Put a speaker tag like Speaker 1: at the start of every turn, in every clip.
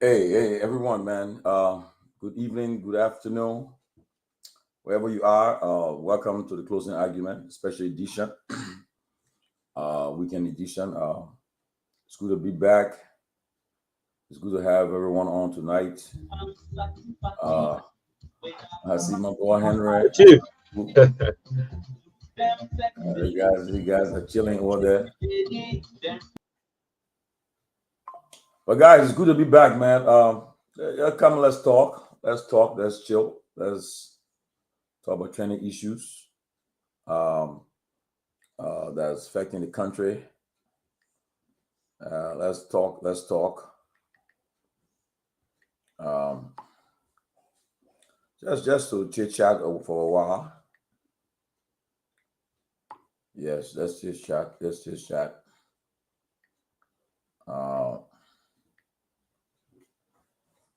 Speaker 1: Hey, everyone, man. Good evening, good afternoon, wherever you are. Welcome to the closing argument, special edition, weekend edition. It's good to be back. It's good to have everyone on tonight. Uh, I see my boy Henry.
Speaker 2: Chief.
Speaker 1: You guys are chilling over there. But guys, it's good to be back, man. Come, let's talk. Let's talk. Let's chill. Let's talk about trending issues. Um, that's affecting the country. Let's talk. Let's talk. Um, just to chit chat for a while. Yes, let's just chat. Let's just chat. Uh,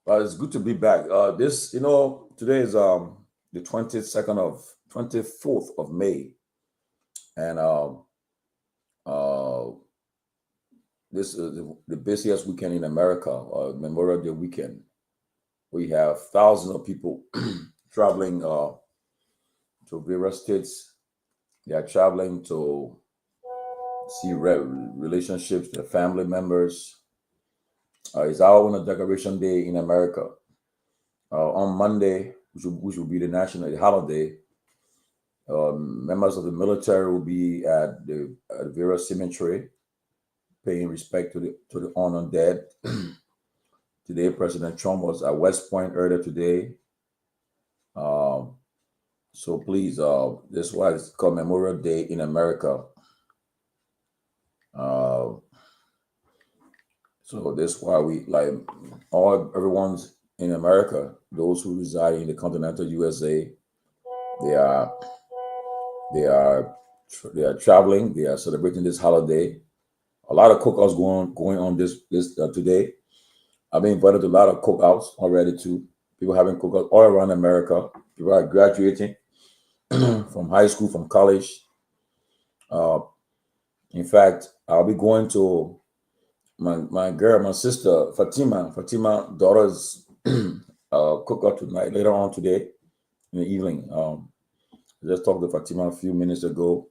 Speaker 1: but it's good to be back. Today is the 24th of May, and uh, this is the busiest weekend in America, Memorial Day weekend. We have thousands of people traveling to various states. They are traveling to see relationships, their family members. It's our own decoration day in America. On Monday, which will be the national holiday, members of the military will be at the various cemetery, paying respect to the honored dead. Today, President Trump was at West Point earlier today. So please, this is why it's called Memorial Day in America. So that's why we like everyone's in America. Those who reside in the continental USA, they are they are they are traveling. They are celebrating this holiday. A lot of cookouts going on this today. I've been invited to a lot of cookouts already too. People having cookouts all around America. People are graduating from high school, from college. Uh, in fact, I'll be going to my sister Fatima daughter's cookout tonight, later on today in the evening. I just talked to Fatima a few minutes ago,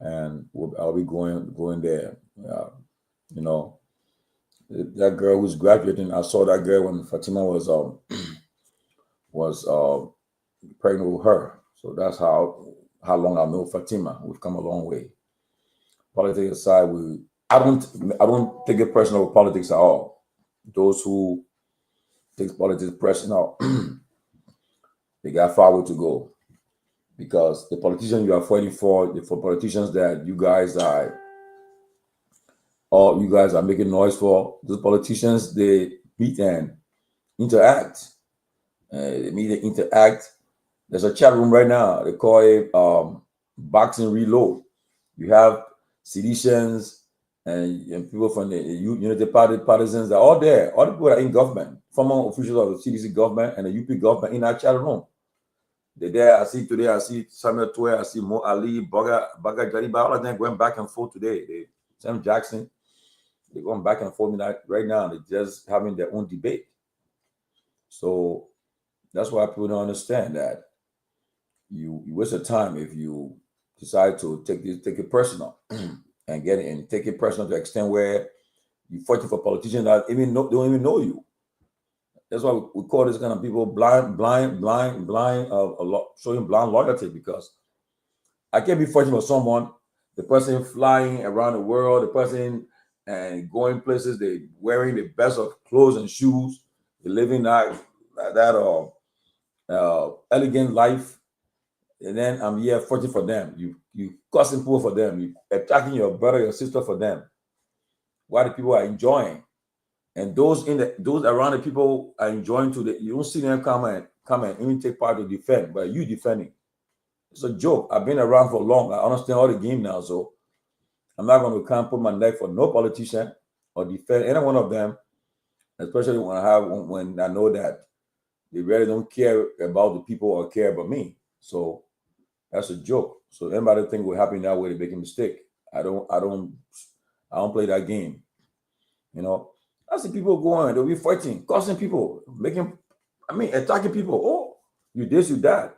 Speaker 1: and I'll be going there. You know, that girl who's graduating. I saw that girl when Fatima was pregnant with her. So that's how long I know Fatima. We've come a long way. Politics aside, I don't take it personal with politics at all. Those who take politics personal, they got far way to go. Because the politicians you are fighting for politicians that you guys are making noise for, those politicians they meet and interact. They meet and interact. There's a chat room right now. They call it boxing reload. You have seditians and people from the Unity Party partisans are all there. All the people that are in government, former officials of the CDC government and the UP government in our chat room. They're there. I see today. I see Samuel Toye. I see Mo Ali, Baga Jaliba. All of them going back and forth today. Sam Jackson. They're going back and forth right now. They're just having their own debate. So that's why people don't understand that you waste your time if you decide to take it personal and take it personal to the extent where you fighting for politicians that don't even know you. That's why we call this kind of people blind, showing blind loyalty, because I can't be fighting for someone, the person flying around the world, the person and going places, they wearing the best of clothes and shoes, they living that elegant life, and then I'm here fighting for them. You cussing people for them, you attacking your brother, your sister for them. Why the people are enjoying, and those around the people are enjoying too. You don't see them come and even take part to defend, but you defending. It's a joke. I've been around for long. I understand all the game now, so I'm not going to come put my neck for no politician or defend any one of them, especially when I know that they really don't care about the people or care about me. So that's a joke. So anybody think we're happy that way, they make a mistake. I don't play that game. You know, I see people going, they'll be fighting, causing people, attacking people. Oh, you this, you that.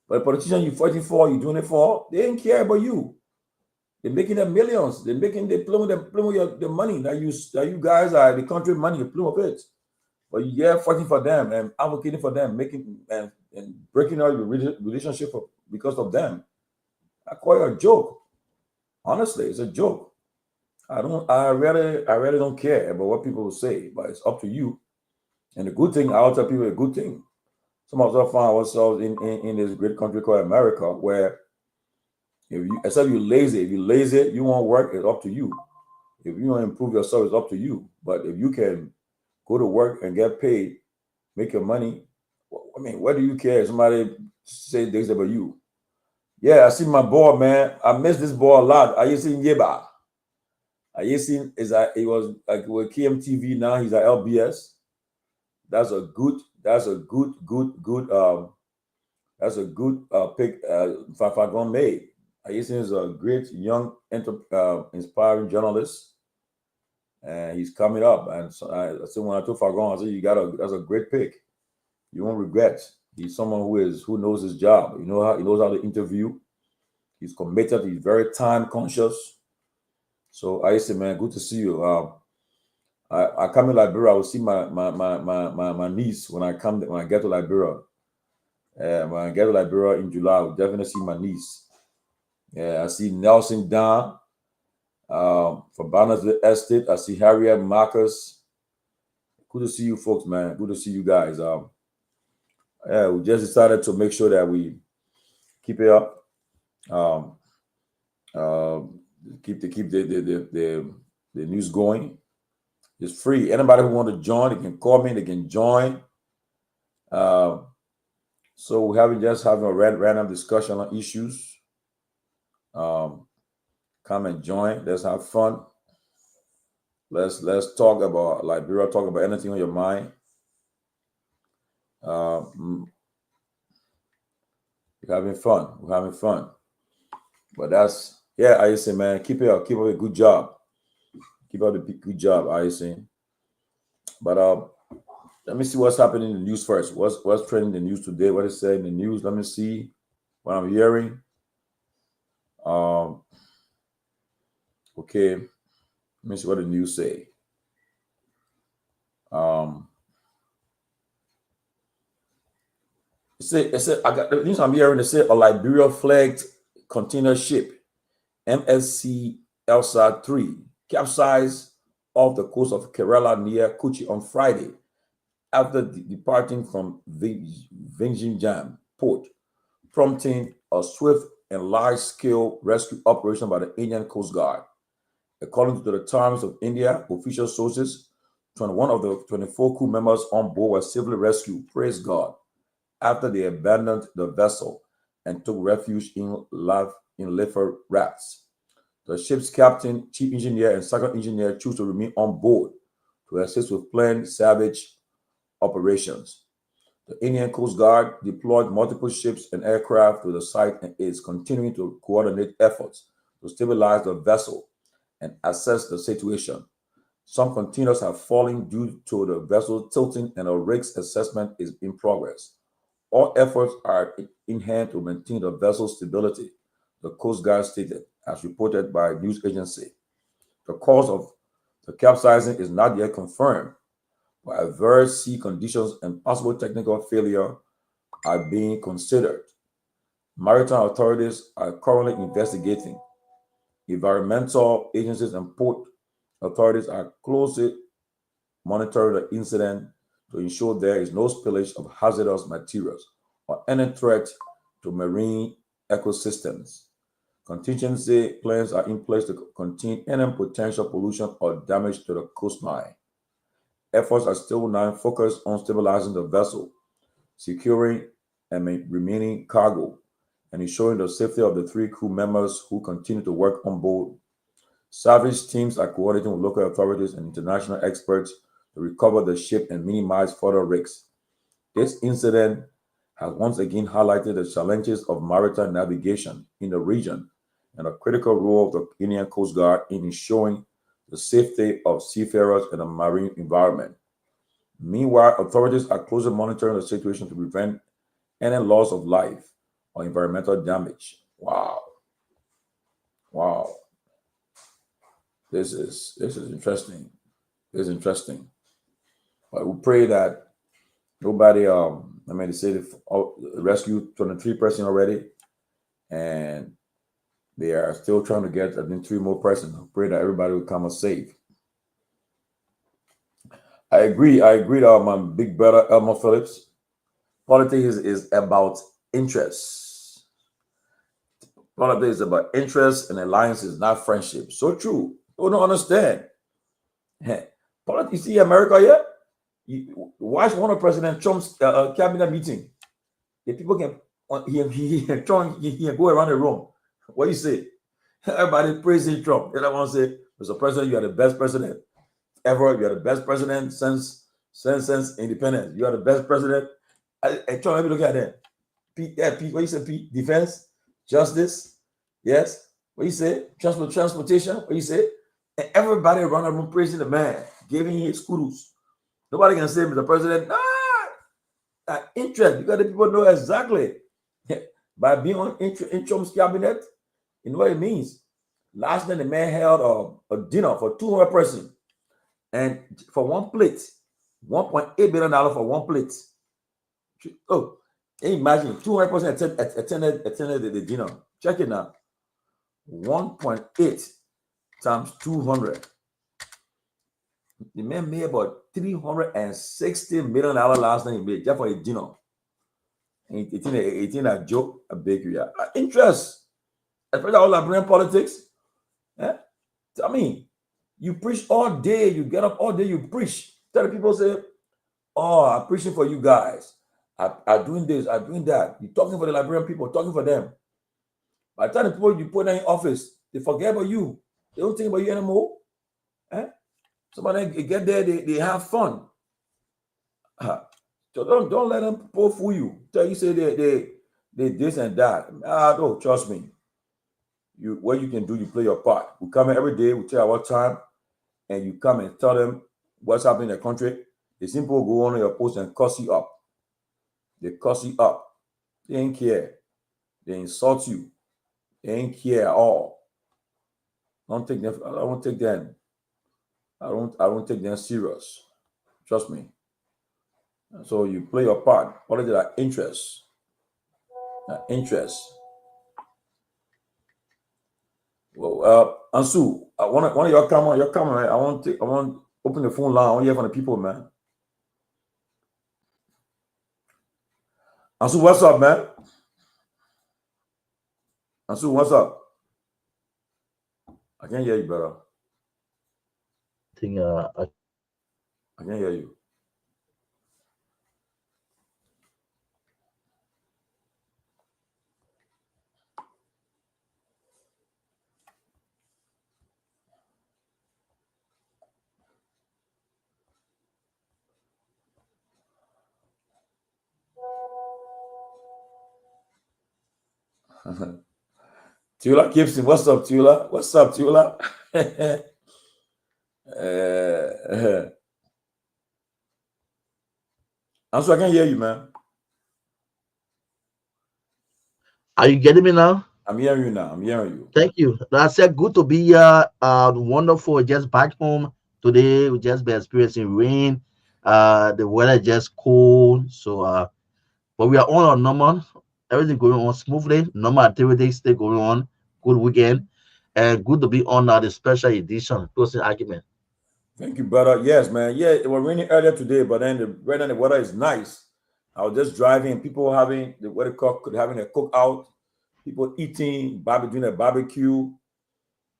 Speaker 1: But the politician you fighting for, you doing it for, they ain't care about you. They're making their millions. They plume the money that you guys are the country money, you plume of it. But you're fighting for them and advocating for them, making and breaking out your relationship because of them. I call it a joke. Honestly, it's a joke. I really don't care about what people will say, but it's up to you. And the good thing, I'll tell people a good thing. Some of us find ourselves in this great country called America, where except you're lazy, if you're lazy, you won't work, it's up to you. If you want to improve yourself, it's up to you. But if you can go to work and get paid, make your money, what do you care if somebody say things about you? Yeah, I see my boy, man. I miss this boy a lot. I used to see Yeba. I used to see it was like with KMTV now, he's at LBS. That's a good pick Fafagon made. He's a great young inspiring journalist, and he's coming up. And so I said when I told Fagon, I said that's a great pick. You won't regret. He's someone who knows his job. He knows how to interview. He's committed. He's very time conscious. So I said, man, good to see you. I come to Liberia. I will see my niece when I get to Liberia. When I get to Liberia in July, I will definitely see my niece. Yeah, I see Nelson Don from Barnesville Estate. I see Harriet Marcus. Good to see you folks, man. Good to see you guys. We just decided to make sure that we keep it up. Keep the news going. It's free. Anybody who want to join, they can call me. They can join. So we're having a random discussion on issues. Come and join. Let's have fun. Let's talk about Liberia. Talk about anything on your mind. We're having fun. But I say, man, keep up a good job. Keep up a good job, I say. But let me see what's happening in the news first. What's trending in the news today? What is said in the news? Let me see what I'm hearing. Okay. Let me see what the news say. It said I got the news I'm hearing. It said a Liberia flagged container ship MSC Elsa 3 capsized off the coast of Kerala near Kochi on Friday after departing from Vinjinjam port, prompting a swift and large-scale rescue operation by the Indian Coast Guard. According to the Times of India official sources, 21 of the 24 crew members on board were safely rescued, praise God, after they abandoned the vessel and took refuge in Lofa Rafts. The ship's captain, chief engineer, and second engineer chose to remain on board to assist with planned salvage operations. The Indian Coast Guard deployed multiple ships and aircraft to the site and is continuing to coordinate efforts to stabilize the vessel and assess the situation. Some containers have fallen due to the vessel tilting and a risk assessment is in progress. All efforts are in hand to maintain the vessel's stability, the Coast Guard stated, as reported by a news agency. The cause of the capsizing is not yet confirmed, but adverse sea conditions and possible technical failure are being considered. Maritime authorities are currently investigating. Environmental agencies and port authorities are closely monitoring the incident to ensure there is no spillage of hazardous materials or any threat to marine ecosystems. Contingency plans are in place to contain any potential pollution or damage to the coastline. Efforts are still now focused on stabilizing the vessel, securing and remaining cargo, and ensuring the safety of the 3 crew members who continue to work on board. Salvage teams are coordinating with local authorities and international experts to recover the ship and minimize further risks. This incident has once again highlighted the challenges of maritime navigation in the region and a critical role of the Indian Coast Guard in ensuring the safety of seafarers and the marine environment. Meanwhile, authorities are closely monitoring the situation to prevent any loss of life or environmental damage. Wow. Wow. This is interesting. This is interesting. But we pray that nobody they say they rescued 23 persons already, and they are still trying to get, I think, 3 more persons. I pray that everybody will come safe. I agree with my big brother Elmer Phillips. Politics is about interest. Politics is about interest, and alliances, not friendship. So true. You don't understand. Politics, you see America here? You watch one of President Trump's cabinet meeting. The people can he go around the room. What do you say? Everybody praising Trump. They don't want to say, Mr. President, you are the best president ever. You are the best president since independence. You are the best president. Trump, let me look at that. Pete, what you say, Pete? Defense, justice, yes. What you say? Transportation, what you say? And everybody around the room praising the man, giving his kudos. Nobody can say, Mr. President, interest, because the people know exactly. By being on in Trump's cabinet, you know what it means. Last night, the man held a dinner for 200 persons. And for one plate, $1.8 billion for one plate. Oh, imagine 200% attended the dinner. Check it now. 1.8 times 200. The man made about $360 million last night. He made just for a dinner. And it's in a joke, a bakery. Interest, especially all Liberian politics. I mean, you preach all day, you get up all day, you preach. Tell the people, say, oh, I'm preaching for you guys. I'm doing this, I'm doing that. You're talking for the Liberian people, talking for them. By the time the people you put in office, they forget about you. They don't think about you anymore. Somebody get there, they have fun. So don't let them people fool you. Tell you say they this and that. No, trust me. What you can do, you play your part. We come in every day, we tell our time, and you come and tell them what's happening in the country. The simple go on your post and cuss you up. They cuss you up. They ain't care. They insult you. They ain't care at all. I don't take them serious. Trust me. So you play your part. Politics are interest. Interest. Well, Ansu, one of your camera. I want to open the phone line. I want to hear from the people, man. Ansu, what's up, man? Ansu, what's up? I can't hear you, brother.
Speaker 2: I think
Speaker 1: I can't hear you. Tula Gibson, what's up, Tula? What's up, Tula? Ansu, I can't hear you, man.
Speaker 2: Are you getting me now?
Speaker 1: I'm hearing you now. I'm hearing you.
Speaker 2: Thank you. I said good to be here. Wonderful. Just back home today. We just been experiencing rain. The weather just cold. So but we are on our normal. Everything going on smoothly. Normal activities still going on. Good weekend. And good to be on the special edition closing argument.
Speaker 1: Thank you, brother. Yes, man. Yeah, it was raining earlier today, but then right now the weather is nice. I was just driving, people having the weather having a cookout, people eating, doing a barbecue,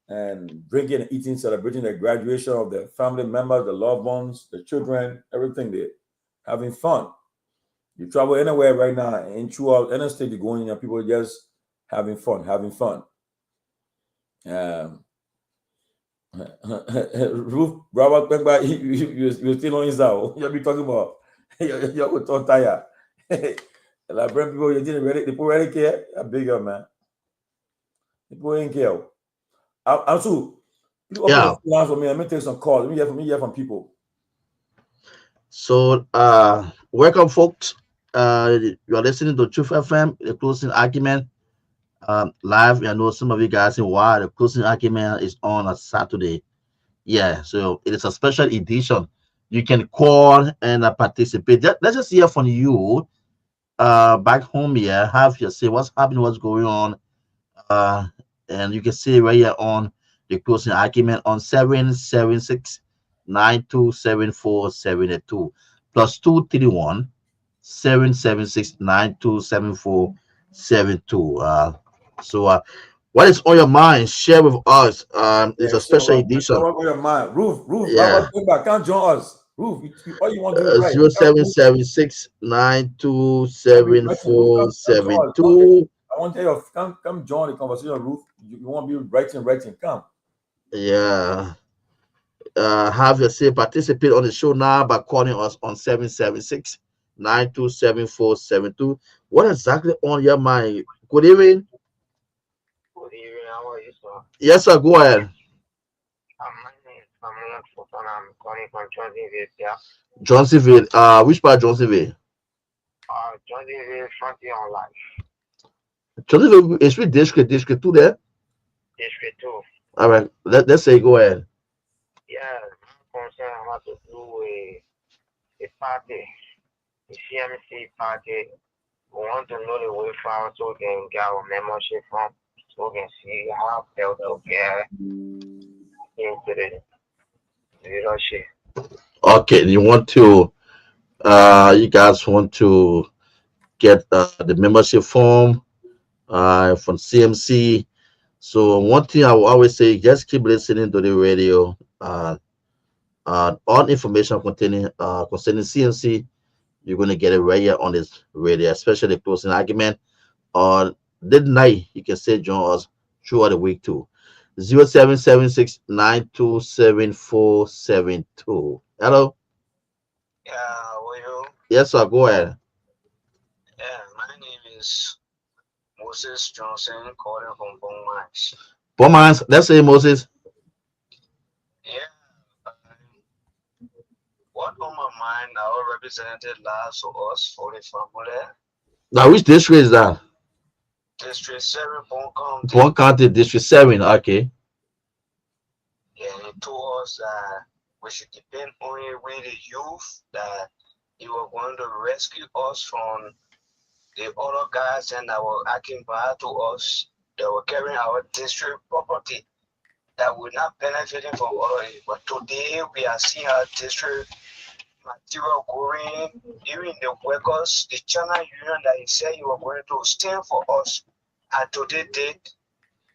Speaker 1: and drinking and eating, celebrating the graduation of their family members, the loved ones, the children, everything. They having fun. You travel anywhere right now, and throughout any state you're going, people are just having fun. Ruth, Robert, you're still on his out. You'll be talking about you're too tired. Like people, you didn't really, people really care. A bigger man. People ain't care. Also, You open
Speaker 2: Yeah.
Speaker 1: the lines for me. Let me take some calls. Let me hear from people.
Speaker 2: So, welcome, folks. You are listening to Truth FM, the closing argument, live. I know some of you guys saying, "Wow, the closing argument is on a Saturday." Yeah, so it is a special edition. You can call and participate. Let's just hear from you. Back home here, have your say what's happening, what's going on. Uh, and you can see right here on the closing argument on 776-9274-72 plus 231-776-9274-72. What is on your mind? Share with us. It's
Speaker 1: Yeah,
Speaker 2: a
Speaker 1: share
Speaker 2: special
Speaker 1: what
Speaker 2: edition.
Speaker 1: your mind. Roof. How
Speaker 2: Yeah.
Speaker 1: about you back? Can't join us. Roof. All you want to do is right.
Speaker 2: Zero seven seven six nine two seven
Speaker 1: Roof,
Speaker 2: four
Speaker 1: come
Speaker 2: seven
Speaker 1: join us.
Speaker 2: two.
Speaker 1: I want to tell you, come join the conversation, Roof. You want to be writing. Come.
Speaker 2: Yeah. Have your say participate on the show now by calling us on 776-9274-72. What exactly on your mind? Good evening.
Speaker 3: Good evening, how are you, sir?
Speaker 2: Yes, sir. Go ahead.
Speaker 3: My name is Samuel Fosan. I'm calling from Johnsonville, yeah.
Speaker 2: Johnsonville. Which part of Johnsonville?
Speaker 3: Johnsonville, Frontier on Life.
Speaker 2: Johnsonville is with District 2 there.
Speaker 3: District 2.
Speaker 2: All right. Let's say go ahead.
Speaker 3: Yeah, I'm concerned about to do a party, a CMC party. We want to know the way forward so we can get our membership from, so we can see how best to get into the leadership.
Speaker 2: Okay. You guys want to get the membership form from CMC. So one thing I will always say, just keep listening to the radio. All information concerning CMC, you're gonna get it right here on this radio, especially the closing argument. On that night, you can say join us throughout the week too. 0776-9274-72. Hello.
Speaker 3: Yeah, well,
Speaker 2: Yes, sir. Go ahead.
Speaker 3: yeah, my name is Moses Johnson, calling from Bowmans.
Speaker 2: Bomans, let's say Moses.
Speaker 3: Yeah, what on my mind our represented last to us for the family.
Speaker 2: Now, which district is that?
Speaker 3: District 7 Bon County.
Speaker 2: Bon County, District 7. Okay.
Speaker 3: Yeah, he told us that we should depend only with the youth, that he was going to rescue us from the other guys and that were acting bad to us. They were carrying our district property that we're not benefiting from all of it. But today we are seeing our district material going, even the workers, the China Union that he said he was going to stand for us. And today date,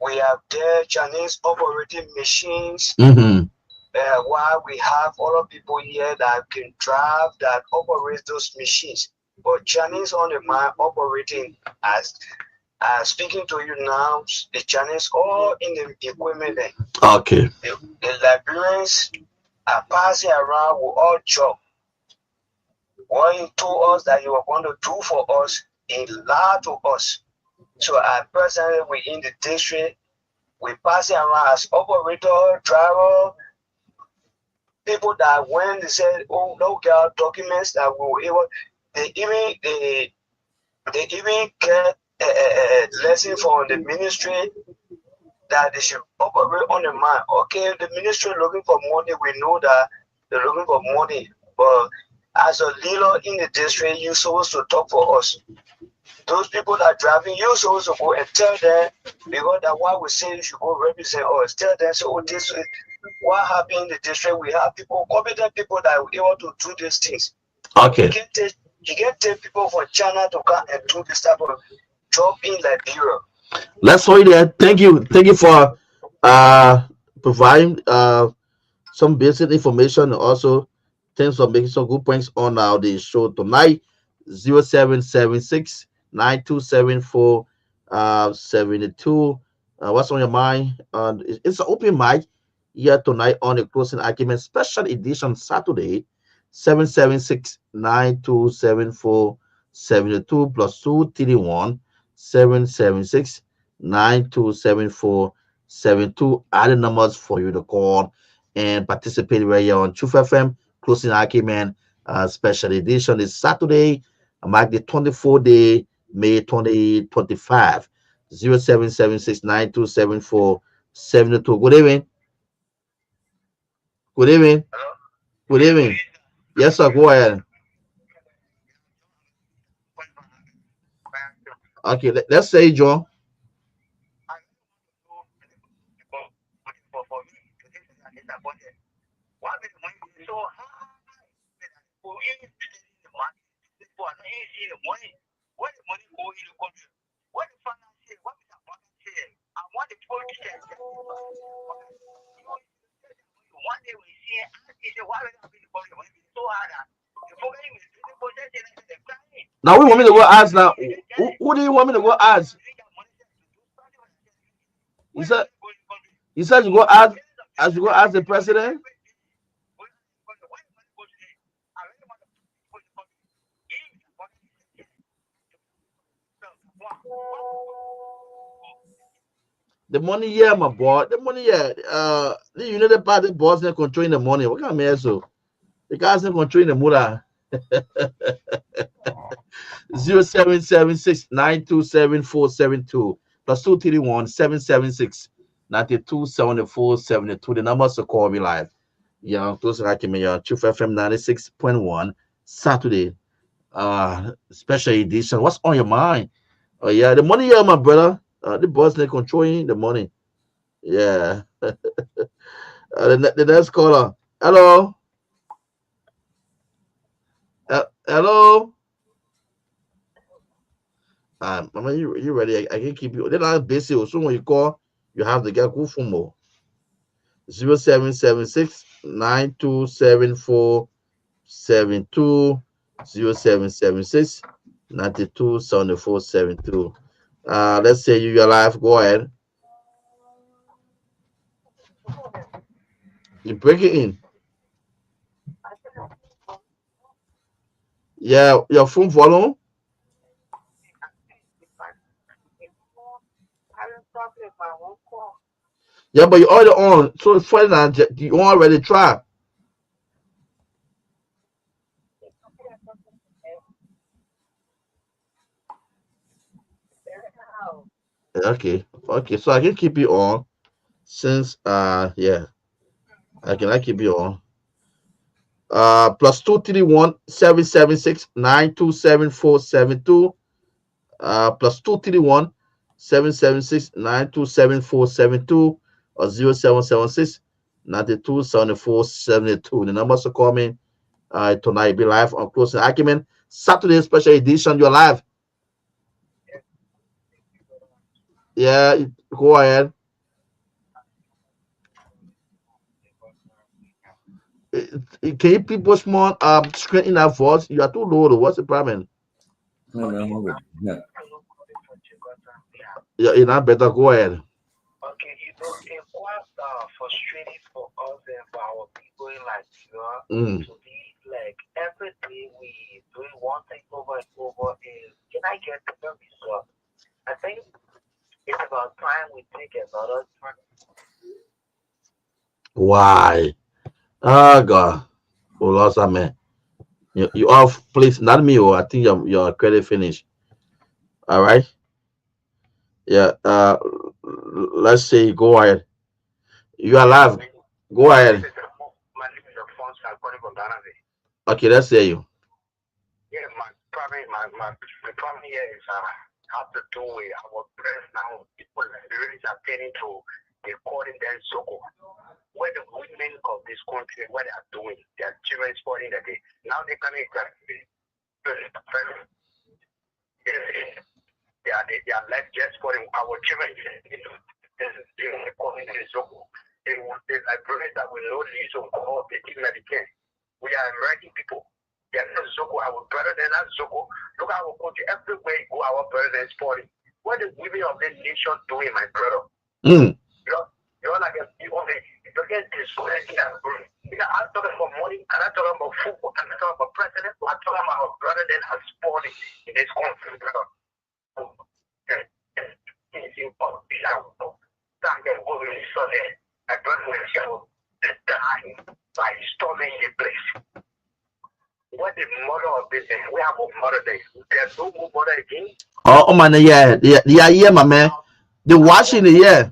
Speaker 3: we have their Chinese operating machines. While we have other people here that can drive, that operate those machines. But Chinese on the mine operating as speaking to you now, the Chinese all in the equipment there.
Speaker 2: Okay.
Speaker 3: The Liberians are passing around with all job. What he told us that you were going to do for us, he lied to us. So at present, we in the district, we passing around as operator, driver, people that when they said, oh, no, get documents that we were able, they even get a lesson from the ministry that they should operate on the mine. Okay, the ministry looking for money, we know that they're looking for money, but as a leader in the district, you're supposed to talk for us. Those people that are driving, you're supposed to go and tell them, because that's why we say you should go represent us. Tell them, so this is what happened in the district. We have people, competent people that are able to do these things.
Speaker 2: Okay.
Speaker 3: You can't take people from China to come and do this type of job in Liberia.
Speaker 2: Let's hold it. Thank you for providing some basic information, and also thanks for making some good points on the show tonight. 0776-9274-72. What's on your mind? It's an open mic here tonight on the closing argument special edition Saturday. 776-9274-72 plus 231-776-9274-72. 72. Are the numbers for you to call and participate right here on Truth FM Closing Argument Special Edition. Is Saturday, mark the 24th day, May 2025. 0776927472. Good evening. Good evening. Good evening. Yes, sir. Go ahead. Okay, let's say, John. Now we want me to go ask now. Who do you want me to go ask? You said you go ask as you go ask the president. The money, yeah, my boy. The money, yeah. The United Party boss not controlling the money. What kind of man so? The guys not controlling the moolah. 0776927472 plus 231-776-927472. The numbers to call me live. Yeah, those are like me. Truth FM 96.1 Saturday. Special edition. What's on your mind? Oh yeah, the money, yeah, my brother. The boss not controlling the money. Yeah. The next caller. Hello. Hello. Mama, you ready? I can keep you. Then I'm busy. So when you call, you have to get good for more. 0776-927472. 0776-927472. Let's say you're live. Go ahead. You break it in. Yeah, your phone volume. Yeah, but you already on. So it's funny now. You already try. Okay. Okay. So I can keep you on since yeah. I keep you on. Plus 231-776-927472. Plus 231-776-927472 or 0776-927472. The numbers to call me tonight. Be live on Closing Argument. Saturday special edition. You're live. Yeah, go ahead. Can you people small screen in that voice? You are too low. What's the problem?
Speaker 1: No, man, I'm hungry. Yeah.
Speaker 2: Yeah, you're not better. Go ahead.
Speaker 3: Okay, it was frustrating for us and for our people in Liberia to be like every day we doing one thing over and over. And can I get the result? I think it's about time we take another turn.
Speaker 2: Why? Oh God. Oh, lost that man. You off, please. Not me. Oh, I think your credit finished. All right. Yeah. Let's say go ahead. You are live. Go ahead.
Speaker 3: My name is Alphonse. I'm calling from Ghana.
Speaker 2: Okay, let's hear you.
Speaker 3: Yeah, the problem here is how to do with our press now. People Liberians are turning to they calling them Soko. Where the women of this country, what they are doing, they are children sporting that day. Now they come in they are left just sporting our children. They're calling them Soko. They Liberians that will know the use of all the things that they can. We are American people. They are not Soko, our brother, they're not Soko. Look at our country, everywhere you go, our brothers are sporting. What the women of this nation doing, my brother? You're like you get this I'm talking about money, I'm not talking about football, I'm not talking about president, I'm talking about our brother that are sporting in this country, brother. It's important. saw there. My brother was dying by storming the place. What the mother of this thing? We have a mother there. There's no more mother again.
Speaker 2: Oh man, yeah, my man. The washing, yeah.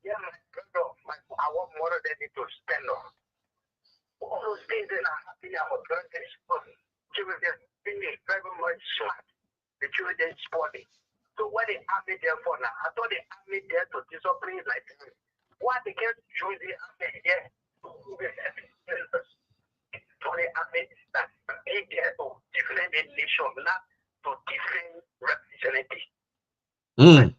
Speaker 3: Yeah, my brother, our mother they need to spend on. All those things that are happening, our brother is funny. Children being very much smart. The children sporting. So what the army there for now? I thought the army there to discipline like this. Why they can't choose the army here? For the army that they there to defend the nation, not to defend representative.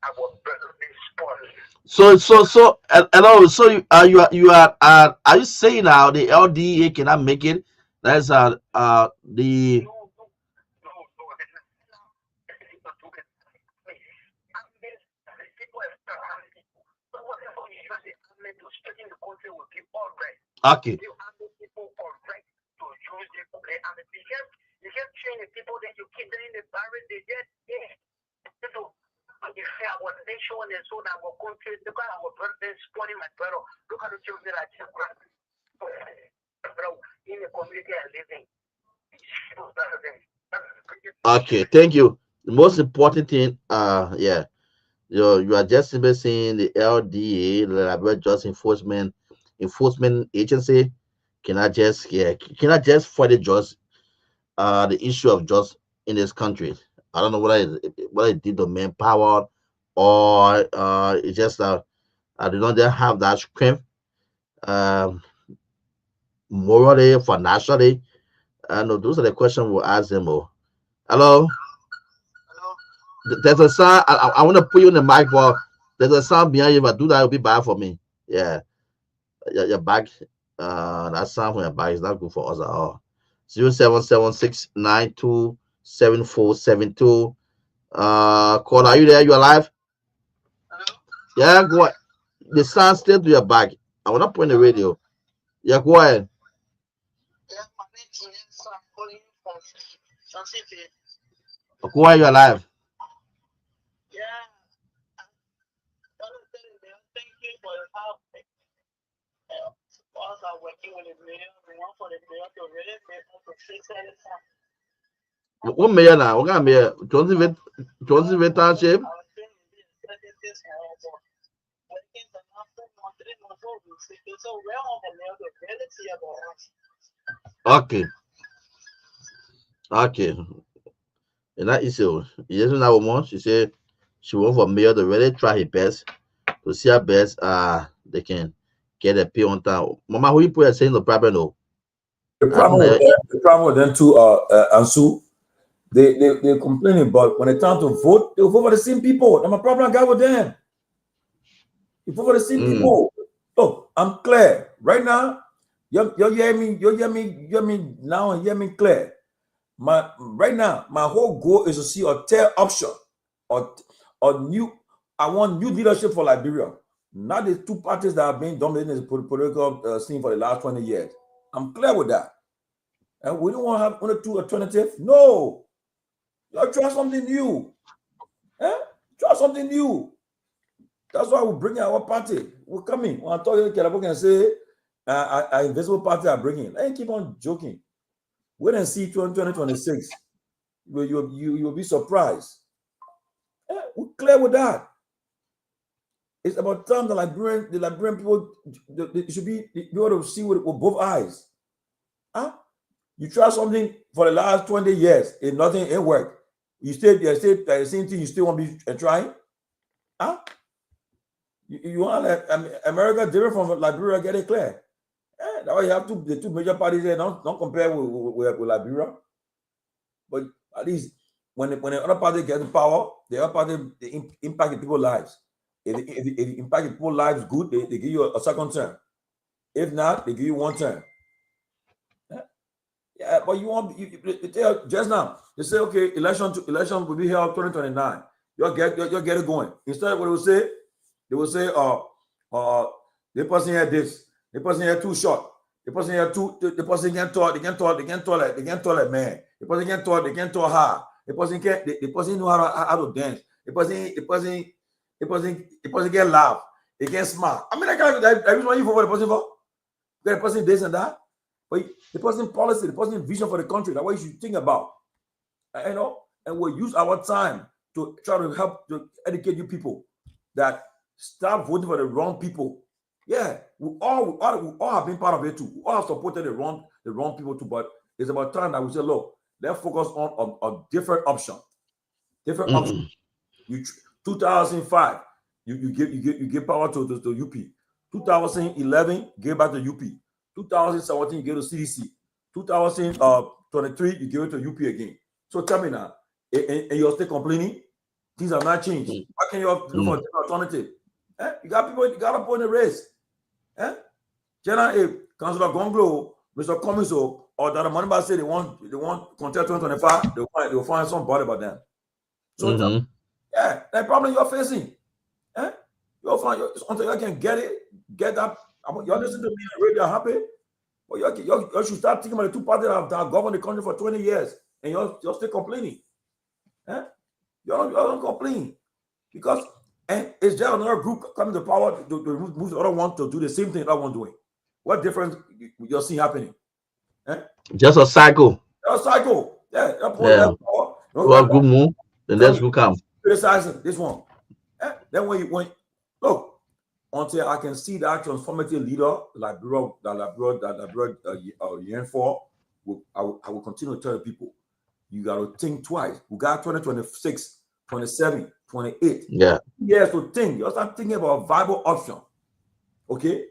Speaker 3: Our brother is spoiling.
Speaker 2: So, hello. So you are you saying now the LDA cannot make it? That's the okay.
Speaker 3: You can't train the people that you keep them in the barrel, they get if our nation and so that our country, look at our brothers spawning my brother. Look at the children that just in the community are living.
Speaker 2: Okay, thank you. The most important thing, yeah, you are just simply saying the LDA, the Liberia Just Enforcement Agency, cannot just for the just the issue of just in this country. I don't know whether it did the manpower or it's just I do not have that strength morally, financially. I know those are the questions we'll ask them. Hello.
Speaker 3: Hello.
Speaker 2: There's a sound. I want to put you in the mic, but there's a sound behind you. But do that, it'll be bad for me. Yeah, your back. That sound from your back is not good for us at all. 0776927472. Call, are you there? You alive?
Speaker 3: Hello?
Speaker 2: Yeah, go ahead. The sound still to your back. I will not put in the radio. Yeah, go ahead.
Speaker 3: Yeah, my name is Myean, so I'm calling from Sanvee.
Speaker 2: Go ahead, you're alive.
Speaker 3: Yeah. Thank you for your help. Us are working with the mayor. We want for the mayor to really make us to fix anything.
Speaker 2: What mayor now? What kind of mayor? Township Township? Okay. Okay. And that is so. Yes, that woman, she said she went for mayor to really try her best to see her best they can get a pay on time. Mama, who you put a saying the problem though?
Speaker 1: The problem with them too, Ansu, they're complaining, but when it's time to vote, they'll vote for the same people. And my problem I got with them. You vote for the same people. Look, I'm clear. Right now, you hear me now and hear me clear. Right now, my whole goal is to see a third option or new. I want new leadership for Liberia. Not the two parties that have been dominating the political scene for the last 20 years. I'm clear with that. And we don't want to have only two alternatives. No. You try something new. Try something new. That's why we bring our party. We're coming. When I talk to Kehleboe and say, our invisible party are bringing. I keep on joking. Wait and see 2026. You'll be surprised. We're clear with that. It's about time the Liberian people they should be able to see with both eyes. You try something for the last 20 years, and nothing ain't work. You stay the same thing. You still want to be trying? You want America different from Liberia? Get it clear. That's why you have the two major parties there. Don't compare with Liberia. But at least when the other party gets power, the other party they impact people's lives. If it impact people's lives good, they give you a second term. If not, they give you one term. Yeah, but you tell just now. They say okay, election will be held 2029. You'll get it going. Instead, what they will say, the person here this, the person here too short, the person here the person can't talk, they can't talk man. The person can't talk, they can't talk hard. The person know how to dance. The person get laugh. they get smart. I mean, that reason why you vote for the person for. The person this and that. But the person policy, the person vision for the country, that's what you should think about. You know, and we'll use our time to try to help to educate you people that stop voting for the wrong people. Yeah, we all have been part of it too. We all have supported the wrong people too. But it's about time that we say, look, let's focus on a different option. Different option. 2005, you give power to UP. 2011, give back to UP. 2017, you give to CDC. 2023, you give it to UP again. So tell me now, and you're still complaining? Things have not changed. Why can't you look for an alternative? You got people, you got to put in the race. General Councillor Gongloe, Mr. Commiso, or that the money say they want contest 2025, they'll find somebody about them. So yeah, that problem you're facing. You'll find until you can get that. You're listening to me on radio happy, but you should start thinking about the two parties that have governed the country for 20 years, and you're still complaining. You don't complain because it's just another group coming to power to move the other one to do the same thing that one doing. What difference you're seeing happening?
Speaker 2: Just a cycle.
Speaker 1: A cycle. Yeah.
Speaker 2: Well, good move. The next will come.
Speaker 1: Criticizing this one. Then when look, until I can see that transformative leader, Liberia Myean for, I will continue to tell people, you got to think twice. We got 2026, 27, 28.
Speaker 2: Yeah.
Speaker 1: Years to think. You start thinking about a viable option. Okay?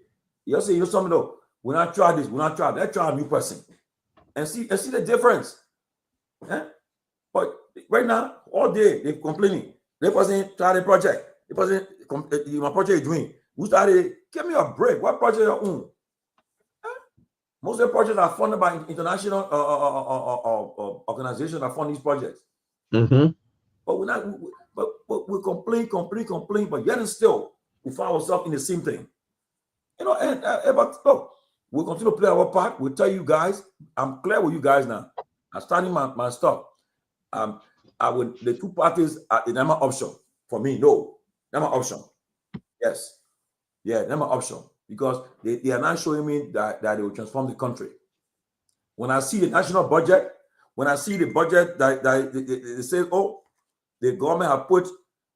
Speaker 1: You say, you something though. When I try this, let's try a new person. And see the difference. But right now, all day they're complaining. They person try the project. The person, my project is doing. We started, give me a break. What project you own? Most of the projects are funded by international organizations that fund these projects. But we're not. But we complain. But yet and still, we find ourselves in the same thing. You know. But look, we'll continue to play our part. We'll tell you guys. I'm clear with you guys now. I'm starting my stuff. The two parties are the number option for me. No, number option. Yes, yeah, number option because they are not showing me that they will transform the country. When I see the national budget, when I see the budget that they say, oh, the government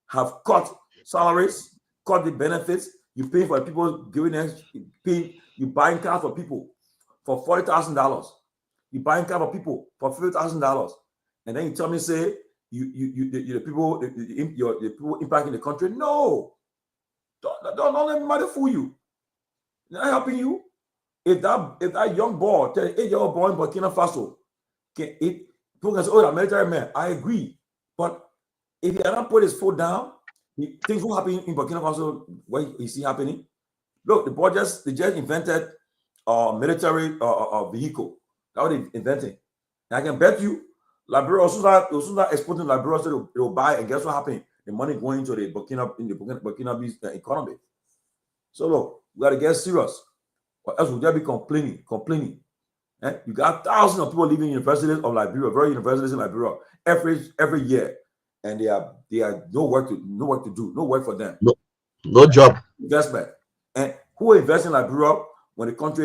Speaker 1: have cut salaries, cut the benefits. You pay for people giving them, you buying cars for people for $40,000. You buying car for people for $50,000, and then you tell me say the people impacting the country. No, don't let anybody fool you. They're not helping you. If that young boy, 8-year-old boy in Burkina Faso, people can say, oh, the military man. I agree, but if he had not put his foot down, things won't happen in Burkina Faso. What you see happening? Look, they just invented a military vehicle. That's what they invented. And I can bet you, Liberia also start exporting Liberia, so they'll buy, and guess what happened? The money going into the Burkinabe's economy. So look, we got to get serious, or else we'll just be complaining. You got thousands of people leaving universities of Liberia, very universities in Liberia, every year, and they are no work to do, no work for them.
Speaker 2: No job.
Speaker 1: Investment. And who invest in Liberia when they found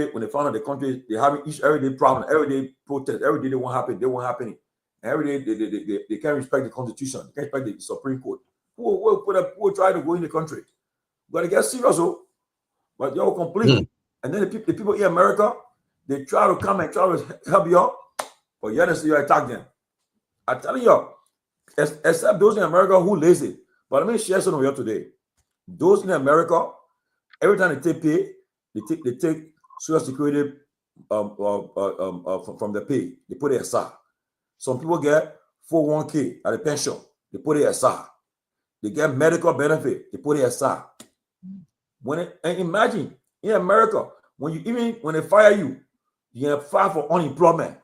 Speaker 1: out the country, they having each everyday problem, everyday protest, every day they won't happen. And every day they can't respect the Constitution, they can't respect the Supreme Court. Who will try to go in the country? We got to get serious, but you're complaining. And then the people in America, they try to come and try to help you out, but yet you attack them. I'm telling you, except those in America who lazy. But let me share something with you today. Those in America, every time they take pay, they take Social Security from the pay. They put it aside. Some people get 401k at a pension. They put it aside. They get medical benefit. They put it aside. And imagine in America, when they fire you, you can file for unemployment.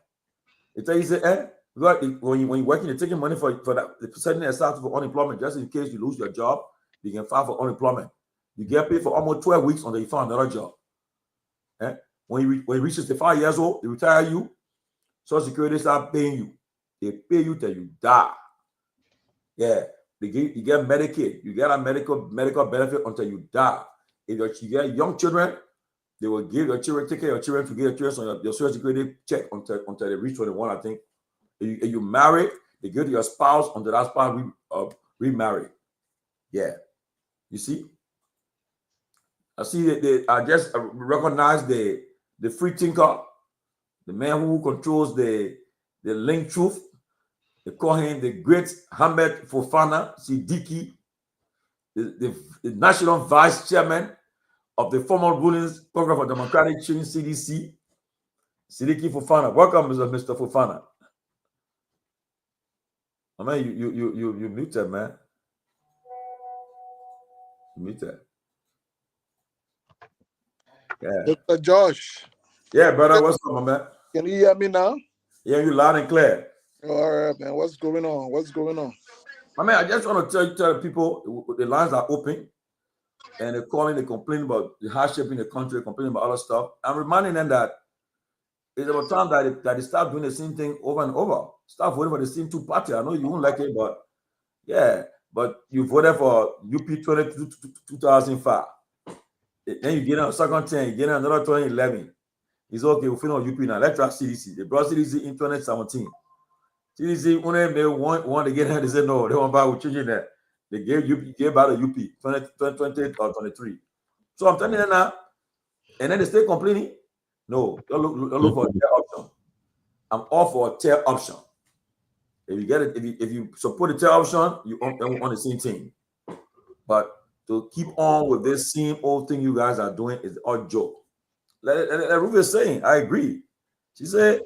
Speaker 1: They tell you, say, when you're working, they're taking money for that, they're setting it aside for unemployment just in case you lose your job. You can file for unemployment. You get paid for almost 12 weeks until you find another job. When you reach 65 years old, they retire you. Social Security start paying you. They pay you till you die. Yeah, you get Medicaid. You get a medical benefit until you die. if you get young children, they will give your children, take care of your children to get your children on your social security check until they reach 21, I think. If you marry, they give to your spouse until that spouse remarry. Yeah. You see? I see I just recognize the free thinker, the man who controls the link truth. They call him the great Ahmed Fofana Siddiqui, the national vice chairman of the formal rulings program for democratic change, CDC. Siddiqui Fofana. Welcome, Mr. Fofana. I mean, you muted, man. You muted. Yeah.
Speaker 4: Dr. Josh.
Speaker 1: Yeah, brother. What's up, my man?
Speaker 4: Can you hear me now?
Speaker 1: Yeah, you loud and clear.
Speaker 4: All right, man. What's going on? What's going on?
Speaker 1: I mean, I just want to tell people the lines are open, and they're calling, they complain about the hardship in the country, complaining about other stuff. I'm reminding them that it's about time that they start doing the same thing over and over. Start voting for the same two parties. I know you won't like it, but yeah, but you voted for UP 2005. Then you get on second 10, you get on another 2011. It's okay, we'll finish on UP now. Let's try CDC. They brought CDC in 2017. CDC, when they want to get here, they said no, they want to buy with changing that. They gave by the UP 2020 or 23. So I'm telling you now, and then they stay complaining. No, don't look for a tail option. I'm all for a tail option. If you get it, if you support the tail option, you on the same team. But to keep on with this same old thing you guys are doing is a joke. Like Ruth is saying, I agree. She said,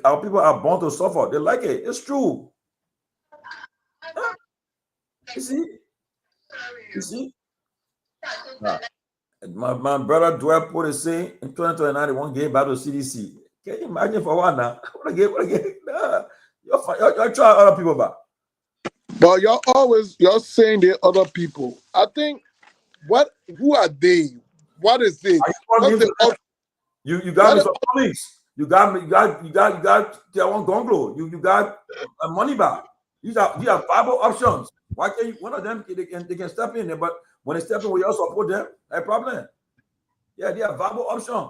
Speaker 1: our people are born to suffer. They like it. It's true. Huh? You see? My brother Dwell put it saying in 2029 they won't get back to CDC. Can you imagine for one now? What again? You're trying other people back.
Speaker 4: But you're saying the other people. I think who are they? What is it?
Speaker 1: You got Mr. Police. You got Kehleboe Gongloe. You got a money back. These are viable options. Why can't you? One of them they can step in there, but when they step in, we also support them. No problem. Yeah, they are viable option.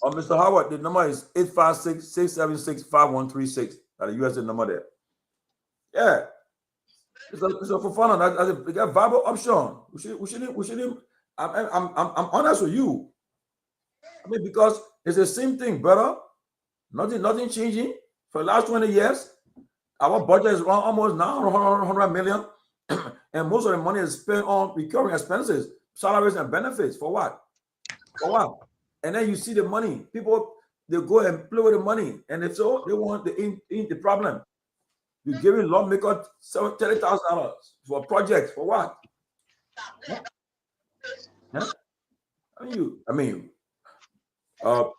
Speaker 1: Mr. Howard, the number is 856-676-5136. That's the USA number there. Yeah, it's a for fun. They got viable option. We shouldn't. I'm honest with you. I mean, because it's the same thing, brother. Nothing changing for the last 20 years. Our budget is almost now 100 million, and most of the money is spent on recurring expenses, salaries and benefits. For what? For what? And then you see the money. People, they go and play with the money, and if so, they want the problem. You're giving lawmakers $30,000 for projects. For what? Huh?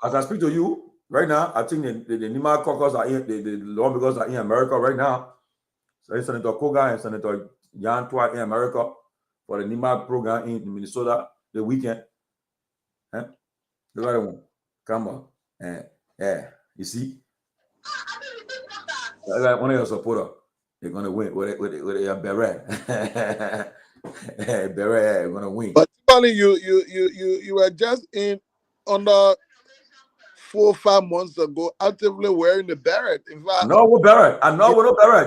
Speaker 1: As I speak to you right now, I think the Nima caucus are in, the lawmakers are in America right now. So Senator Koga and Senator Jan Twa in America for the Nima program in Minnesota the weekend. Huh? The right one. Come on. Yeah, you see? Like one of your supporters, they're gonna win with a beret. Beret, they're gonna win.
Speaker 4: But only you were just in under 4 or 5 months ago actively wearing the beret. In fact,
Speaker 1: I know what beret.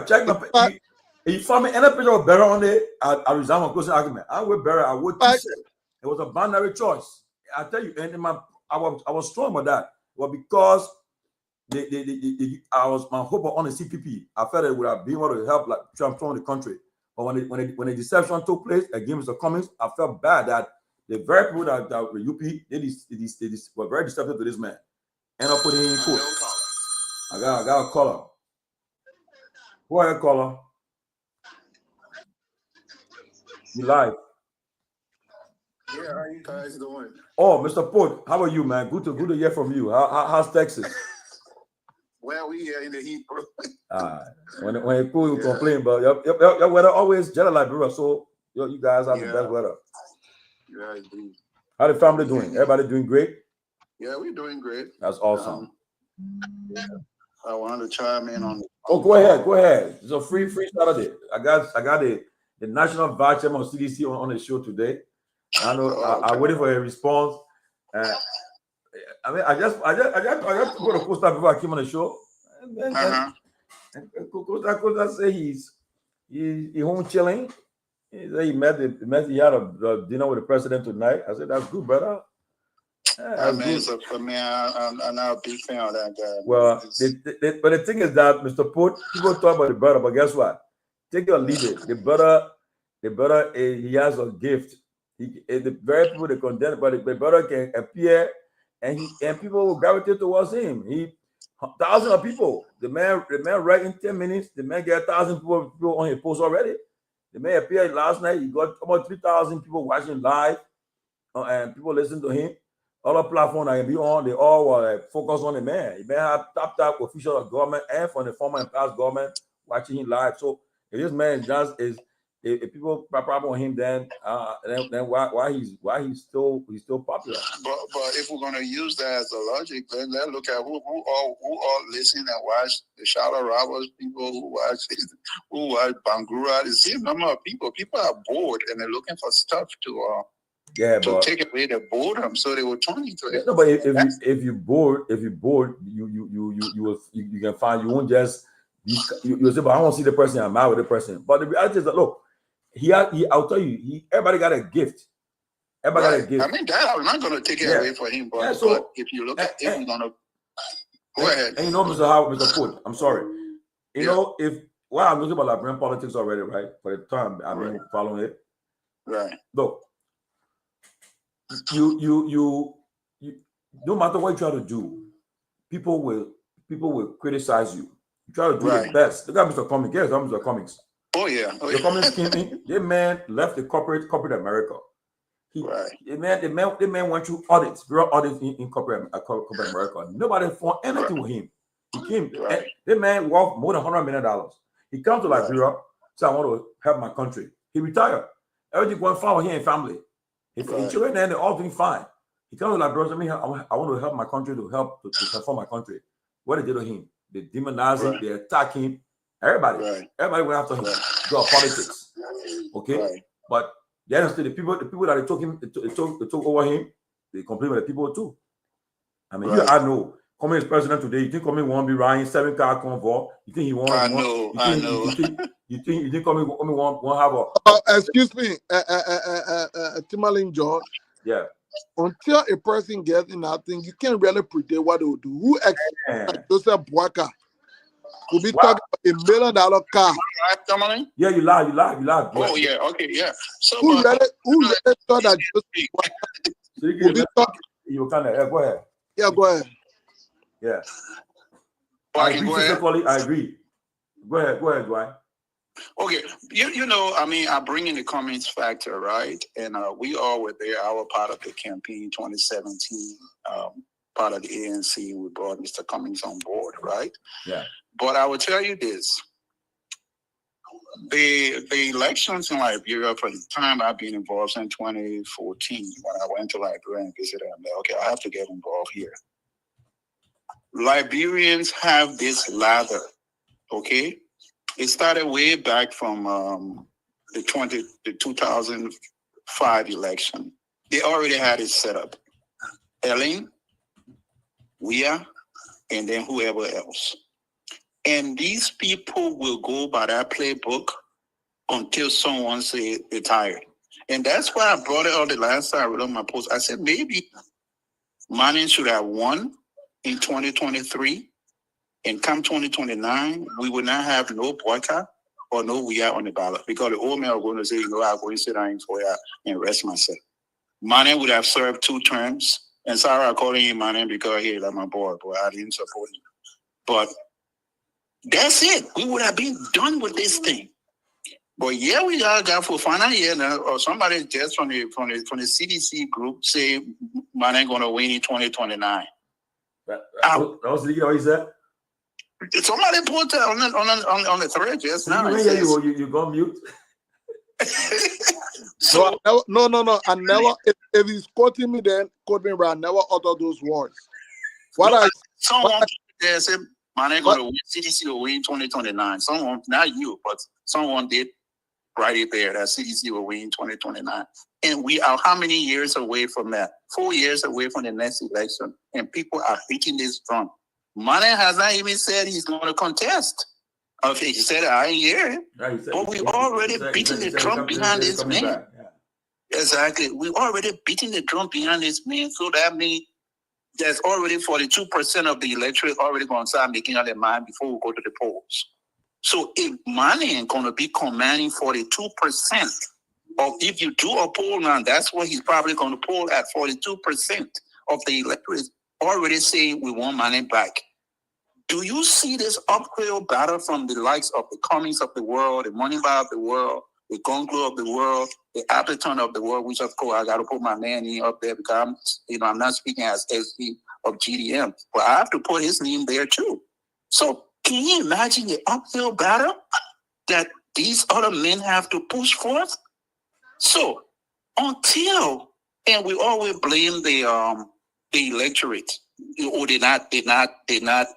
Speaker 1: Check my if you find me any picture of beret on there, I resign my closing argument. I wear beret, I wear t-shirt. It was a binary choice. I tell you, and I was strong with that. Well, because my hope on the CPP, I felt it would have been able to help like transform the country. But when the deception took place against Mr. Cummings, I felt bad that the very people that were UP, they were very deceptive to this man. End up putting him in court. I got a caller. Go ahead, caller. You live.
Speaker 5: Yeah, how you guys doing?
Speaker 1: Oh, Mr. Port, how are you, man? Good to hear from you. How's Texas?
Speaker 5: Well, we here in the heat, bro.
Speaker 1: When it's cool, you complain, but your weather always jelly like, bro. So you guys have the best weather.
Speaker 5: Yeah, indeed.
Speaker 1: How the family doing? Everybody doing great?
Speaker 5: Yeah, we're doing great.
Speaker 1: That's awesome.
Speaker 5: I wanted to chime in on.
Speaker 1: Go ahead. It's a free Saturday. I got the the national vice chairman of CDC on the show today. I know I waited for a response. I mean, I just put a poster before I came on the show. And Costa say he's home chilling. He said he had a dinner with the president tonight. I said, that's good, brother.
Speaker 5: I'm not a big fan of that guy.
Speaker 1: Well, but the thing is that, Mr. Put, people talk about the brother, but guess what? Take your leave it. The brother, he has a gift. The very people they condemn, but the brother can appear, and people will gravitate towards him. Thousands of people. The man right in 10 minutes. The man get 1,000 people on his post already. The man appeared last night. He got about 3,000 people watching live, and people listen to him. Other platforms I can be on, they all were focused on the man. The man have top officials of government and from the former and past government watching him live. So if this man just is, if people problem on him, then why he's still popular?
Speaker 5: But if we're gonna use that as a logic, then let's look at who all listen and watch the Shadow Robbers, people who watch Bangura, the same number of people. People are bored and they're looking for stuff to take away the boredom, so they will turn into it.
Speaker 1: No, but if you're bored, you can find, you won't just you'll say, but I want to see the person, I'm out with the person. But the reality is that, look, I'll tell you, everybody got a gift. Everybody got a gift.
Speaker 5: I mean, that I'm not going to take it away from him, but, but if you look at it, we're going to go ahead.
Speaker 1: And you know, Mr. Put, I'm sorry. You know, I'm looking about Liberian politics already, right? For the time I've been following it.
Speaker 5: Right.
Speaker 1: Look, you no matter what you try to do, people will criticize you. You try to do your best. Look at Mr. Comics. Yes, Mr. Comics.
Speaker 5: Oh yeah.
Speaker 1: The Comics came in. The man left the corporate America. The man went through real audits in corporate America. Nobody found anything with him. He came. The man worth more than $100 million. He comes to Liberia, said, I want to help my country. He retired. Everything went fine with him and family. His children and all things fine. He comes to Liberia, I want to help my country, to transform my country. What they did to him? They demonize him, they attack him. Everybody went after him. Draw politics. Okay? But the people that they took over him, they complain with the people too. I mean, I know. Coming as president today, you think Coming won't be riding 7-car convoy? You think he won't? I know. You think Coming won't have a?
Speaker 4: Excuse me, Tomalin George.
Speaker 1: Yeah.
Speaker 4: Until a person gets in that thing, you can't really predict what they will do. Who expects Joseph Boaka will be talking about $1 million car?
Speaker 1: Yeah, you lie.
Speaker 5: Oh yeah, okay, yeah. So
Speaker 4: who really thought that Joseph Boaka will be talking?
Speaker 1: You kind of go ahead.
Speaker 4: Yeah, go ahead.
Speaker 1: Yeah.
Speaker 5: I
Speaker 1: agree. Go ahead, Guar.
Speaker 5: Okay, you know, I mean, I bring in the Cummings factor, right? And we all were there. I was part of the campaign 2017, part of the ANC. We brought Mr. Cummings on board, right?
Speaker 1: Yeah.
Speaker 5: But I will tell you this. The elections in Liberia, for the time I've been involved in 2014, when I went to Liberia and visited, I'm like, okay, I have to get involved here. Liberians have this ladder, okay? It started way back from the 2005 election. They already had it set up. Ellen, Myean, and then whoever else. And these people will go by that playbook until someone say they're tired. And that's why I brought it on the last time I wrote on my post. I said maybe Myean should have won in 2023. And come 2029, we will not have no boycott or no Myean on the ballot, because the old man are going to say, I'm going to sit down for you and rest myself. Myean would have served 2 terms. And sorry, I'm calling him Myean because he like my boy, but I didn't support him. But that's it. We would have been done with this thing. But yeah, we got for final year now, or somebody just from the CDC group say Myean going to win in 2029.
Speaker 1: That was the what he said.
Speaker 5: Somebody put that on the thread just now.
Speaker 1: You go mute.
Speaker 4: So no. I never. If he's quoting me, then quote me right. I never utter those words.
Speaker 5: Someone there said, "Man, ain't gonna win. CDC will win 2029." Someone, not you, but someone did. right there. That CDC will win in 2029. And we are how many years away from that? 4 years away from the next election. And people are beating this drum. Myean has not even said he's going to contest. Okay, he said, I ain't hear it. Right, but we already beating the drum behind this man. Yeah. Exactly. We already beating the drum behind this man. So that means there's already 42% of the electorate already going to start making up their mind before we go to the polls. So if Myean going to be commanding 42%, or if you do a poll now, that's what he's probably going to poll at 42% of the electorate already saying we want Myean back. Do you see this uphill battle from the likes of the Cummings of the world, the Moneybar of the world, the Gongloe of the world, the Appleton of the world, which of course I got to put my man in up there because I'm not speaking as SD of GDM, but I have to put his name there too. So can you imagine the uphill battle that these other men have to push forth? So until, and we always blame the electorate. Or they're not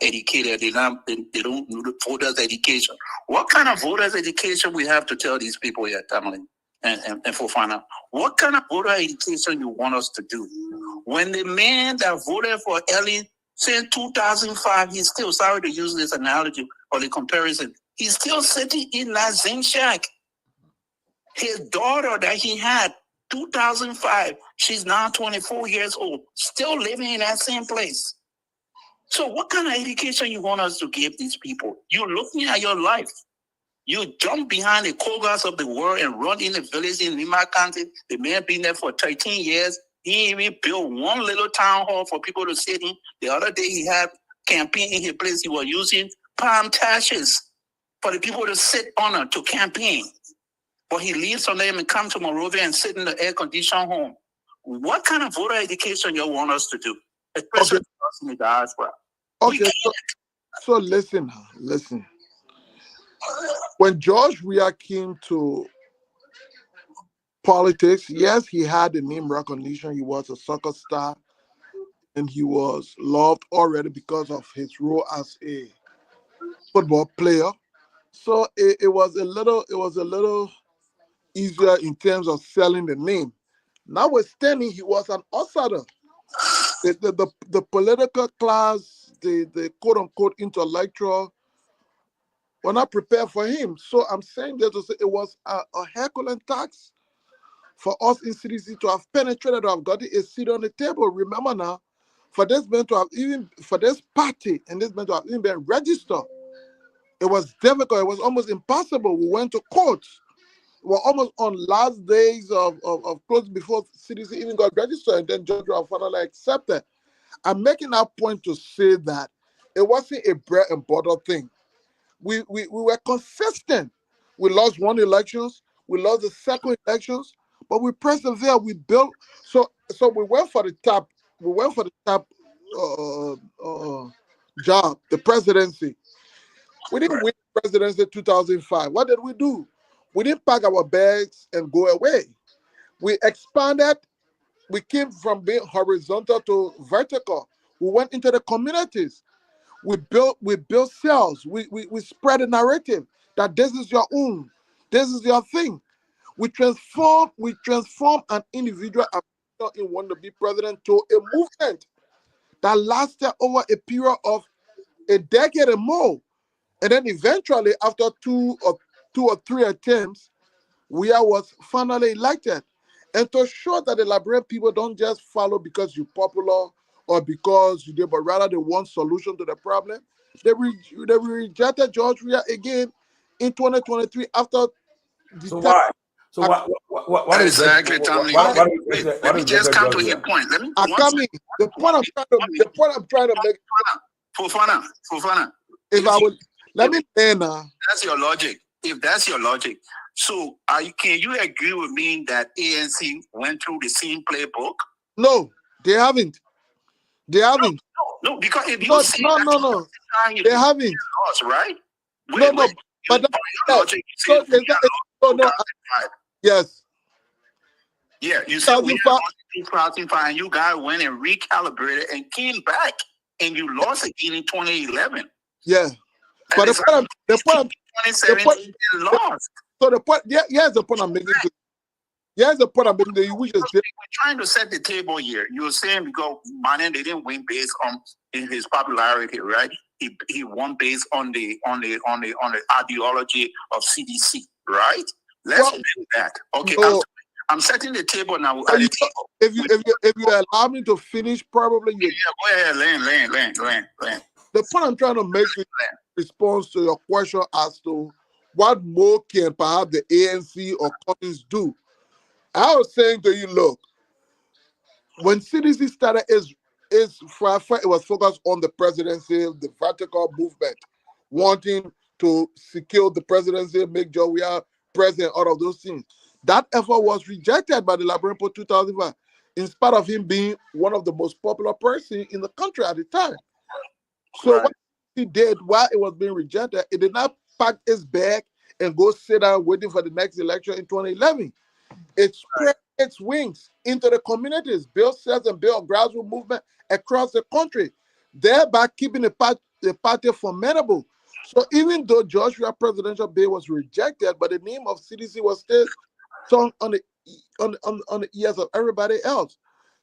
Speaker 5: educated. They don't know the voters' education. What kind of voters' education we have to tell these people here, Tomalin and Fofana? What kind of voter education you want us to do? When the man that voted for Ellen since 2005, he's still, sorry to use this analogy or the comparison, he's still sitting in that zinc shack. His daughter that he had 2005, she's now 24 years old, still living in that same place. So what kind of education you want us to give these people? You're looking at your life. You jump behind the Kogas of the world and run in the village in Lima County. The man been there for 13 years. He even built one little town hall for people to sit in. The other day he had campaign in his place. He was using palm tashes for the people to sit on it to campaign. But he leaves from them and comes to Monrovia and sit in the air-conditioned home. What kind of voter education you want us to do? Especially us in the diaspora.
Speaker 4: Okay, so listen. When George Weah came to politics, yes, he had the name recognition. He was a soccer star, and he was loved already because of his role as a football player. So it was a little easier in terms of selling the name. Notwithstanding, he was an outsider. The political class, the quote unquote intellectual, were not prepared for him. So I'm saying that to say it was a Herculean task for us in CDC to have penetrated, to have gotten a seat on the table. Remember now, for this man to have even, for this party and this man to have even been registered, it was difficult. It was almost impossible. We went to court. We were almost on last days of close before CDC even got registered, and then George Weah finally accepted. I'm making that point to say that it wasn't a bread and butter thing. We were consistent. We lost one elections, we lost the second elections, but we persevered. We built. So we went for the top. We went for the top job, the presidency. We didn't win the presidency in 2005. What did we do? We didn't pack our bags and go away. We expanded. We came from being horizontal to vertical. We went into the communities. We built cells. We spread a narrative that this is your own. This is your thing. We transform an individual in wanting to be president to a movement that lasted over a period of a decade or more. And then eventually, after two or three attempts, Weah was finally elected. And to show that the Liberian people don't just follow because you're popular or because you did, but rather they want solution to the problem, they rejected George Weah again in 2023 after.
Speaker 1: So why? So what
Speaker 5: exactly, Tommy? Let me just come to his point. Let me.
Speaker 4: The point I'm trying to make.
Speaker 5: Fofana.
Speaker 4: If I would let me end.
Speaker 5: That's your logic. If that's your logic, so can you agree with me that ANC went through the same playbook?
Speaker 4: No, they haven't. They haven't.
Speaker 5: No, because if you see
Speaker 4: no, they haven't.
Speaker 5: Lost, right?
Speaker 4: No, but yes.
Speaker 5: Yeah, you said we lost in 2005, and you guys went and recalibrated and came back, and you lost again in 2011.
Speaker 4: Yeah, but the point,
Speaker 5: 2017 and lost.
Speaker 4: So the point, here's the point I'm making. Here's the point I'm making to you, which is
Speaker 5: we're trying to set the table here. You're saying because Myean they didn't win based on his popularity, right? He won based on the ideology of CDC, right? Let's do that. Okay, I'm setting the table now.
Speaker 4: If you allow me to finish, probably you.
Speaker 5: Yeah, go ahead, Land.
Speaker 4: The point I'm trying to make is response to your question as to what more can perhaps the ANC or Cummings do. I was saying to you, look, when CDC started it was focused on the presidency, the vertical movement, wanting to secure the presidency, make sure we are president, all of those things. That effort was rejected by the Liberian Post 2005, in spite of him being one of the most popular person in the country at the time. So what he did while it was being rejected, it did not pack its bag and go sit down waiting for the next election in 2011. It spread its wings into the communities, built cells and built grassroots movement across the country, thereby keeping the party formidable. So even though Joshua's presidential bid was rejected, but the name of CDC was still sung on the ears of everybody else.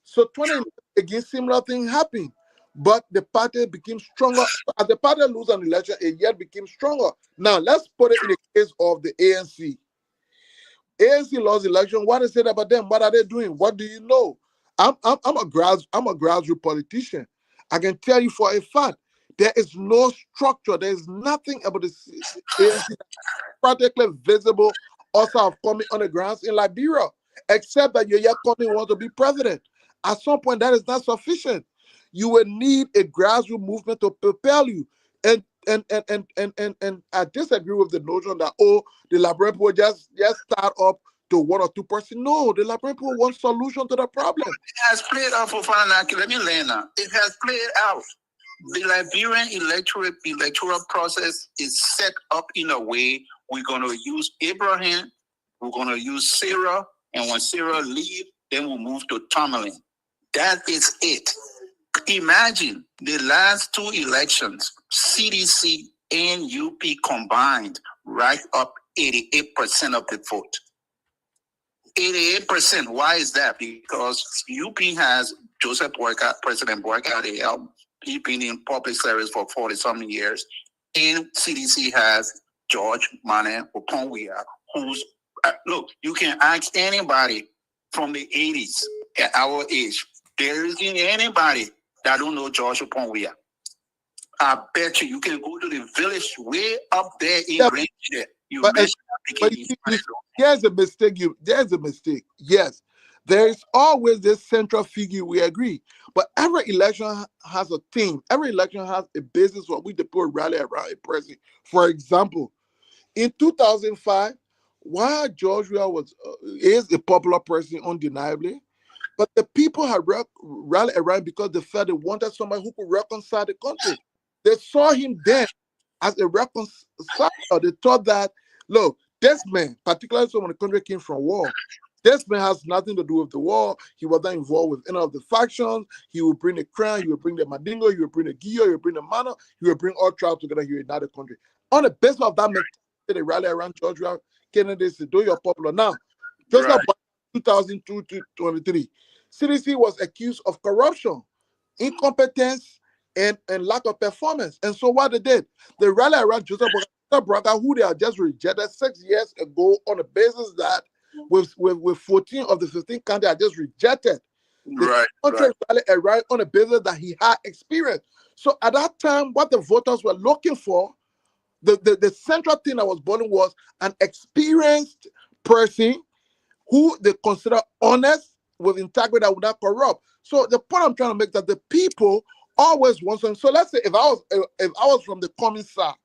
Speaker 4: So 2011 again, similar thing happened, but the party became stronger. As the party lose an election, it yet became stronger. Now let's put it in the case of the ANC. ANC lost election. What is it about them? What are they doing? What do you know? I'm a grassroots politician. I can tell you for a fact there is no structure. There is nothing about the ANC practically visible also of coming on the grounds in Liberia, except that Yaya Coming wants to be president. At some point, that is not sufficient. You will need a grassroots movement to propel you. And I disagree with the notion that the Liberian people just start up to 1 or 2 person. No, the Liberian people want solution to the problem.
Speaker 5: It has played out for Fananaki. Let me land now. It has played out. The Liberian electoral process is set up in a way we're going to use Abraham, we're going to use Sarah, and when Sarah leaves, then we'll move to Tomalin. That is it. Imagine the last 2 elections, CDC and UP combined, right up 88% of the vote. 88%. Why is that? Because UP has Joseph Boycott, President Boycott, he's been in public service for 40-something years. And CDC has George Mane Okonwia, who's, look, you can ask anybody from the 80s at our age. There isn't anybody that don't know George Okonwia. I bet you can go to the village way up there in Range there.
Speaker 4: There's a mistake. Yes, there is always this central figure, we agree. But every election has a theme. Every election has a basis for which the people rally around a president. For example, in 2005, while Georgia is a popular person undeniably, but the people had rallied around because they felt they wanted somebody who could reconcile the country. They saw him then as a reconcilier. They thought that, look, this man, particularly when the country came from war, this man has nothing to do with the war. He was not involved with any of the factions. He will bring the Crown, he will bring the Mandingo, he will bring the Guar, he will bring the Mana, he will bring all tribes together here in another country. On the basis of that mentality, they rally around Georgia Kennedy, though you're popular now. Just about 2002 to 23, CDC was accused of corruption, incompetence, and lack of performance. And so what they did, they rallied around Joseph Braga, who they had just rejected 6 years ago on the basis that with 14 of the 15 countries are just rejected. The country rallied around on the basis that he had experience. So at that time, what the voters were looking for, the central thing that was born was an experienced person who they consider honest, with integrity, that would not corrupt. So the point I'm trying to make that the people always want something. So let's say if I was from the common side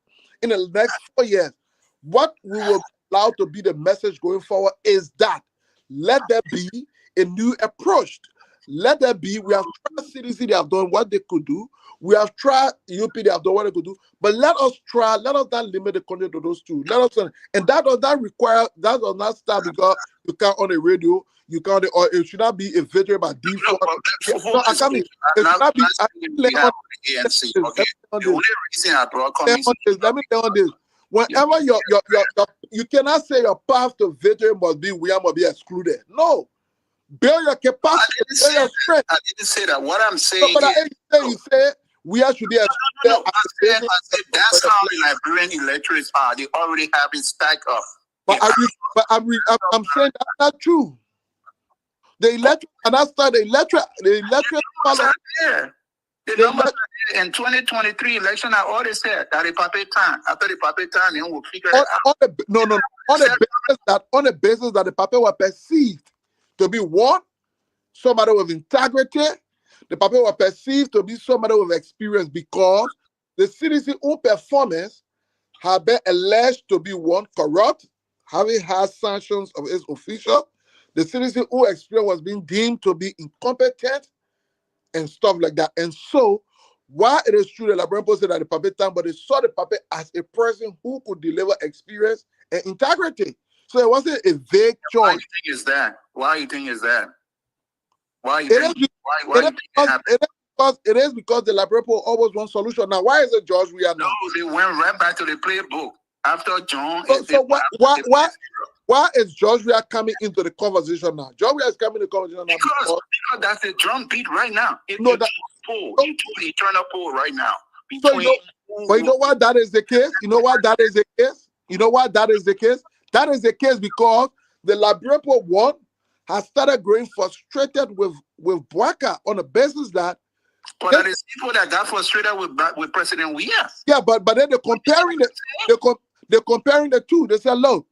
Speaker 4: in the next 4 years, what we will allow to be the message going forward is that let there be a new approach. Let there be, we have tried CDC, they have done what they could do. We have tried UP, they have done what they could do. But let us not limit the country to those two. And that does not start because you can't on the radio, you can't, or it should not be a victory by default. Let me tell on this. Whenever you cannot say your path to victory must be we must be excluded. No. Build your capacity, build your strength.
Speaker 5: I didn't say that. What I'm saying
Speaker 4: But you say we should be excluded.
Speaker 5: I said that's how the Liberian electorates are. They already have it stacked up.
Speaker 4: But I'm saying that's not true. The electorate, and that's the electorate.
Speaker 5: The numbers are there. In 2023 election, I already said that the puppet time. After the puppet time, then we'll figure it out.
Speaker 4: On the basis that the puppet were perceived to be one, somebody with integrity, the puppet were perceived to be somebody with experience, because the CDC own performance have been alleged to be one, corrupt, having had sanctions of its official. The CDC own experience was being deemed to be incompetent and stuff like that. And so, while it is true that Liberian people said that the puppet time, but they saw the puppet as a person who could deliver experience and integrity. So it wasn't a vague choice.
Speaker 5: Why do you think is that? Why you think is that? Why you think
Speaker 4: it is because the Liberian people always want solution. Now, why is it George we are now?
Speaker 5: No, they went right back to the playbook after John.
Speaker 4: So why is George we are coming into the conversation now? George we is coming into the conversation now
Speaker 5: because that's the drum beat right now. It's a eternal pull right now.
Speaker 4: But you know why that is the case? You know why that is the case? You know why that is the case? That is the case because the Liberian one has started growing frustrated with Bwaka on the basis that.
Speaker 5: But there is people that got frustrated with President Weah.
Speaker 4: Yeah, but then they're comparing the two. They say, look,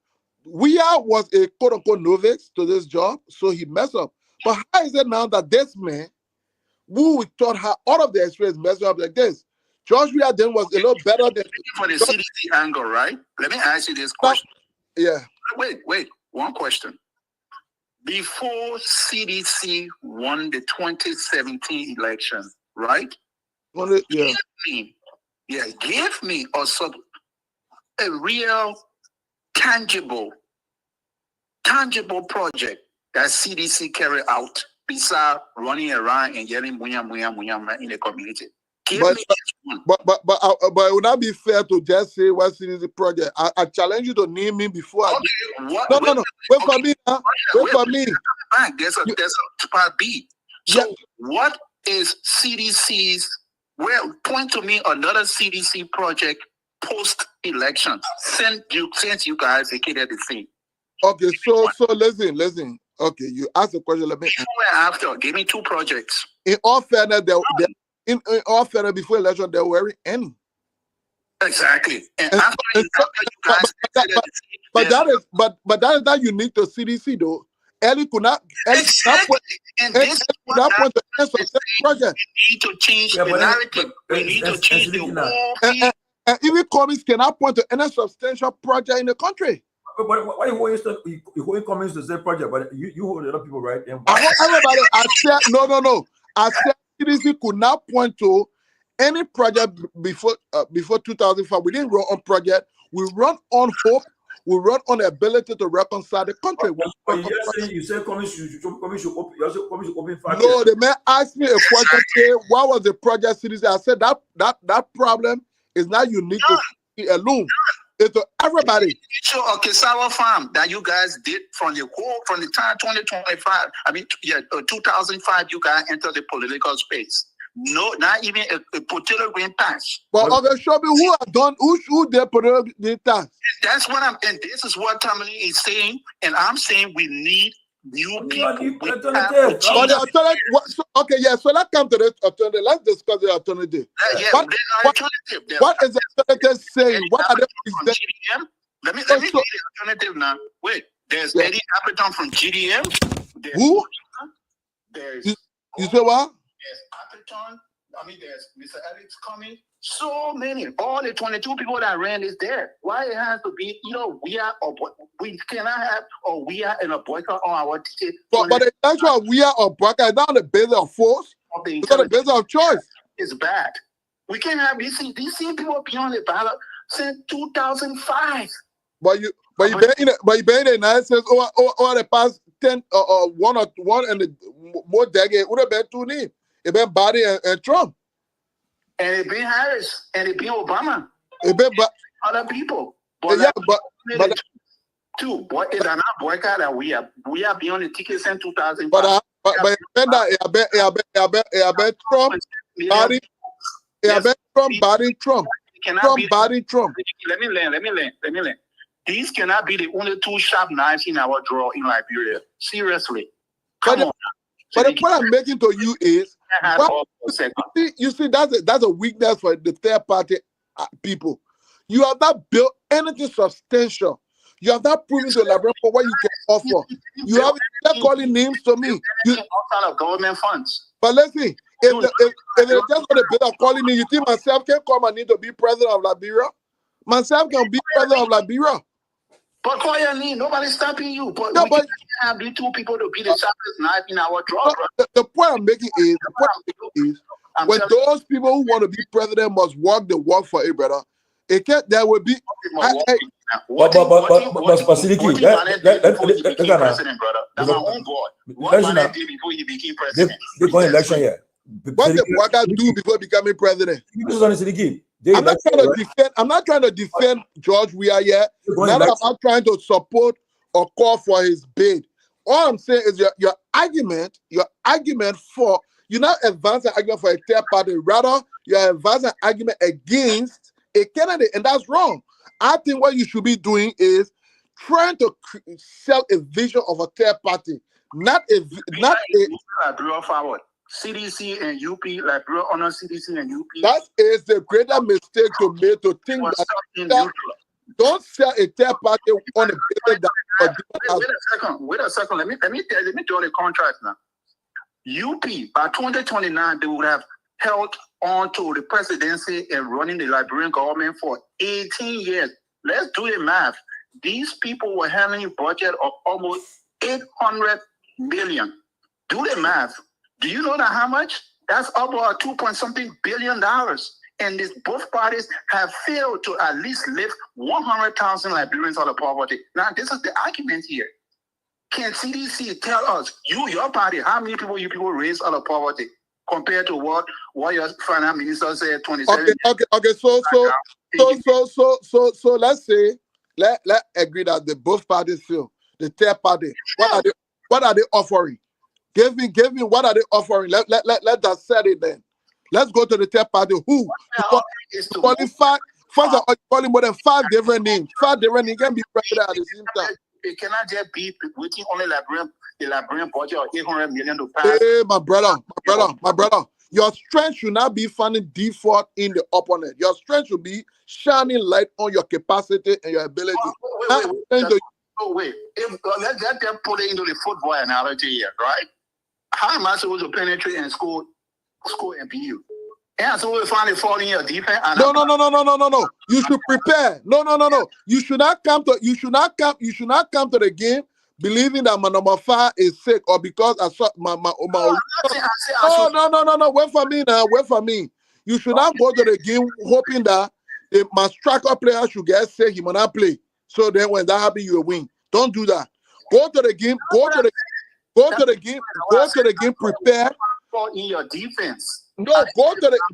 Speaker 4: Weah was a quote unquote novice to this job, so he messed up. But how is it now that this man, who we thought had all of the experience, messed up like this? George Weah then was a little better than
Speaker 5: for the CDC angle, right? Let me ask you this question.
Speaker 4: Yeah.
Speaker 5: Wait. One question. Before CDC won the 2017 election, right?
Speaker 4: Yeah.
Speaker 5: Give me a real tangible project that CDC carry out besides running around and yelling muya in the community.
Speaker 4: But it would not be fair to just say what CDC project. I challenge you to name me before. No. Wait for me. Wait for me.
Speaker 5: There's a part B. So what is CDC's? Well, point to me another CDC project post-election since you guys vacated the scene.
Speaker 4: Okay, so listen. Okay, you asked the question. Let me
Speaker 5: after. Give me two projects.
Speaker 4: In all fairness, in all fairness, before election, there weren't any.
Speaker 5: Exactly. And after you guys,
Speaker 4: but that is not unique to CDC though. Ellie could not.
Speaker 5: Exactly. And this
Speaker 4: could not point to any success project.
Speaker 5: We need to change the narrative. We need to change the whole.
Speaker 4: And even Cummings cannot point to any substantial project in the country.
Speaker 1: But why you hold Cummings to say project? But you hold other people, right?
Speaker 4: I said no. I said CDC could not point to any project before 2005. We didn't run on project. We run on hope. We run on the ability to reconcile the country.
Speaker 1: You said Cummings should open factory.
Speaker 4: No, the man asked me a question. What was the project CDC? I said that problem is not unique to CDC alone. It's to everybody.
Speaker 5: So a cassava farm that you guys did from the time 2025. 2005. You guys entered the political space. No, not even a potato green patch.
Speaker 4: But okay, show me who did potato green patch.
Speaker 5: That's what and this is what Tomalin is saying, and I'm saying we need new people.
Speaker 4: So let's come to this alternative. Let's discuss the alternative. What is the alternative saying? What are they
Speaker 5: GDM? Let me see the alternative now. Wait, there's Eddie Appleton from GDM.
Speaker 4: Who? You say what?
Speaker 5: There's Appleton. There's Mr. Alex coming. So many. All the 22 people that ran is there. Why it has to be, we cannot have we are in a boycott on our ticket.
Speaker 4: But the actual we are a boycott is not on the basis of force. It's on the basis of choice.
Speaker 5: It's bad. We can't have these people beyond the ballot since 2005.
Speaker 4: But you been in the United States over the past 10 one and the more decade would have been two names. It been Biden and Trump.
Speaker 5: And it been Harris, and it been Obama.
Speaker 4: It been
Speaker 5: other people. But
Speaker 4: yeah, but
Speaker 5: two, but it's an boycott that we are beyond the ticket since 2005.
Speaker 4: but Trump body, Trump body, Trump body, Trump.
Speaker 5: Let me learn. These cannot be the only two sharp knives in our drawer in Liberia. Seriously, come on.
Speaker 4: But the point I'm making to you is, you see, that's a weakness for the third party people. You have not built anything substantial. You have not proven to Liberia for what you can offer. You have not calling names to me. You
Speaker 5: outside of government funds.
Speaker 4: But let's see, if they're just going to build a calling name, you think myself can come and need to be president of Liberia? Myself can be president of Liberia.
Speaker 5: But quietly, nobody's stopping you. But we can't have the two people to be the sharpest knife in our drawer.
Speaker 4: The point I'm making is, when those people who want to be president must walk the walk for it, brother. It can't. There will be.
Speaker 5: But Siliki, that's my own boy. What did before he became president?
Speaker 1: They go election here.
Speaker 4: What did Waka do before becoming president? I'm not trying to defend George Weah yet. I'm not trying to support or call for his bid. All I'm saying is your argument for, you're not advancing an argument for a third party, rather you're advancing an argument against a candidate, and that's wrong. I think what you should be doing is trying to sell a vision of a third party, not a
Speaker 5: Liberia forward. CDC and UP, Liberia honor CDC and UP.
Speaker 4: That is the greater mistake to make, to think that don't sell a third party on a basis that.
Speaker 5: Wait a second. Let me draw the contract now. UP by 2029 they would have held on to the presidency and running the Liberian government for 18 years. Let's do the math. These people were handling a budget of almost 800 million. Do the math. Do you know that how much? That's about $2.something billion. And both parties have failed to at least lift 100,000 Liberians out of poverty. Now, this is the argument here. Can CDC tell us, your party, how many people you people raised out of poverty compared to what your finance minister said 27?
Speaker 4: Okay. So let's say, let agree that the both parties fail. The third party, what are they offering? Give me what are they offering? Let us set it then. Let's go to the third party. Who? Qualified. First of all, calling more than 5 different names. 5 different names can be president at the same time.
Speaker 5: It cannot just be within only the Liberian budget of 800 million to pass.
Speaker 4: Hey, my brother. Your strength should not be finding default in the opponent. Your strength should be shining light on your capacity and your ability.
Speaker 5: Wait. Let them put it into the football analogy here, right? How am I supposed to penetrate and score and beat you? And so we find it falling in your defense.
Speaker 4: No. You should prepare. No. You should not come to the game believing that my number 5 is sick or because I saw my No. Wait for me. You should not go to the game hoping that my striker player should get sick, he will not play. So then when that happens, you will win. Don't do that. Go to the game. Go to the game. Prepare.
Speaker 5: In your defense.
Speaker 4: No,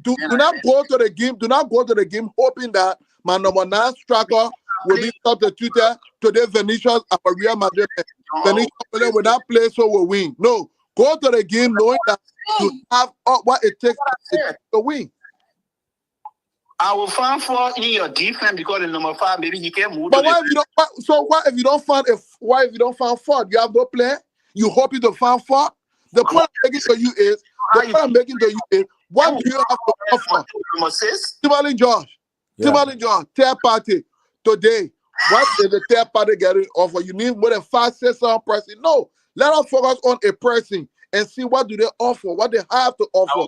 Speaker 4: do not go to the game. Do not go to the game hoping that my number 9 striker will be substituted today. Vinicius at Real Madrid. Vinicius will not play, so will win. No, go to the game knowing that you have what it takes to win.
Speaker 5: I will find fault in your defense because in number 5 maybe you can't move.
Speaker 4: But what if you don't find fault? You have no plan. You hope to find fault. The point I'm making to you is, what do you have to offer? Tomalin John, third party today. What is the third party getting offer? You need more than 5, 6 person. No, let us focus on a person and see what do they offer, what they have to offer.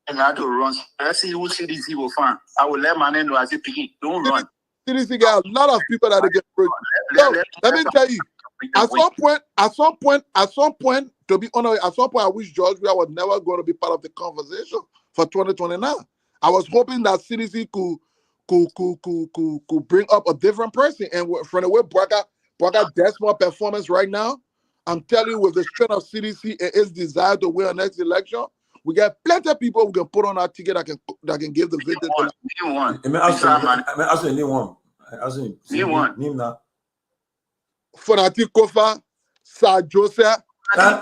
Speaker 5: And I to run. Let's see who CDC will find. I will let my name know as a picking. Don't run.
Speaker 4: CDC got a lot of people that they get broke. So let me tell you. At some point, to be honest, I wish George Weah was never going to be part of the conversation for 2029. I was hoping that CDC could bring up a different person. And from the way Braga Desmond performance right now, I'm telling you, with the strength of CDC and its desire to win the next election, we got plenty of people we can put on our ticket that can give the victory.
Speaker 1: I may ask you anyone. Name one. Name now.
Speaker 4: Fonati Kofa, Sir Joseph.
Speaker 1: Sir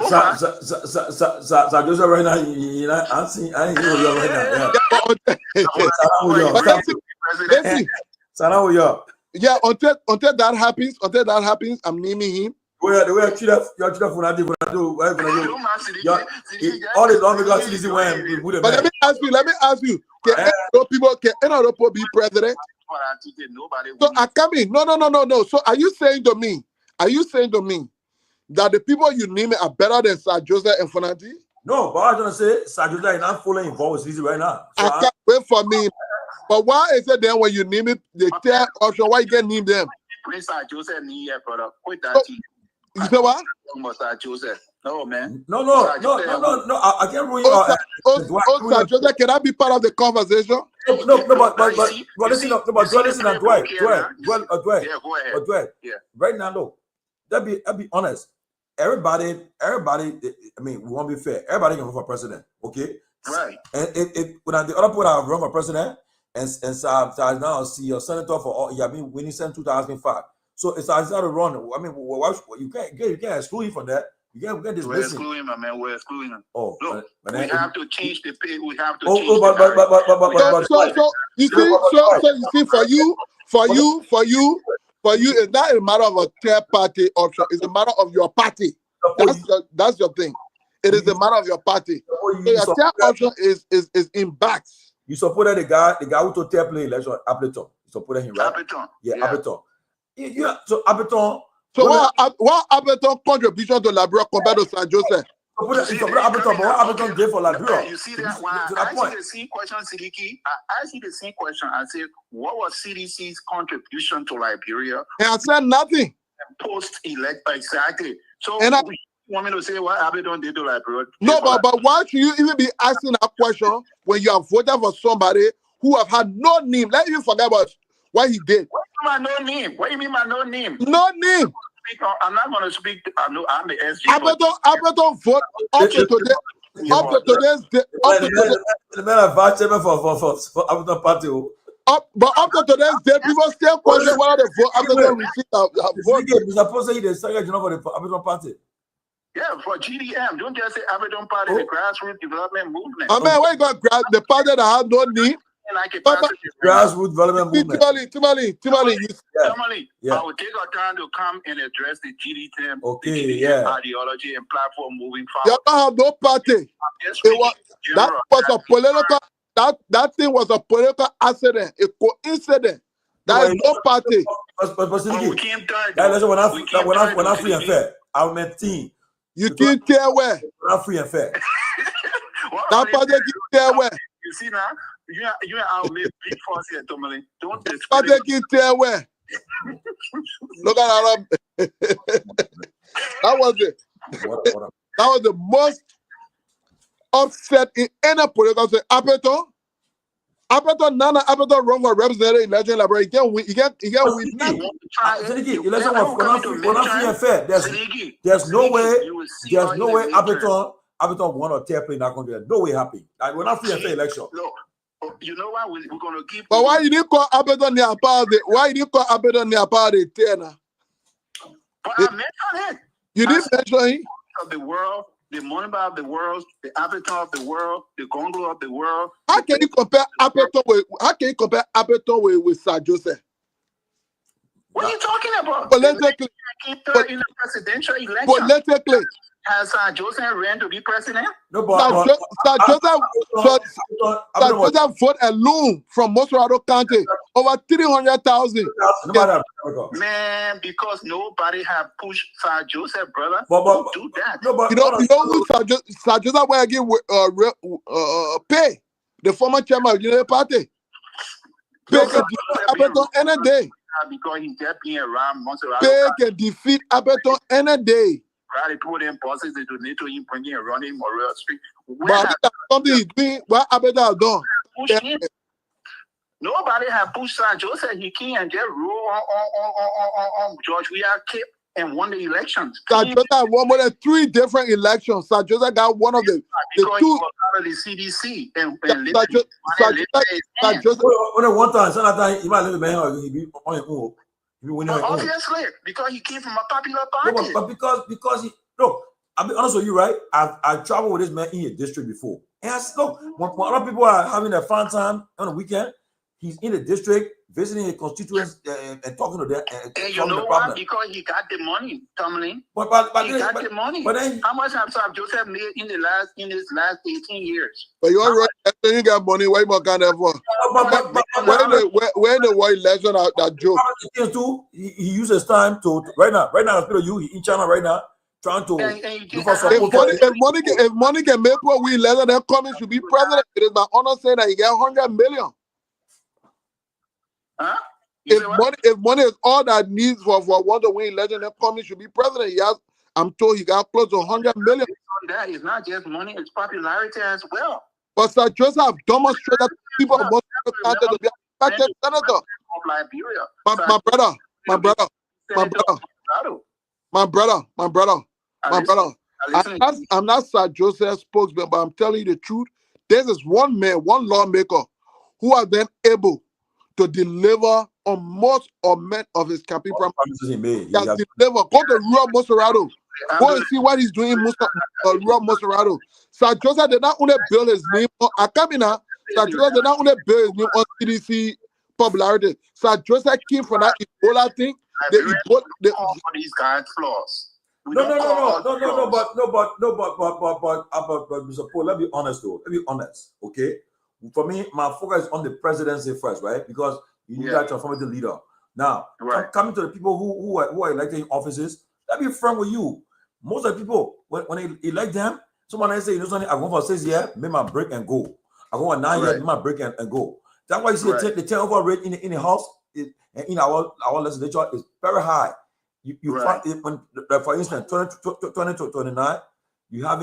Speaker 1: Joseph right now, you know, I ain't here right now.
Speaker 4: Yeah, until that happens, I'm naming him.
Speaker 1: The way I treat that Fonati, all the long because easy when.
Speaker 4: But let me ask you, can any other people be president? So I come in. No. So are you saying to me that the people you name are better than Sir Joseph and Fonati?
Speaker 1: No, but I was gonna say Sir Joseph is not fully involved with easy right now. So
Speaker 4: I can't wait for me. But why is it then when you name it the third option? Why you can't name them?
Speaker 5: Sir Joseph need here, brother. Quit
Speaker 4: So,
Speaker 5: that.
Speaker 4: you say what?
Speaker 5: Sir Joseph. No, man.
Speaker 1: No. I can't ruin
Speaker 4: Sir Joseph, can I be part of the conversation?
Speaker 1: No, but listen to Dwight.
Speaker 5: Yeah, go ahead. Yeah.
Speaker 1: Right now, look, I'll be honest. Everybody, I mean, we won't be fair. Everybody can run for president, okay?
Speaker 5: Right.
Speaker 1: And when the other people have run for president, and now see your senator for all, yeah, I mean, winning since 2005. So it's not to run. I mean, you can't exclude him from that. You can't dismiss him.
Speaker 5: We're excluding him, man. We're excluding him.
Speaker 1: Oh,
Speaker 5: look, we have to change the pay. We have to.
Speaker 1: So
Speaker 4: you see, for you, it's not a matter of a third party option. It's a matter of your party. That's your thing. It is a matter of your party. So your third option is in backs.
Speaker 1: You supported the guy who took third play election, Appleton. You supported him, right?
Speaker 5: Appleton.
Speaker 1: Yeah, Appleton. Yeah, so Appleton.
Speaker 4: So what Appleton contribution to Liberia compared to Sir Joseph?
Speaker 1: Appleton, but what Appleton did for Liberia?
Speaker 5: You see that? When I asked you the same question, Sidiki, I asked you the same question. I said, what was CDC's contribution to Liberia?
Speaker 4: And I said nothing.
Speaker 5: Post-elect, exactly. So
Speaker 4: and
Speaker 5: you want me to say what Appleton did to Liberia?
Speaker 4: No, but why should you even be asking that question when you have voted for somebody who have had no name? Let's even forget about what he did.
Speaker 5: What do you mean no name? What do you mean by no name?
Speaker 4: No name.
Speaker 5: I'm not going to speak. I'm the SG.
Speaker 4: Appleton vote up to today.
Speaker 1: The man of vice chairman for Appleton party.
Speaker 4: But up to today's day, people still question whether the vote Appleton received a vote.
Speaker 1: You're supposed to say the second for the Appleton party.
Speaker 5: Yeah, for GDM. Don't just say Appleton party, the grassroots development movement.
Speaker 4: I mean, where you got the party that has no name?
Speaker 1: Grassroots development movement.
Speaker 4: Tomalin.
Speaker 5: I will take our time to come and address the GDM ideology and platform moving forward.
Speaker 4: You don't have no party. That thing was a political accident, a coincidence. That is no party.
Speaker 1: When I'm free and fair, I'm a team.
Speaker 4: You can't tell where.
Speaker 1: When I'm free and fair.
Speaker 4: That party can't tell where.
Speaker 5: You see now? You are our big force here, Tomalin. Don't
Speaker 4: discredit. That can't tell where. Look at that. That was it. That was the most upset in any political say. Appleton run for representative election library. He can't win. He can't win.
Speaker 1: There's no way Appleton won or tear play in that country. No way happy. Like we're not free and fair election.
Speaker 5: Look, you know what? We're gonna keep.
Speaker 4: But why you didn't call Appleton near party? Why you didn't call Appleton near party? But
Speaker 5: I mentioned it.
Speaker 4: You didn't mention him.
Speaker 5: Of the world, the Monba of the world, the Appleton of the world, the Gongloe of the world.
Speaker 4: How can you compare Appleton with Sir Joseph?
Speaker 5: What are you talking about?
Speaker 4: Politically,
Speaker 5: in the presidential election.
Speaker 4: Politically.
Speaker 5: Has Joseph ran to be president?
Speaker 1: No, but
Speaker 4: Sir Joseph vote alone from Mosrado County over 300,000.
Speaker 5: Man, because nobody have pushed Sir Joseph, brother.
Speaker 1: Don't
Speaker 5: do that.
Speaker 1: No, but
Speaker 4: you know who Sir Joseph will give pay the former chairman of the Unity Party. Pay can defeat Appleton any day.
Speaker 5: Because he's just being around Mosrado.
Speaker 4: Pay can defeat Appleton any day.
Speaker 5: They put in bosses, they donate to him, bringing and running Morel Street.
Speaker 4: But something he's doing, what Appleton has done.
Speaker 5: Nobody have pushed Sir Joseph. He can't just rule on George. We are kept and won the elections.
Speaker 4: Sir Joseph won more than 3 different elections. Sir Joseph got one of the
Speaker 5: because
Speaker 4: two.
Speaker 5: he was out of the CDC and
Speaker 4: Sir Joseph.
Speaker 1: One time, some time he might live in Myean, he be on his own. He be winning on his own.
Speaker 5: Obviously, because he came from a popular party.
Speaker 1: No, but because he look, I'll be honest with you, right? I've traveled with this man in your district before. And I said, look, when other people are having a fun time on the weekend, he's in the district visiting his constituents and talking to them.
Speaker 5: And you know why? Because he got the money, Tomalin.
Speaker 1: But
Speaker 5: he got the money.
Speaker 1: But then,
Speaker 5: how much have Joseph made in his last 18 years?
Speaker 4: But you're right. You got money. Why more kind of for? When the war election that joke?
Speaker 1: He uses time to right now. He in China right now. Trying to
Speaker 4: if money can make what we let them come in should be president. It is my honor saying that he get 100 million.
Speaker 5: Huh?
Speaker 4: If money is all that needs for one to win election, then coming should be president. He has, I'm told he got close to 100 million.
Speaker 5: That is not just money; it's popularity as well.
Speaker 4: But Sir Joseph demonstrated that people are most to be elected senator. My brother. I'm not Sir Joseph's spokesman, but I'm telling you the truth. There is one man, one lawmaker, who has been able to deliver on most or many of his campaign promises. He has delivered. Go to rural Monserrato. Go and see what he's doing in rural Monserrato. Sir Joseph did not only build his name on Akamina. Sir Joseph did not only build his name on CDC popularity. Sir Joseph came from that Ebola thing.
Speaker 5: For these guys' flaws.
Speaker 1: But Mr. Paul, let's be honest though. Let's be honest, okay? For me, my focus is on the presidency first, right? Because you need that transformative leader. Now, coming to the people who are elected in offices, let me be frank with you. Most of the people, when they elect them, someone say, you know something, I go for 6 years, make my break and go. I go for 9 years, make my break and go. That's why you see the turnover rate in the house and in our legislature is very high. You find it when, for instance, 20 to 29, you got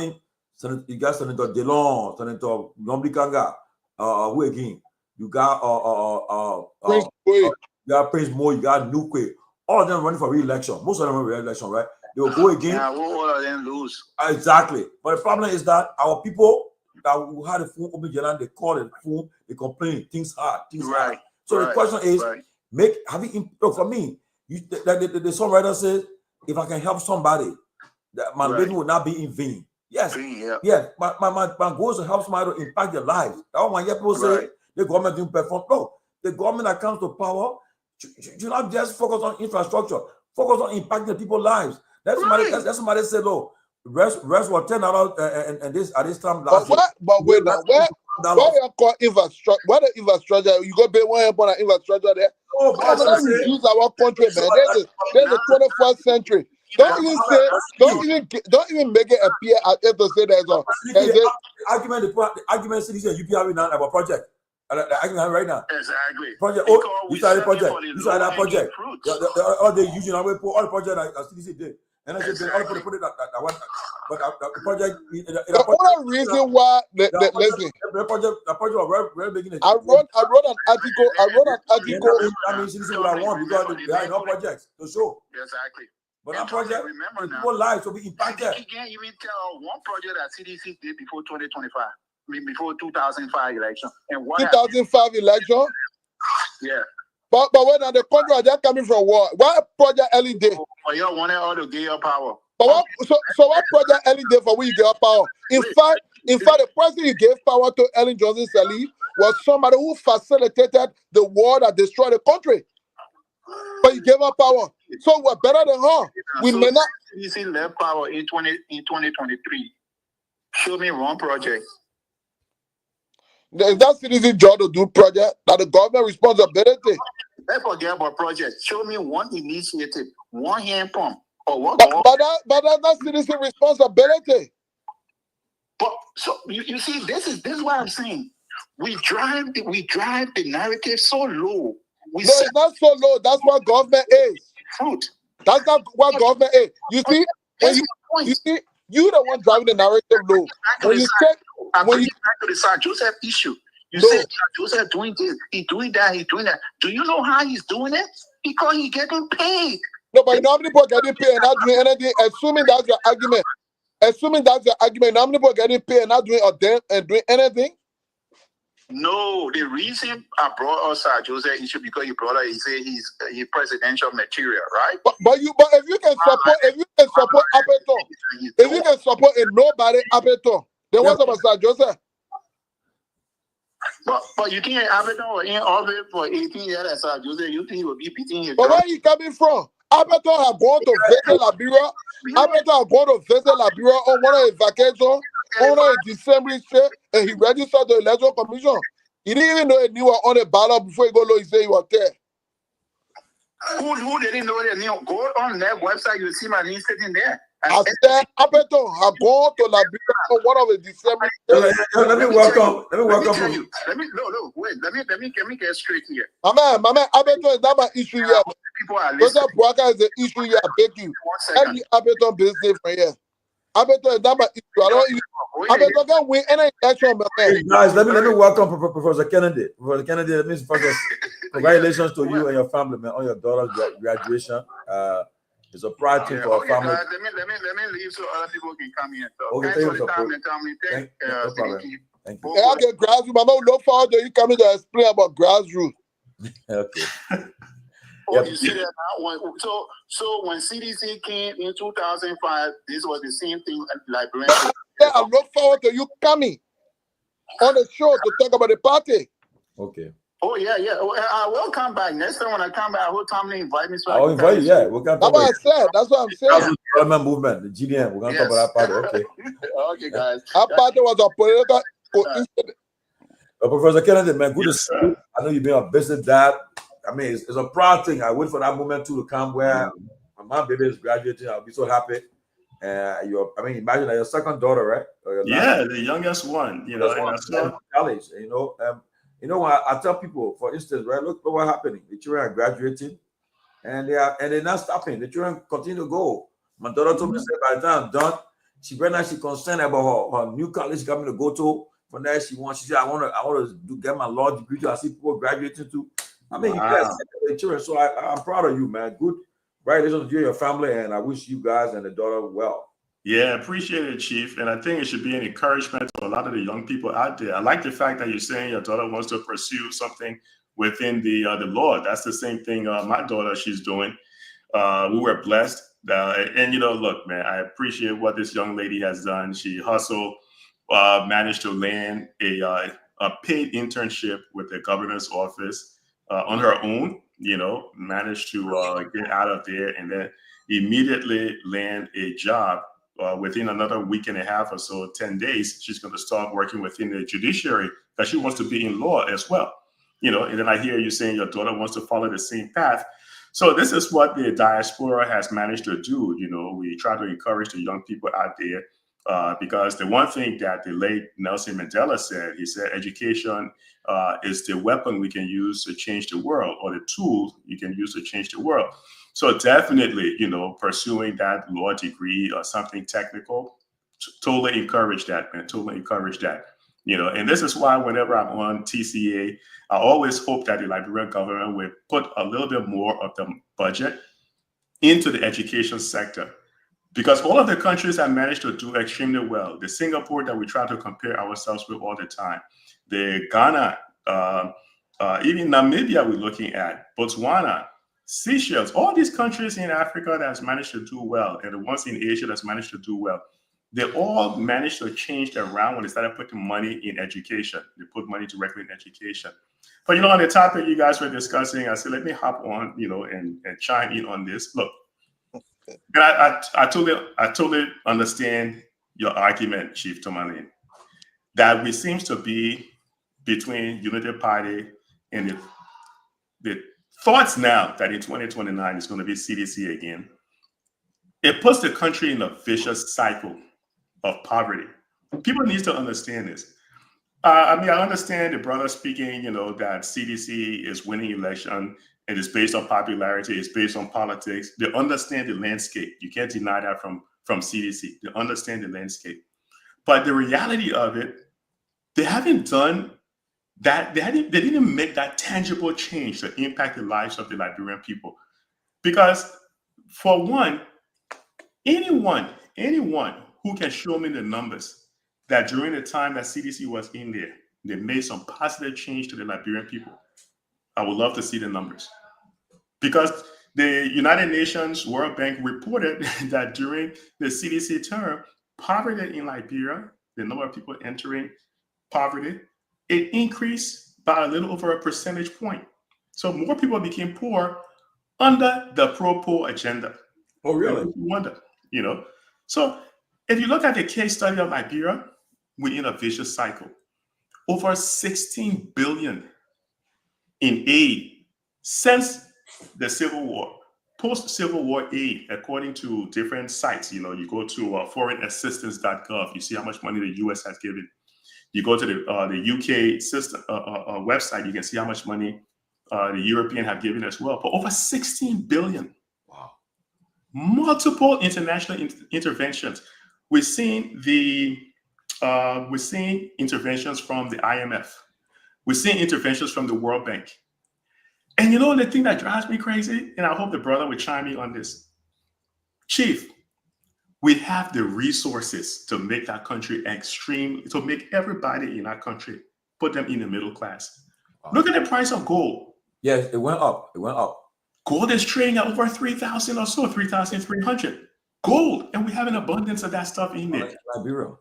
Speaker 1: Senator Delon, Senator Nomblikanga, who again? You got Prince Moore, you got Nukwe. All of them running for re-election. Most of them run re-election, right? They will go again.
Speaker 5: Yeah, all of them lose.
Speaker 1: Exactly. But the problem is that our people that who had a phone open, they call it phone, they complain, things hard, hard. So the question is, for me, the songwriter says, if I can help somebody, that my living will not be in vain. Yes. My goal is to help somebody to impact their lives. That's why people say the government didn't perform. No, the government that comes to power should not just focus on infrastructure, focus on impacting people's lives. That's somebody said, oh, rest was $10 and this at this time last year.
Speaker 4: But wait now, where you call infrastructure? Where the infrastructure? You go pay $1 upon an infrastructure there. Oh, let's use our country, man. There's the 21st century. Don't even make it appear as if to say there's a
Speaker 1: argument. The argument citizen UPR now about project. The argument right now.
Speaker 5: Exactly.
Speaker 1: Project. Oh, you started project. You started that project. All they using all the project that CDC did. And I said, all put it that one. But the project.
Speaker 4: The only reason why listen.
Speaker 1: The project was very beginning.
Speaker 4: I wrote an article.
Speaker 1: I mean, CDC would have won because they had no projects to show.
Speaker 5: Exactly.
Speaker 1: But that project, people lives will be impacted.
Speaker 5: You can't even tell one project that CDC did before 2025. I mean, before 2005 election. And what
Speaker 4: 2005 election?
Speaker 5: Yeah.
Speaker 4: But when the contract they're coming from what? What project Ellen did?
Speaker 5: Oh, you wanted all to give your power.
Speaker 4: But what project Ellen did for when you gave power? In fact, the person you gave power to, Ellen Johnson Sirleaf, was somebody who facilitated the war that destroyed the country. But you gave her power. So we're better than her. We may not.
Speaker 5: CDC left power in 2023. Show me one project.
Speaker 4: Is that CDC job to do project? That the government responsibility?
Speaker 5: Let's forget about project. Show me one initiative, one hand pump, or what?
Speaker 4: But that's CDC responsibility.
Speaker 5: But so you see, this is what I'm saying. We drive the narrative so low.
Speaker 4: It's not so low. That's what government is.
Speaker 5: Fruit.
Speaker 4: That's not what government is. You see, you're the one driving the narrative low. When you back
Speaker 5: to the Sir Joseph issue. You say Joseph doing this, he's doing that, he's doing that. Do you know how he's doing it? Because he's getting paid.
Speaker 4: No, but you know how many people getting paid and not doing anything? Assuming that's your argument. Assuming that's your argument, you know how many people getting paid and not doing a damn and doing anything?
Speaker 5: No, the reason I brought us Joseph issue because your brother he said he's presidential material, right?
Speaker 4: But if you can support Apeton, if you can support a nobody Apeton, then what's about Sir Joseph?
Speaker 5: But you can't Apeton or in orbit for 18 years as Sir Joseph. You think he will be beating his
Speaker 4: But where are you coming from? Apeton have gone to visit Liberia. Apeton have gone to visit Liberia on one of his vacations, on a December shit, and he registered the Electoral Commission. He didn't even know he knew on the ballot before he go low. He said he was there.
Speaker 5: Who didn't know their name? Go on their website, you see my name sitting there.
Speaker 4: I said Apeton have gone to Liberia on one of the December.
Speaker 1: Let me welcome.
Speaker 5: Let me get straight here.
Speaker 4: My man, Apeton is not my issue here.
Speaker 5: People are
Speaker 4: Joseph
Speaker 5: listening.
Speaker 4: Boaka is the issue here. I beg you. Any Apeton business from here. Apeton is not my issue. I don't even. Apeton can win any election, my man.
Speaker 1: Hey, guys, let me welcome Professor Kennedy. Professor Kennedy, let me first congratulations to you and your family, man, on your daughter's graduation. It's a pride thing for our family.
Speaker 5: Guys, let me leave so other people can come in. So
Speaker 1: Okay,
Speaker 5: thanks for the time and tell me.
Speaker 1: Thank you.
Speaker 4: Yeah, I get grassroots. My man look forward to you coming to explain about grassroots.
Speaker 1: Okay.
Speaker 5: Oh, you see that now? So when CDC came in 2005, this was the same thing at Liberia.
Speaker 4: Yeah, I look forward to you coming on the show to talk about the party.
Speaker 1: Okay.
Speaker 5: Oh yeah. I will come back next time. When I come back, I will Tomalin invite me. So
Speaker 1: I'll invite you. Yeah, we'll come.
Speaker 4: That's what I said. That's what I'm saying.
Speaker 1: That's the development movement, the GDM. We're gonna talk about that party. Okay.
Speaker 5: Okay, guys.
Speaker 4: That party was a political coincidence.
Speaker 1: Professor Kennedy, man, good to see you. I know you've been a business dad. I mean, it's a proud thing. I wait for that moment too to come where my baby is graduating. I'll be so happy. Imagine that your second daughter, right?
Speaker 6: The youngest one. You know, and I saw
Speaker 1: college. When I tell people, for instance, right? Look what's happening. The children are graduating, and they're not stopping. The children continue to go. My daughter told me by the time I'm done, she's concerned about her new college she's coming to go to. From there, she said, I want to get my law degree too. I see people graduating too. I mean, you guys the children. So I'm proud of you, man. Good. Congratulations to you and your family, and I wish you guys and the daughter well.
Speaker 6: Yeah, appreciate it, Chief. And I think it should be an encouragement to a lot of the young people out there. I like the fact that you're saying your daughter wants to pursue something within the law. That's the same thing my daughter, she's doing. We were blessed. And, look, man, I appreciate what this young lady has done. She hustled, managed to land a paid internship with the governor's office on her own, managed to get out of there and then immediately land a job. Within another week and a half or so, 10 days, she's going to start working within the judiciary because she wants to be in law as well. And then I hear you saying your daughter wants to follow the same path. So this is what the diaspora has managed to do. We try to encourage the young people out there because the one thing that the late Nelson Mandela said, he said, education is the weapon we can use to change the world, or the tool you can use to change the world. So definitely, pursuing that law degree or something technical, totally encourage that, man. Totally encourage that. And this is why whenever I'm on TCA, I always hope that the Liberian government will put a little bit more of the budget into the education sector, because all of the countries have managed to do extremely well. The Singapore that we try to compare ourselves with all the time, the Ghana, even Namibia we're looking at, Botswana, Seychelles, all these countries in Africa that's managed to do well, and the ones in Asia that's managed to do well, they all managed to change around when they started putting money in education. They put money directly in education. But on the topic you guys were discussing, I said, let me hop on, and chime in on this. Look, and I totally understand your argument, Chief Tomalin, that we seems to be between Unity Party and the thoughts now that in 2029 it's going to be CDC again. It puts the country in a vicious cycle of poverty. People need to understand this. I understand the brother speaking, that CDC is winning election and it's based on popularity, it's based on politics. They understand the landscape. You can't deny that from CDC. They understand the landscape. But the reality of it, they haven't done that. They didn't make that tangible change to impact the lives of the Liberian people. Because For one, anyone who can show me the numbers that during the time that CDC was in there, they made some positive change to the Liberian people, I would love to see the numbers. Because the United Nations World Bank reported that during the CDC term, poverty in Liberia, the number of people entering poverty, it increased by a little over a percentage point. So more people became poor under the pro-poor agenda.
Speaker 1: Oh, really?
Speaker 6: You wonder, you know. So if you look at the case study of Liberia, we're in a vicious cycle. Over 16 billion in aid since the Civil War. Post-Civil War aid, according to different sites, you go to foreignassistance.gov, you see how much money the U.S. has given. You go to the UK system website, you can see how much money the European have given as well. But over 16 billion.
Speaker 1: Wow.
Speaker 6: Multiple international interventions. We're seeing interventions from the IMF. We're seeing interventions from the World Bank. And the thing that drives me crazy, and I hope the brother will chime in on this. Chief, we have the resources to make that country to make everybody in that country, put them in the middle class. Wow. Look at the price of gold.
Speaker 1: Yes, it went up. It went up.
Speaker 6: Gold is trading at over 3,000 or so, 3,300. Gold. And we have an abundance of that stuff in there.
Speaker 1: Liberia.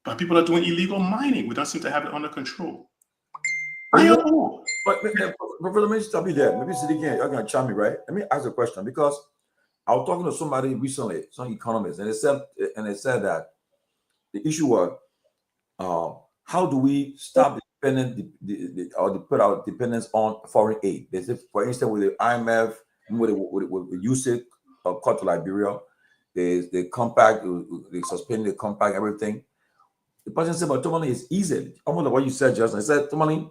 Speaker 6: But people are doing illegal mining. We don't seem to have it under control. I don't know.
Speaker 1: But let me stop you there. Maybe sit again. You're going to chime me, right? Let me ask a question, because I was talking to somebody recently, some economist, and they said that the issue was how do we stop or put our dependence on foreign aid? They said, for instance, with the IMF, with USAID cut to Liberia, the compact, they suspended the compact, everything. The person said, but Tomalin, is easy. Almost like what you said, Justin. I said, Tomalin,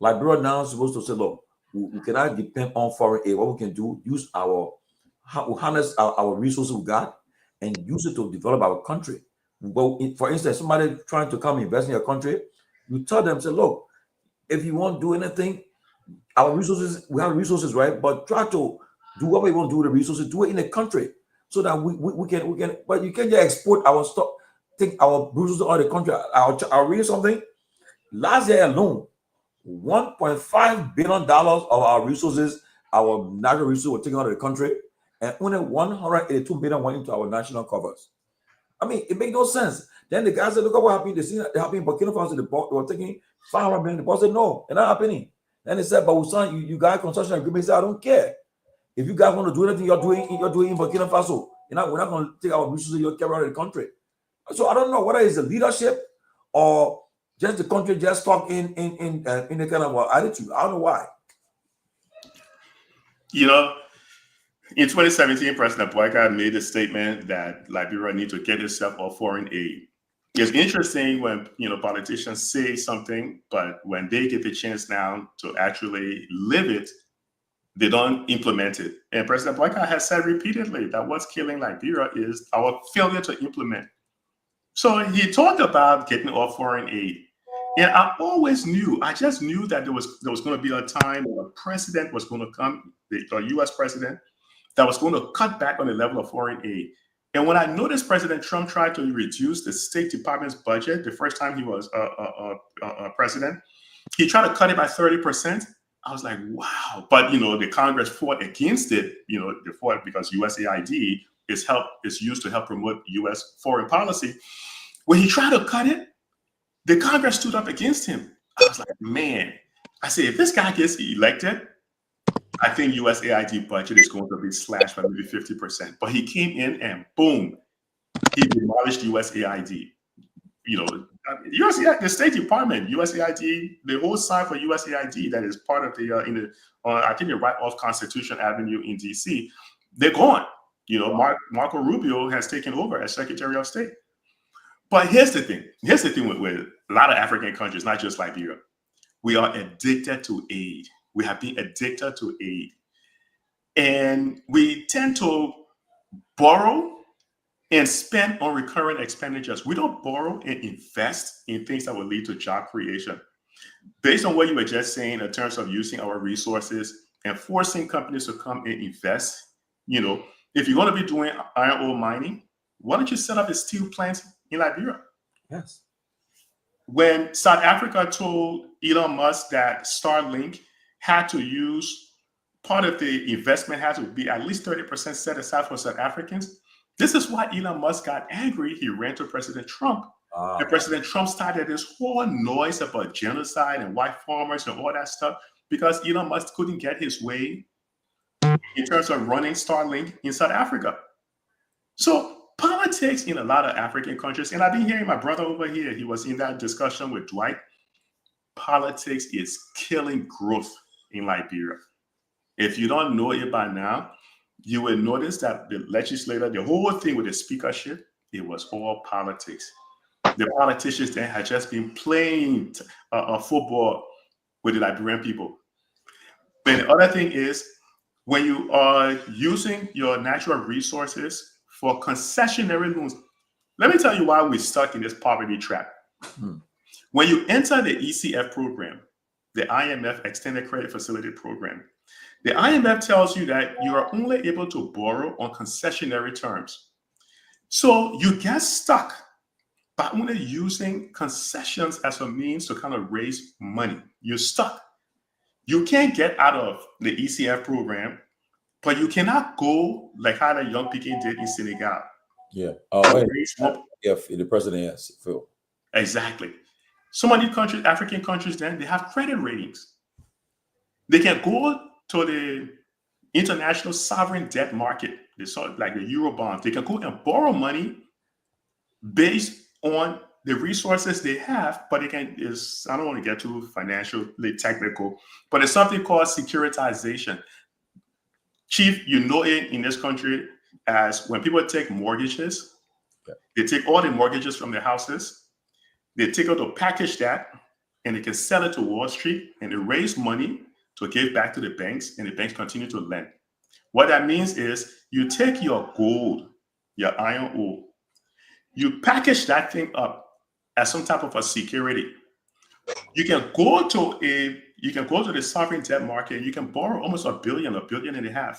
Speaker 1: Liberia now is supposed to say, look, we cannot depend on foreign aid. What we can do, use harness our resources we got and use it to develop our country. Well, for instance, somebody trying to come invest in your country, you tell them, say, look, if you want to do anything, our resources, we have resources, right? But try to do what we want to do with the resources, do it in the country so that we can, but you can't just export our stuff, take our resources out of the country. I'll read something. Last year alone, $1.5 billion of our resources, our natural resources were taken out of the country, and only 182 million went into our national covers. I mean, it makes no sense. Then the guy said, look at what happened. They see that happening in Burkina Faso. They were taking 500 million. The boss said, no, it's not happening. Then they said, but we signed, you guys concession agreement. He said, I don't care. If you guys want to do anything, you're doing in Burkina Faso. We're not going to take our resources, you're carrying out of the country. So I don't know whether it's the leadership or just the country just stuck in the kind of attitude. I don't know why.
Speaker 6: In 2017, President Boyka made a statement that Liberia needs to get itself off foreign aid. It's interesting when politicians say something, but when they get the chance now to actually live it, they don't implement it. And President Boyka has said repeatedly that what's killing Liberia is our failure to implement. So he talked about getting off foreign aid. And I just knew that there was going to be a time when a president was going to come, the US president, that was going to cut back on the level of foreign aid. And when I noticed President Trump tried to reduce the State Department's budget the first time he was president, he tried to cut it by 30%. I was like, wow. But, the Congress fought against it, they fought because USAID is used to help promote U.S. foreign policy. When he tried to cut it, the Congress stood up against him. I was like, man, I said, if this guy gets elected, I think USAID budget is going to be slashed by maybe 50%. But he came in and boom, he demolished USAID. USAID, the State Department, USAID, the whole side for USAID that is part of the I think the right off Constitution Avenue in DC, they're gone. Marco Rubio has taken over as Secretary of State. But here's the thing. Here's the thing with a lot of African countries, not just Liberia. We are addicted to aid. We have been addicted to aid. And we tend to borrow and spend on recurrent expenditures. We don't borrow and invest in things that will lead to job creation. Based on what you were just saying in terms of using our resources and forcing companies to come and invest, if you're going to be doing iron ore mining, why don't you set up a steel plant in Liberia?
Speaker 1: Yes.
Speaker 6: When South Africa told Elon Musk that Starlink had to use part of the investment had to be at least 30% set aside for South Africans, this is why Elon Musk got angry. He ran to President Trump. And President Trump started this whole noise about genocide and white farmers and all that stuff because Elon Musk couldn't get his way in terms of running Starlink in South Africa. So politics in a lot of African countries, and I've been hearing my brother over here, he was in that discussion with Dwight. Politics is killing growth in Liberia. If you don't know it by now, you will notice that the legislator, the whole thing with the speakership, it was all politics. The politicians then had just been playing football with the Liberian people. But the other thing is, when you are using your natural resources for concessionary loans, let me tell you why we're stuck in this poverty trap. When you enter the ECF program, the IMF Extended Credit Facility Program, the IMF tells you that you are only able to borrow on concessionary terms. So you get stuck by only using concessions as a means to kind of raise money. You're stuck. You can't get out of the ECF program, but you cannot go like how the young people did in Senegal.
Speaker 1: Yeah. If the president, yes, Phil.
Speaker 6: Exactly. So many countries, African countries, then they have credit ratings. They can go to the international sovereign debt market, they saw like the Eurobond. They can go and borrow money based on the resources they have, but it can is I don't want to get too financially technical, but it's something called securitization. Chief, you know it in this country as when people take mortgages, they take all the mortgages from their houses, they take out to package that, and they can sell it to Wall Street, and they raise money to give back to the banks, and the banks continue to lend. What that means is you take your gold, your iron ore, you package that thing up as some type of a security. You can go to the sovereign debt market, you can borrow almost $1 billion, $1.5 billion, and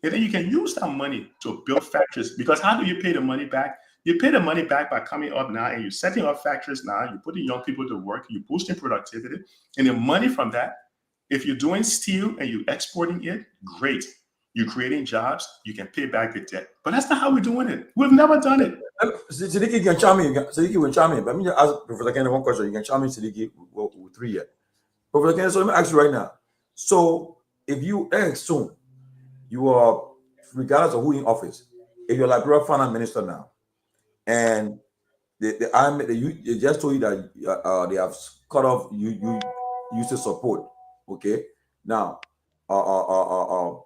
Speaker 6: then you can use that money to build factories. Because how do you pay the money back? You pay the money back by coming up now and you're setting up factories now, you're putting young people to work, you're boosting productivity, and the money from that, if you're doing steel and you're exporting it, great. You're creating jobs, you can pay back the debt. But that's not how we're doing it. We've never done it.
Speaker 1: Siddiqui can chime in. Siddiqui will chime in. But let me just ask Professor Kennedy one question. You can chime in, Siddiqui, with 3 years. Professor Kennedy, so let me ask you right now. So if you soon, you are, regardless of who in office, if you're Liberia finance minister now, and they just told you that they have cut off you used to support. Okay, now how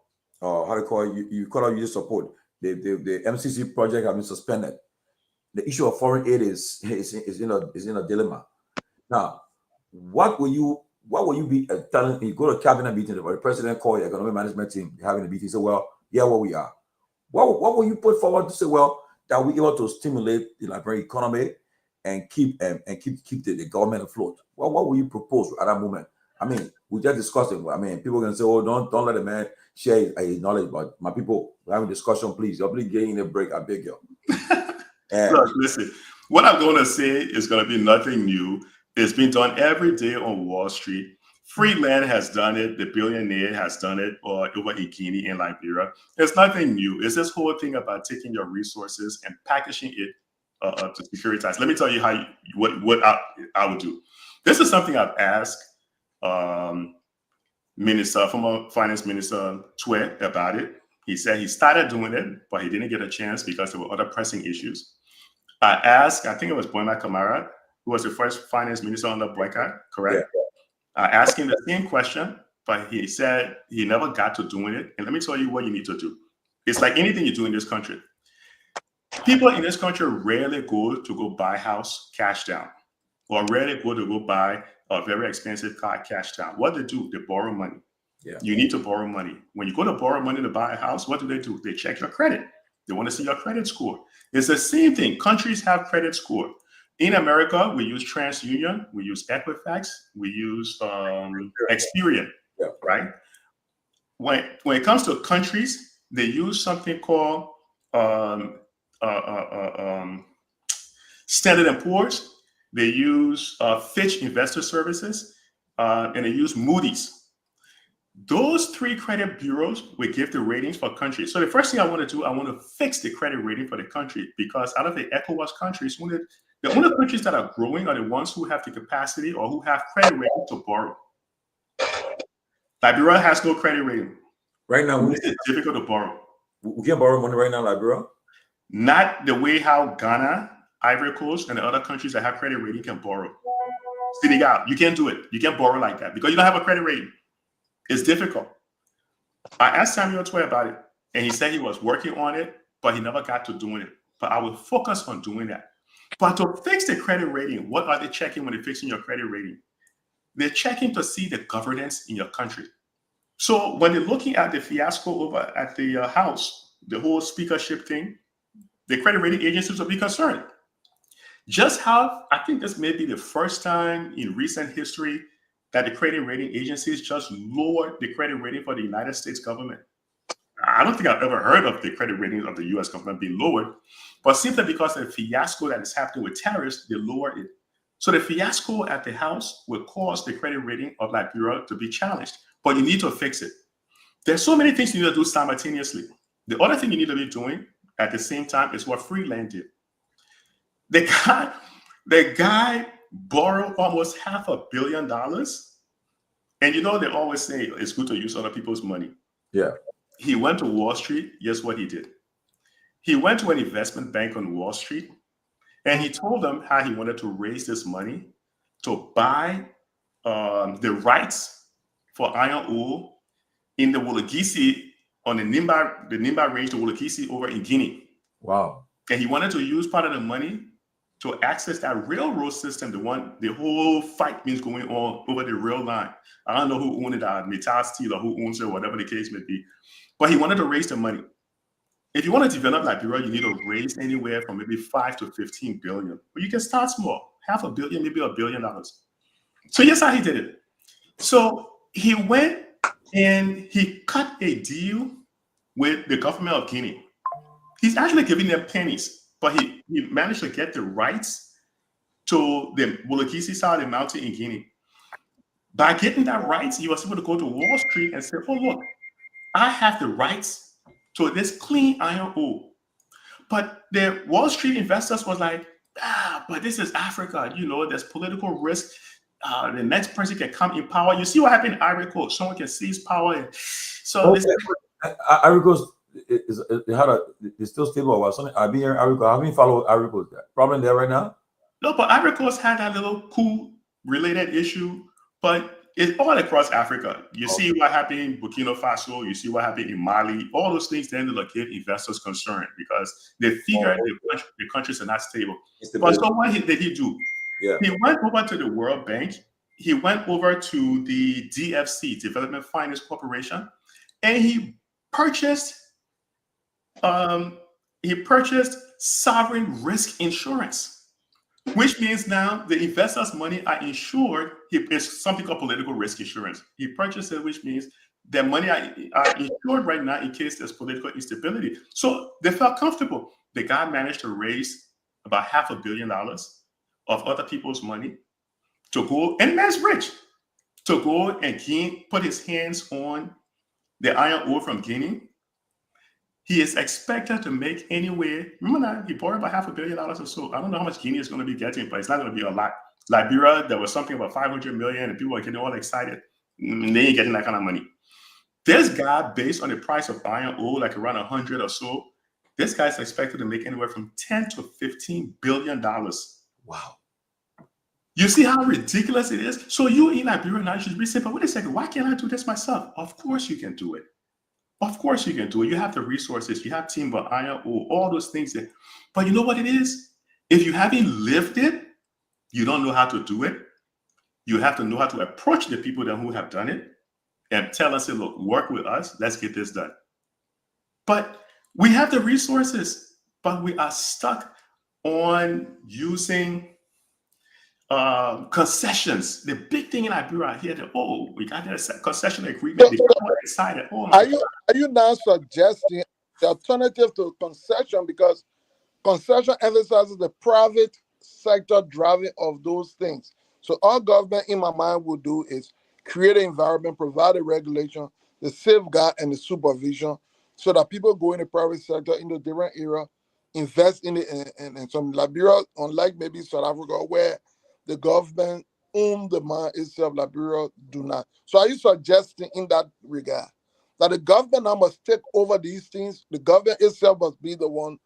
Speaker 1: do you call it? You cut off user support. The MCC project has been suspended. The issue of foreign aid is in a dilemma. Now, what will you be telling? You go to cabinet meeting, the president call your economic management team, having a meeting. Say, well, yeah, where we are. What will you put forward to say, well, that we able to stimulate the Liberian economy and keep the government afloat? Well, what will you propose at that moment? I mean, we just discussed it. I mean, people can say, "Oh, don't let a man share his knowledge." But my people, we're having a discussion. Please, you're please getting a break. I beg you.
Speaker 6: Look, listen. What I'm going to say is going to be nothing new. It's been done every day on Wall Street. Freeland has done it. The billionaire has done it, or over in Guinea in Liberia. It's nothing new. It's this whole thing about taking your resources and packaging it to securitize. Let me tell you what I would do. This is something I've asked former finance minister Pewee about it. He said he started doing it, but he didn't get a chance because there were other pressing issues. I asked, I think it was Boima Kamara, who was the first finance minister under boycott, correct? Yeah. I asked him the same question, but he said he never got to doing it. And let me tell you what you need to do. It's like anything you do in this country. People in this country rarely go buy a house cash down, or rarely go buy a very expensive car cash down. What they do, they borrow money. Yeah. You need to borrow money. When you go to borrow money to buy a house, what do? They check your credit. They want to see your credit score. It's the same thing. Countries have credit score. In America, we use TransUnion, we use Equifax, we use Experian, right? When it comes to countries, They use something called Standard & Poor's. They use Fitch Investor Services, and they use Moody's. Those three credit bureaus will give the ratings for countries. So the first thing I want to do, I want to fix the credit rating for the country, because out of the ECOWAS countries, the only countries that are growing are the ones who have the capacity or who have credit rating to borrow. Liberia has no credit rating.
Speaker 1: Right now,
Speaker 6: It's difficult to borrow.
Speaker 1: We can't borrow money right now, Liberia?
Speaker 6: Not the way how Ghana, Ivory Coast, and the other countries that have credit rating can borrow. Senegal, you can't do it. You can't borrow like that because you don't have a credit rating. It's difficult. I asked Samuel Toy about it, and he said he was working on it, but he never got to doing it. But I will focus on doing that. But to fix the credit rating, what are they checking when they're fixing your credit rating? They're checking to see the governance in your country. So when they're looking at the fiasco over at the House, the whole speakership thing, the credit rating agencies will be concerned. Just how, I think this may be the first time in recent history that the credit rating agencies just lowered the credit rating for the United States government. I don't think I've ever heard of the credit ratings of the US government being lowered, but simply because of the fiasco that is happening with tariffs, they lowered it. So the fiasco at the House will cause the credit rating of Liberia to be challenged, but you need to fix it. There's so many things you need to do simultaneously. The other thing you need to be doing at the same time is what Freeland did. The guy borrowed almost $500 million. And you know, they always say it's good to use other people's money.
Speaker 1: Yeah.
Speaker 6: He went to Wall Street. Guess what he did? He went to an investment bank on Wall Street, and he told them how he wanted to raise this money to buy the rights for iron ore in the Wologisi, on the Nimba range, the Wologisi over in Guinea.
Speaker 1: Wow. And
Speaker 6: he wanted to use part of the money to access that railroad system, the whole fight means going on over the rail line. I don't know who owned it, Metal Steel, or who owns it, whatever the case may be. But he wanted to raise the money. If you want to develop Liberia, you need to raise anywhere from maybe 5 to 15 billion. But you can start small, $500 million, maybe $1 billion. So here's how he did it. So he went and he cut a deal with the government of Guinea. He's actually giving them pennies, but he managed to get the rights to the Wologisi side of the mountain in Guinea. By getting that rights, he was able to go to Wall Street and say, oh, look, I have the rights to this clean iron ore. But the Wall Street investors was like, but this is Africa. You know, there's political risk. The next person can come in power. You see what happened in Ivory Coast? Someone can seize power. So
Speaker 1: Ivory Coast is still stable or something. I've been here in Ivory Coast. I haven't followed Ivory Coast. Problem there right now?
Speaker 6: No, but Ivory Coast had that little coup related issue, but it's all across Africa. You see what happened in Burkina Faso. You see what happened in Mali. All those things then will give investors concern because they figure the countries are not stable. But so what did he do?
Speaker 1: Yeah.
Speaker 6: He went over to the World Bank. He went over to the DFC, Development Finance Corporation, and he purchased sovereign risk insurance, which means now the investors' money are insured. It's something called political risk insurance. He purchased it, which means their money are insured right now in case there's political instability. So they felt comfortable. The guy managed to raise about $500 million of other people's money to go, and man's rich, to go and put his hands on the iron ore from Guinea. He is expected to make anywhere, remember that he borrowed about $500 million or so. I don't know how much Guinea is going to be getting, but it's not going to be a lot. Liberia, there was something about 500 million, and people were getting all excited. And they ain't getting that kind of money. This guy, based on the price of iron ore, like around 100 or so, this guy is expected to make anywhere from $10 to $15 billion.
Speaker 1: Wow.
Speaker 6: You see how ridiculous it is? So you in Liberia now should be saying, but wait a second, why can't I do this myself? Of course you can do it. Of course you can do it. You have the resources, you have timber, iron ore, all those things. But you know what it is? If you haven't lived it, you don't know how to do it. You have to know how to approach the people who have done it and tell us, look, work with us, let's get this done. But we have the resources, but we are stuck on using concessions. The big thing in Liberia here, we got a concession agreement. They got excited. Oh my God.
Speaker 4: Are you now suggesting the alternative to concession, because concession emphasizes the private sector driving of those things? So all government, in my mind, will do is create an environment, provide a regulation, the safeguard and the supervision, so that people go in the private sector into different area, invest in it, and some Liberia, unlike maybe South Africa, where the government own the mine itself, Liberia do not. So are you suggesting in that regard that the government now must take over these things? The government itself must be the one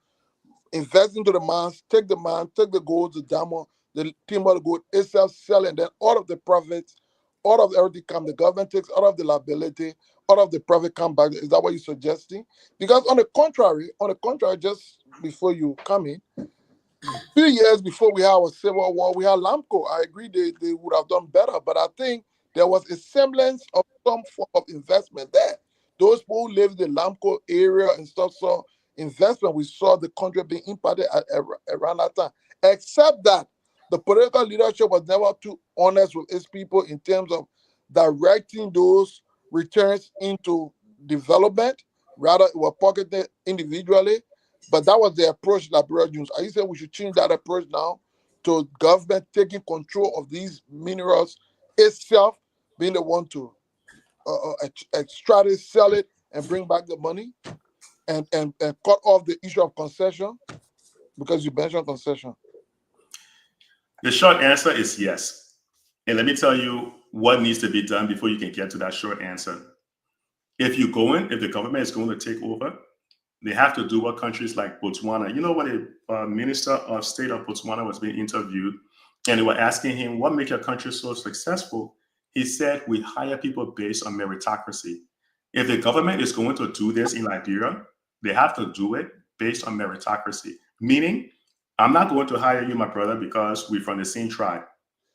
Speaker 4: invest into the mines, take the gold, the diamond, the timber, the gold itself, sell, and then all of the profits, all of everything come. The government takes all of the liability, all of the profit come back. Is that what you're suggesting? Because on the contrary, just before you come in, a few years before we had our civil war, we had Lamco. I agree they would have done better, but I think there was a semblance of some form of investment there. Those people who lived in the Lamco area and stuff saw investment. We saw the country being impacted around that time, except that the political leadership was never too honest with its people in terms of directing those returns into development. Rather, it was pocketed individually. But that was the approach that Liberia used. Are you saying we should change that approach now to government taking control of these minerals itself, being the one to extract it, sell it, and bring back the money, and cut off the issue of concession? Because you mentioned concession.
Speaker 6: The short answer is yes. And let me tell you what needs to be done before you can get to that short answer. If the government is going to take over, they have to do what countries like Botswana. You know, when the Minister of State of Botswana was being interviewed, and they were asking him, what makes your country so successful? He said, we hire people based on meritocracy. If the government is going to do this in Liberia, they have to do it based on meritocracy. Meaning, I'm not going to hire you, my brother, because we're from the same tribe.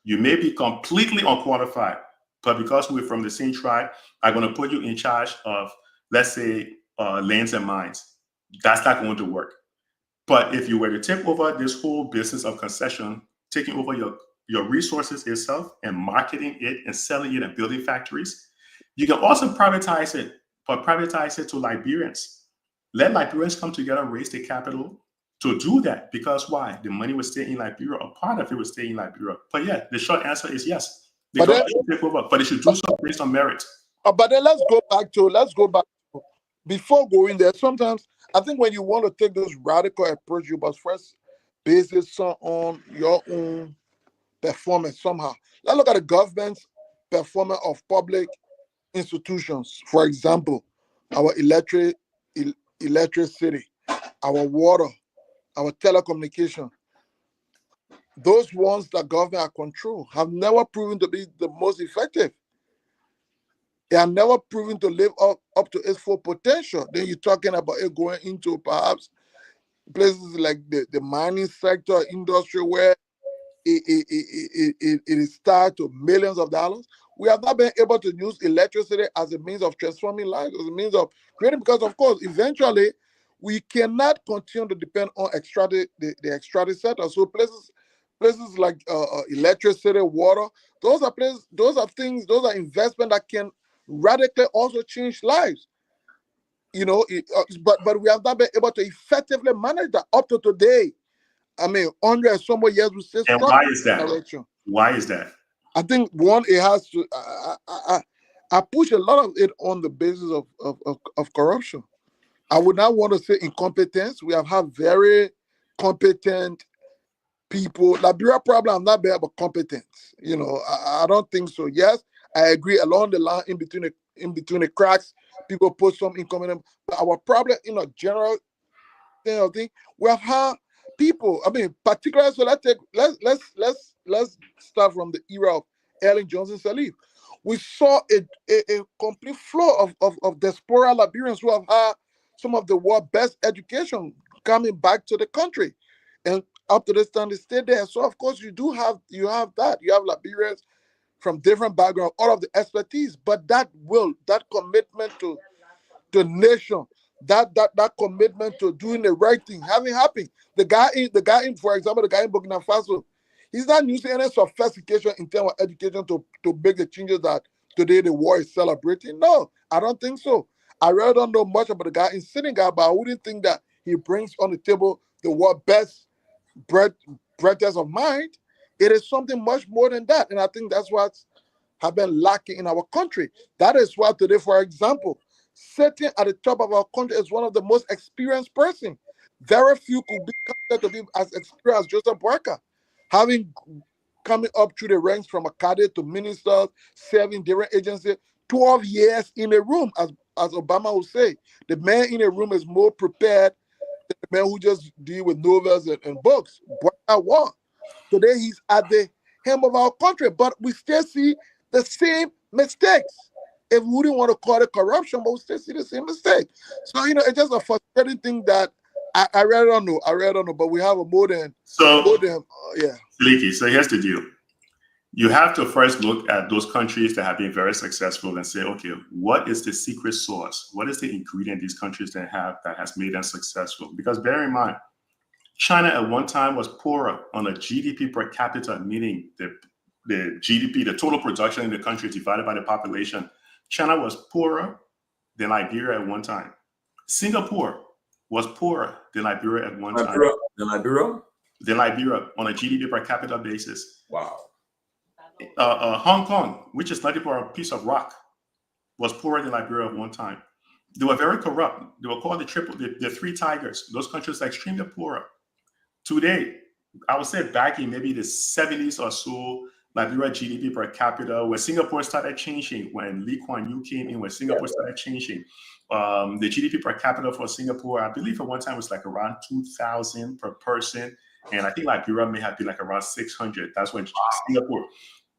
Speaker 6: You may be completely unqualified, but because we're from the same tribe, I'm going to put you in charge of, let's say, lands and mines. That's not going to work. But if you were to take over this whole business of concession, taking over your resources itself and marketing it and selling it and building factories, you can also privatize it, but privatize it to Liberians. Let Liberians come together, raise the capital to do that. Because why? The money will stay in Liberia, a part of it will stay in Liberia. But yeah, the short answer is yes. The government should take over, but it should do so based on merit.
Speaker 4: But then let's go back to before going there. Sometimes I think when you want to take those radical approach, you must first base it on your own performance somehow. Let's look at the government's performance of public institutions. For example, our electricity, our water, our telecommunication. Those ones that government control have never proven to be the most effective. They are never proven to live up to its full potential. Then you're talking about it going into perhaps places like the mining sector, industry, where it is tied to millions of dollars. We have not been able to use electricity as a means of transforming lives, as a means of creating, because of course, eventually, we cannot continue to depend on the extractive sector. So places like electricity, water, those are investments that can radically also change lives. You know, but we have not been able to effectively manage that up to today. I mean, 100 and some more years we still.
Speaker 6: And why is that? Why is that?
Speaker 4: I think one, it has to. I push a lot of it on the basis of corruption. I would not want to say incompetence. We have had very competent people. Liberia problem, I'm not bad about competence. You know, I don't think so. Yes, I agree. Along the line, in between the cracks, people put some incompetent. But our problem, in a general thing, we have had people. I mean, particularly. So let's start from the era of Ellen Johnson Sirleaf. We saw a complete flow of diaspora Liberians who have had some of the world's best education coming back to the country, and up to this time they stay there. So of course you have that. You have Liberians from different backgrounds, all of the expertise, but that commitment to the nation, that commitment to doing the right thing, having happen. The guy in, for example, the guy in Burkina Faso, He's not using any sophistication in terms of education to make the changes that today the war is celebrating. No, I don't think so. I really don't know much about the guy in Senegal, but I wouldn't think that he brings on the table the world best breadth of mind. It is something much more than that. And I think that's what have been lacking in our country. That is why today, for example, sitting at the top of our country is one of the most experienced person. Very few could be considered to be as experienced as Joseph Boyka, having coming up through the ranks from a cadet to ministers, serving different agencies, 12 years in a room, as Obama would say. The man in a room is more prepared than the man who just deal with novels and books. Boyka won. Today he's at the helm of our country, but we still see the same mistakes. If we wouldn't want to call it corruption, but we still see the same mistake. So, it's just a frustrating thing that I really don't know. I really don't know, but we have a more than, yeah.
Speaker 6: Siliki, so here's the deal. You have to first look at those countries that have been very successful and say, okay, what is the secret sauce? What is the ingredient these countries that has made them successful? Because bear in mind, China at one time was poorer on a GDP per capita, meaning the GDP, the total production in the country divided by the population. China was poorer than Liberia at one time. Singapore was poorer than Liberia at one time. Than Liberia on a GDP per capita basis.
Speaker 1: Wow.
Speaker 6: Hong Kong, which is nothing but a piece of rock, was poorer than Liberia at one time. They were very corrupt. They were called the three tigers. Those countries are extremely poorer. Today, I would say back in maybe the 70s or so, Liberia GDP per capita, when Singapore started changing, when Lee Kuan Yew came in, when Singapore started changing, the GDP per capita for Singapore, I believe at one time was like around 2,000 per person. And I think Liberia may have been like around 600. That's when Singapore.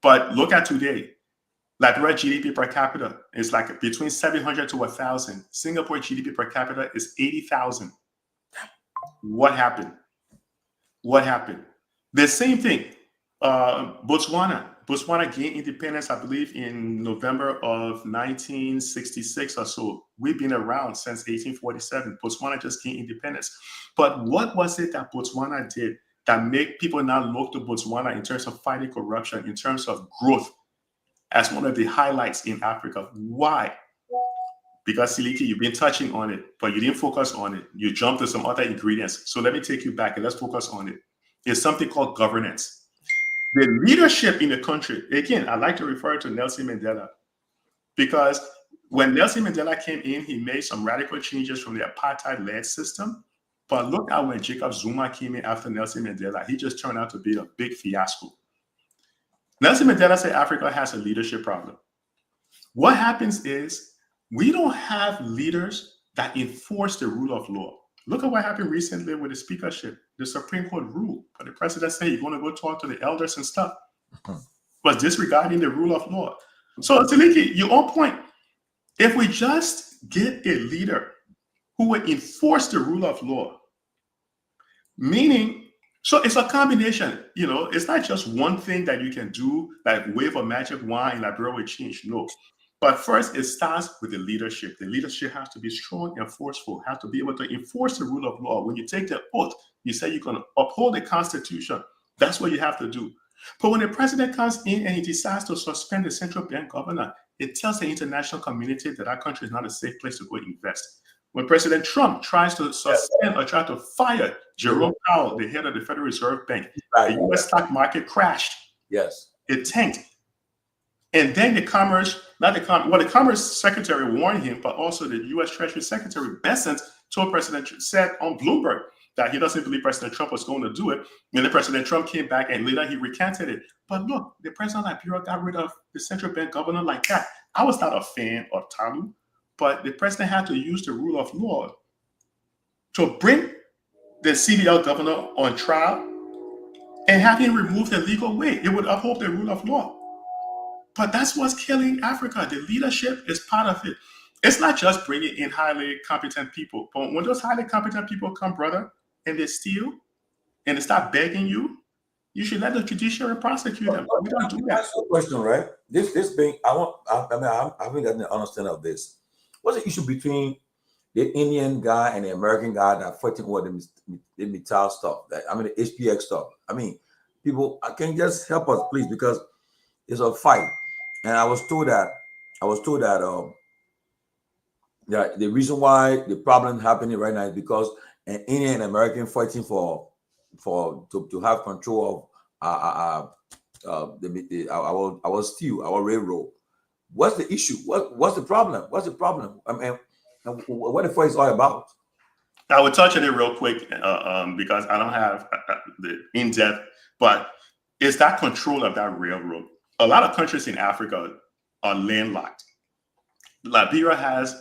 Speaker 6: But look at today. Liberia GDP per capita is like between 700 to 1,000. Singapore GDP per capita is 80,000. What happened? What happened? The same thing. Botswana gained independence, I believe, in November of 1966 or so. We've been around since 1847. Botswana just gained independence. But what was it that Botswana did that made people now look to Botswana in terms of fighting corruption, in terms of growth, as one of the highlights in Africa? Why? Because, Siliki, you've been touching on it, but you didn't focus on it. You jumped to some other ingredients. So let me take you back and let's focus on it. It's something called governance. The leadership in the country, again, I like to refer to Nelson Mandela, because when Nelson Mandela came in, he made some radical changes from the apartheid-led system. But look at when Jacob Zuma came in after Nelson Mandela, he just turned out to be a big fiasco. Nelson Mandela said Africa has a leadership problem. What happens is we don't have leaders that enforce the rule of law. Look at what happened recently with the speakership. The Supreme Court ruled, but the president said he's going to go talk to the elders and stuff. Was disregarding the rule of law. So, Siliki, you're on point. If we just get a leader who will enforce the rule of law, meaning, so it's a combination, it's not just one thing that you can do, like wave a magic wand and Liberia will change. No. But first, it starts with the leadership. The leadership has to be strong and forceful, has to be able to enforce the rule of law. When you take the oath, you say you're going to uphold the Constitution. That's what you have to do. But when the president comes in and he decides to suspend the central bank governor, it tells the international community that our country is not a safe place to go invest. When President Trump tries to suspend or try to fire Jerome Powell, the head of the Federal Reserve Bank, the U.S. stock market crashed.
Speaker 1: Yes.
Speaker 6: It tanked. And then the Commerce Secretary warned him, but also the U.S. Treasury Secretary Bessent said on Bloomberg that he doesn't believe President Trump was going to do it. And then President Trump came back and later he recanted it. But look, the president of Liberia got rid of the central bank governor like that. I was not a fan of Talu, but the president had to use the rule of law to bring the CBL governor on trial and have him removed the legal way. It would uphold the rule of law. But that's what's killing Africa. The leadership is part of it. It's not just bringing in highly competent people. But when those highly competent people come, brother, and they steal and they start begging you, you should let the judiciary prosecute them. We don't do that.
Speaker 1: That's the question, right? This being, I haven't gotten an understanding of this. What's the issue between the Indian guy and the American guy that fighting over the metal stuff? The HPX stuff. people, can you just help us, please, because it's a fight. And I was told that that the reason why the problem happening right now is because an Indian American fighting to have control of our steel, our railroad. What's the issue? What's the problem? What's the problem? I mean, what the fight is all about?
Speaker 6: I will touch on it real quick because I don't have the in-depth, but it's that control of that railroad. A lot of countries in Africa are landlocked. Liberia has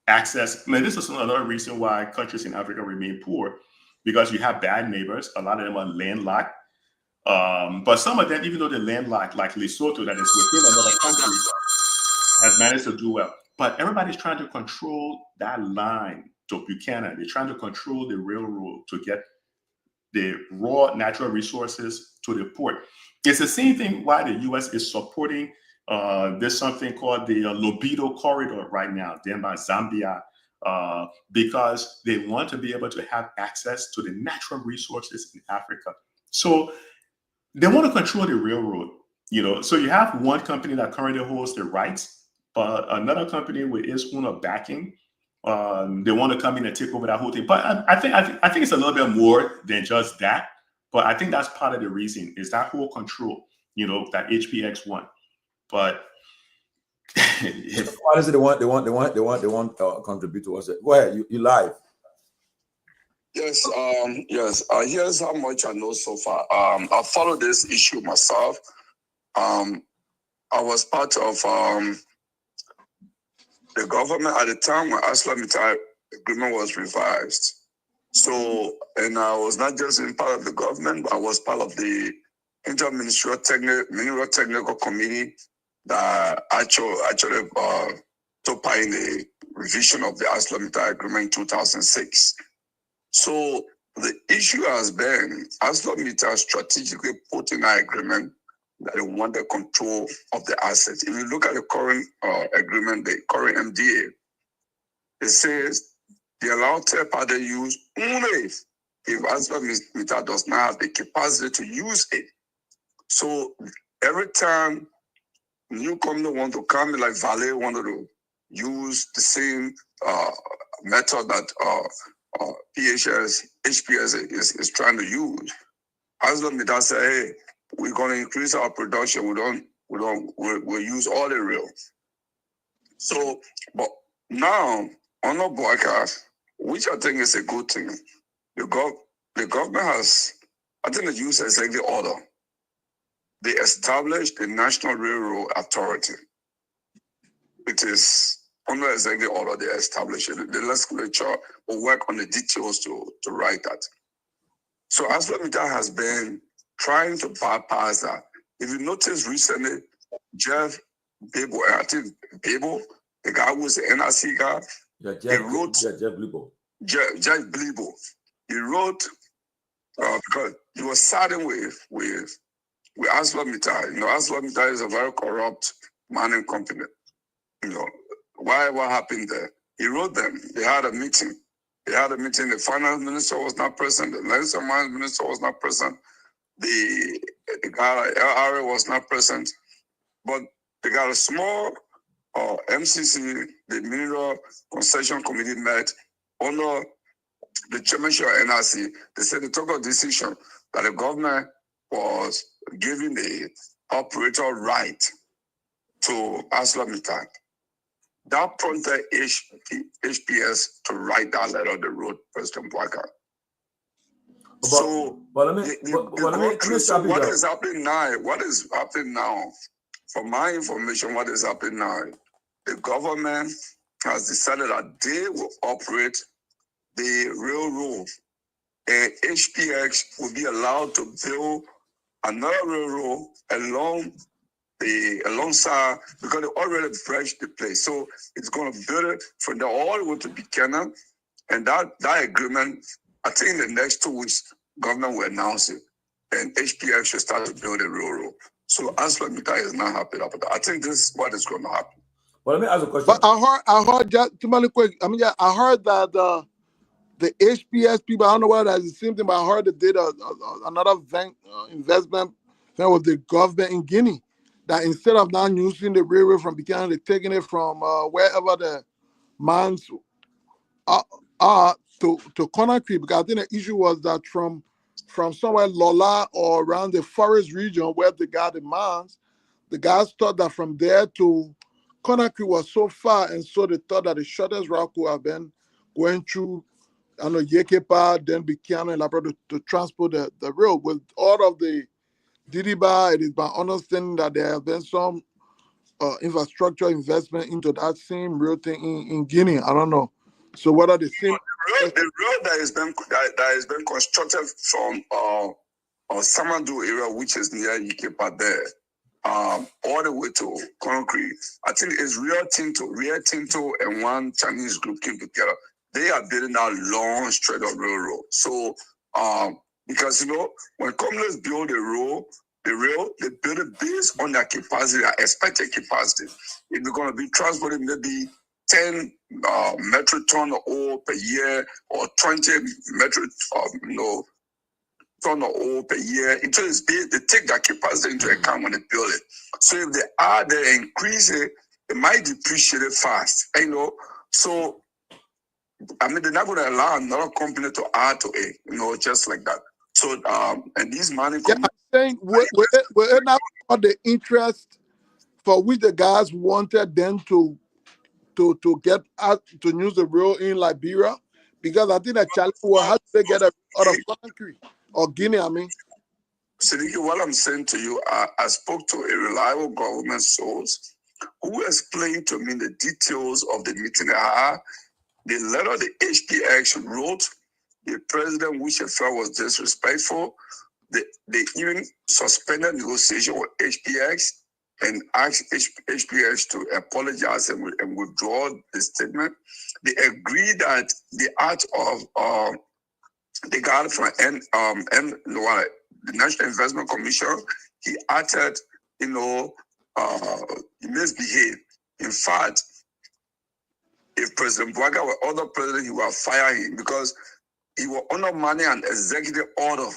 Speaker 6: access. I mean, this is another reason why countries in Africa remain poor, because you have bad neighbors. A lot of them are landlocked. But some of them, even though they're landlocked, like Lesotho, that is within another country, has managed to do well. But everybody's trying to control that line to Buchanan. They're trying to control the railroad to get the raw natural resources to the port. It's the same thing why the U.S. is supporting there's something called the Lobido Corridor right now, then by Zambia, because they want to be able to have access to the natural resources in Africa. So they want to control the railroad, So you have one company that currently holds the rights, but another company with its own backing, they want to come in and take over that whole thing. But I think it's a little bit more than just that. But I think that's part of the reason is that whole control, that HPX won. But
Speaker 1: what is it they want to contribute towards it? Go ahead, you live.
Speaker 7: Yes, here's how much I know so far. I followed this issue myself. I was part of the government at the time when ArcelorMittal agreement was revised. So, and I was not just in part of the government, but I was part of the Interministerial Mineral Technical Committee that actually took part in the revision of the ArcelorMittal agreement in 2006. So the issue has been ArcelorMittal strategically put in that agreement that they want the control of the assets. If you look at the current agreement, the current MDA, it says they allow third-party use only if ArcelorMittal does not have the capacity to use it. So every time new company want to come, like Vale wanted to use the same method that HPS is trying to use, ArcelorMittal say, hey, we're going to increase our production. We'll use all the rail. So, but now on the broadcast, which I think is a good thing, the government has, I think, the use executive order. They established the National Railroad Authority. It is under executive order they established it. The legislature will work on the details to write that. So ArcelorMittal has been trying to bypass that. If you notice recently, Jeff Bebo, I think Bebo, the guy who was the NRC guy, Jeff Blebo. Jeff Blebo. He wrote because he was siding with ArcelorMittal. ArcelorMittal is a very corrupt mining company. What happened there? He wrote them. They had a meeting. The finance minister was not present. The land mines minister was not present. The guy LRA was not present. But they got a small MCC, the Mineral Concession Committee, met under the chairmanship of NRC. They said they took a decision that the government was giving the operator right to ArcelorMittal. That prompted HPS to write that letter on the road, President Boakai. So, what is happening now? What is happening now? From my information, what is happening now? The government has decided that they will operate the railroad, and HPX will be allowed to build another railroad alongside, because they already bridged the place. So it's going to build it from there all the way to Buchanan. And that agreement, I think in the next 2 weeks, government will announce it. And HPX should start to build a railroad. So ArcelorMittal is not happy about that. I think this is what is going to happen.
Speaker 1: Well, let me ask a question.
Speaker 4: But I heard just too many quick. I heard that the HPS people, I don't know whether that's the same thing, but I heard they did another investment thing with the government in Guinea. That instead of now using the railway from Buchanan, they're taking it from wherever the mines are to Conakry, because I think the issue was that from somewhere Lola or around the forest region where they got the mines, the guys thought that from there to Conakry was so far, and so they thought that the shortest route could have been going through, I know, Yekepa, then Buchanan and Labrador to transport the rail. With all of the Didiba, it is my understanding that there have been some infrastructure investment into that same rail thing in Guinea. I don't know. So whether the same
Speaker 7: the road that has been constructed from Samandu area, which is near Yekepa there, all the way to Conakry, I think it's Rio Tinto and one Chinese group came together. They are building a long stretch of railroad. So, because when companies build the rail, they build it based on their capacity, their expected capacity. If they're going to be transporting maybe 10 metric ton of ore per year or 20 metric ton of ore per year, they take that capacity into account when they build it. So if they add, they increase it, it might depreciate it fast. So I mean, they're not going to allow another company to add to it, just like that. So, and these mining companies...
Speaker 4: I'm saying, were it not the interest for which the guys wanted them to get out to use the rail in Liberia? Because I think the challenge was how do they get it out of Conakry or Guinea, I mean?
Speaker 7: Siddiqui, what I'm saying to you, I spoke to a reliable government source who explained to me the details of the meeting they had. The letter the HPX wrote, the president, which he felt was disrespectful, they even suspended negotiation with HPX and asked HPX to apologize and withdraw the statement. They agreed that the act of the guy from the National Investment Commission, he acted, he misbehaved. In fact, if President Bouaga were other president, he would fire him because he will undermine an executive order.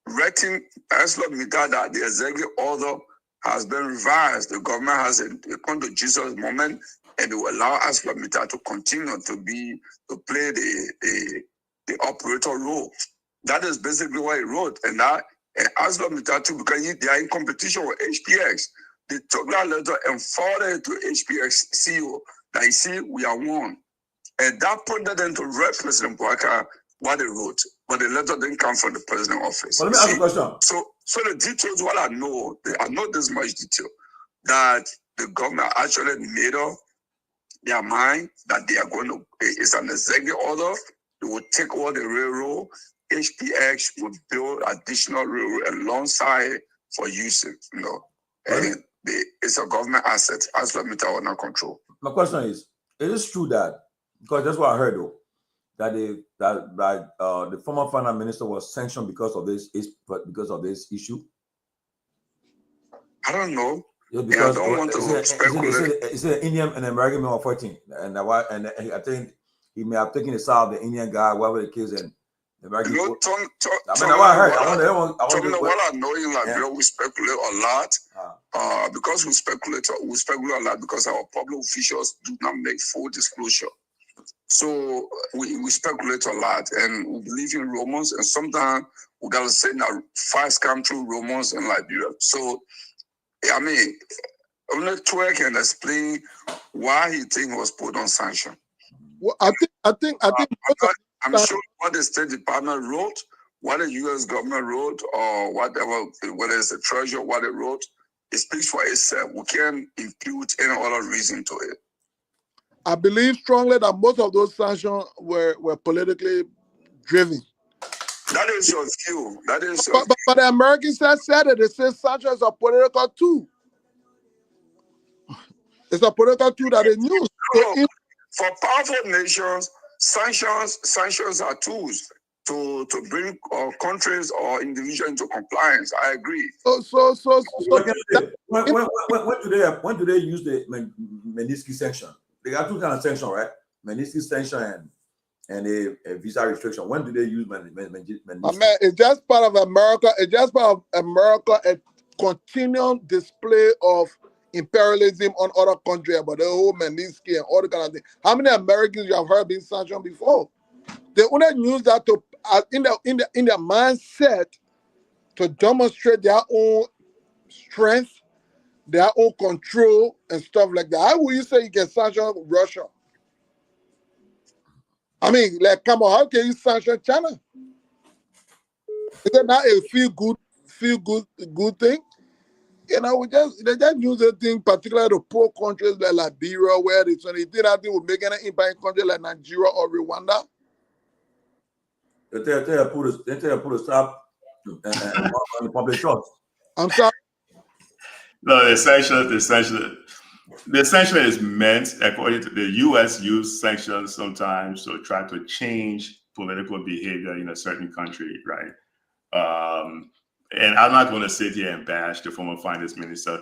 Speaker 7: Writing ArcelorMittal that the executive order has been revised. The government has come to Jesus moment, and it will allow ArcelorMittal to continue to play the operator role. That is basically what he wrote. And ArcelorMittal too, because they are in competition with HPX. They took that letter and forwarded it to HPX CEO. That you see, we are one. And that prompted them to write President Bouaga what they wrote. But the letter didn't come from the president's office.
Speaker 1: Well, let me ask you a question.
Speaker 7: So the details, what I know this much detail, that the government actually made up their mind that they are going to, it's an executive order, they will take over the railroad, HPX will build additional railroad alongside for using, and it's a government asset, ArcelorMittal will not control.
Speaker 1: My question is it true that, because that's what I heard though, that the former finance minister was sanctioned because of this issue?
Speaker 7: I don't know.
Speaker 1: Yeah, because
Speaker 7: I don't want to speculate.
Speaker 1: It's an Indian and American man of 14, and I think he may have taken the side of the Indian guy, whatever the case, and the American.
Speaker 7: What
Speaker 1: I heard.
Speaker 7: What I know in Liberia, we speculate a lot because we speculate a lot because our public officials do not make full disclosure. So we speculate a lot, and we believe in rumors, and sometimes we gotta say that facts come through rumors in Liberia. So I mean, only Twer can explain why he think he was put on sanction.
Speaker 4: Well, I think.
Speaker 7: I'm sure what the State Department wrote, what the U.S. government wrote, or whatever, whether it's the Treasury, what it wrote, it speaks for itself. We can't impute any other reason to it.
Speaker 4: I believe strongly that most of those sanctions were politically driven.
Speaker 7: That is your view.
Speaker 4: But the Americans said it. They say sanctions are political too. It's a political tool that they use.
Speaker 7: For powerful nations, sanctions are tools to bring countries or individuals into compliance. I agree.
Speaker 1: When do they use the Magnitsky sanction? They got two kinds of sanction, right? Magnitsky sanction and a visa restriction. When do they use Magnitsky?
Speaker 4: It's just part of America. It's just part of America. A continual display of imperialism on other countries about the whole Magnitsky and all the kind of thing. How many Americans you have heard being sanctioned before? They only use that to in their mindset to demonstrate their own strength, their own control, and stuff like that. How will you say you can sanction Russia? I mean, like, come on, how can you sanction China? Is it not a feel good thing? You know, they just use the thing, particularly the poor countries like Liberia, where they did that thing with making an impact in countries like Nigeria or Rwanda.
Speaker 1: They tell you put a stop on the public trust.
Speaker 4: I'm sorry.
Speaker 6: No, the sanction is meant, according to the U.S., use sanctions sometimes to try to change political behavior in a certain country, right? And I'm not going to sit here and bash the former finance minister,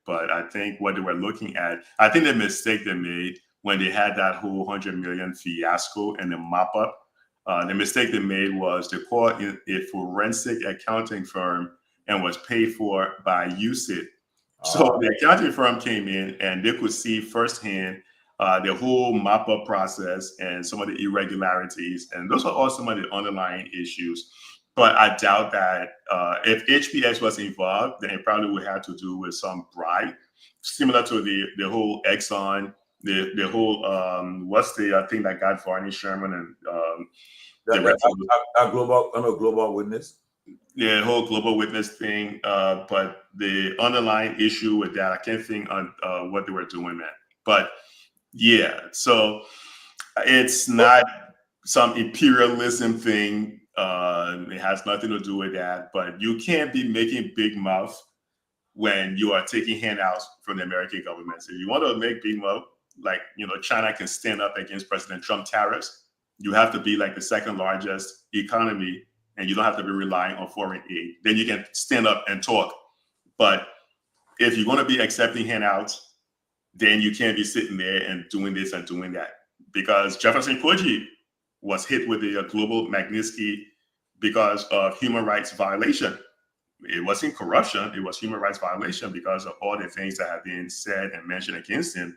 Speaker 6: but I think what they were looking at, I think the mistake they made when they had that whole 100 million fiasco and the mop-up, the mistake they made was they called a forensic accounting firm and was paid for by USIT. So the accounting firm came in and they could see firsthand the whole mop-up process and some of the irregularities. And those are all some of the underlying issues. But I doubt that if HPX was involved, then it probably would have to do with some bribe, similar to the whole Exxon, the whole, what's the thing that got Varney Sherman and
Speaker 1: global witness?
Speaker 6: The whole global witness thing, but the underlying issue with that, I can't think on what they were doing, man. But yeah, so it's not some imperialism thing. It has nothing to do with that. But you can't be making big mouth when you are taking handouts from the American government. So if you want to make big mouth, like, you know, China can stand up against President Trump tariffs. You have to be like the second largest economy, and you don't have to be relying on foreign aid. Then you can stand up and talk. But if you're going to be accepting handouts, then you can't be sitting there and doing this and doing that. Because Jefferson Pewee was hit with the global Magnitsky because of human rights violation. It wasn't corruption, it was human rights violation because of all the things that have been said and mentioned against him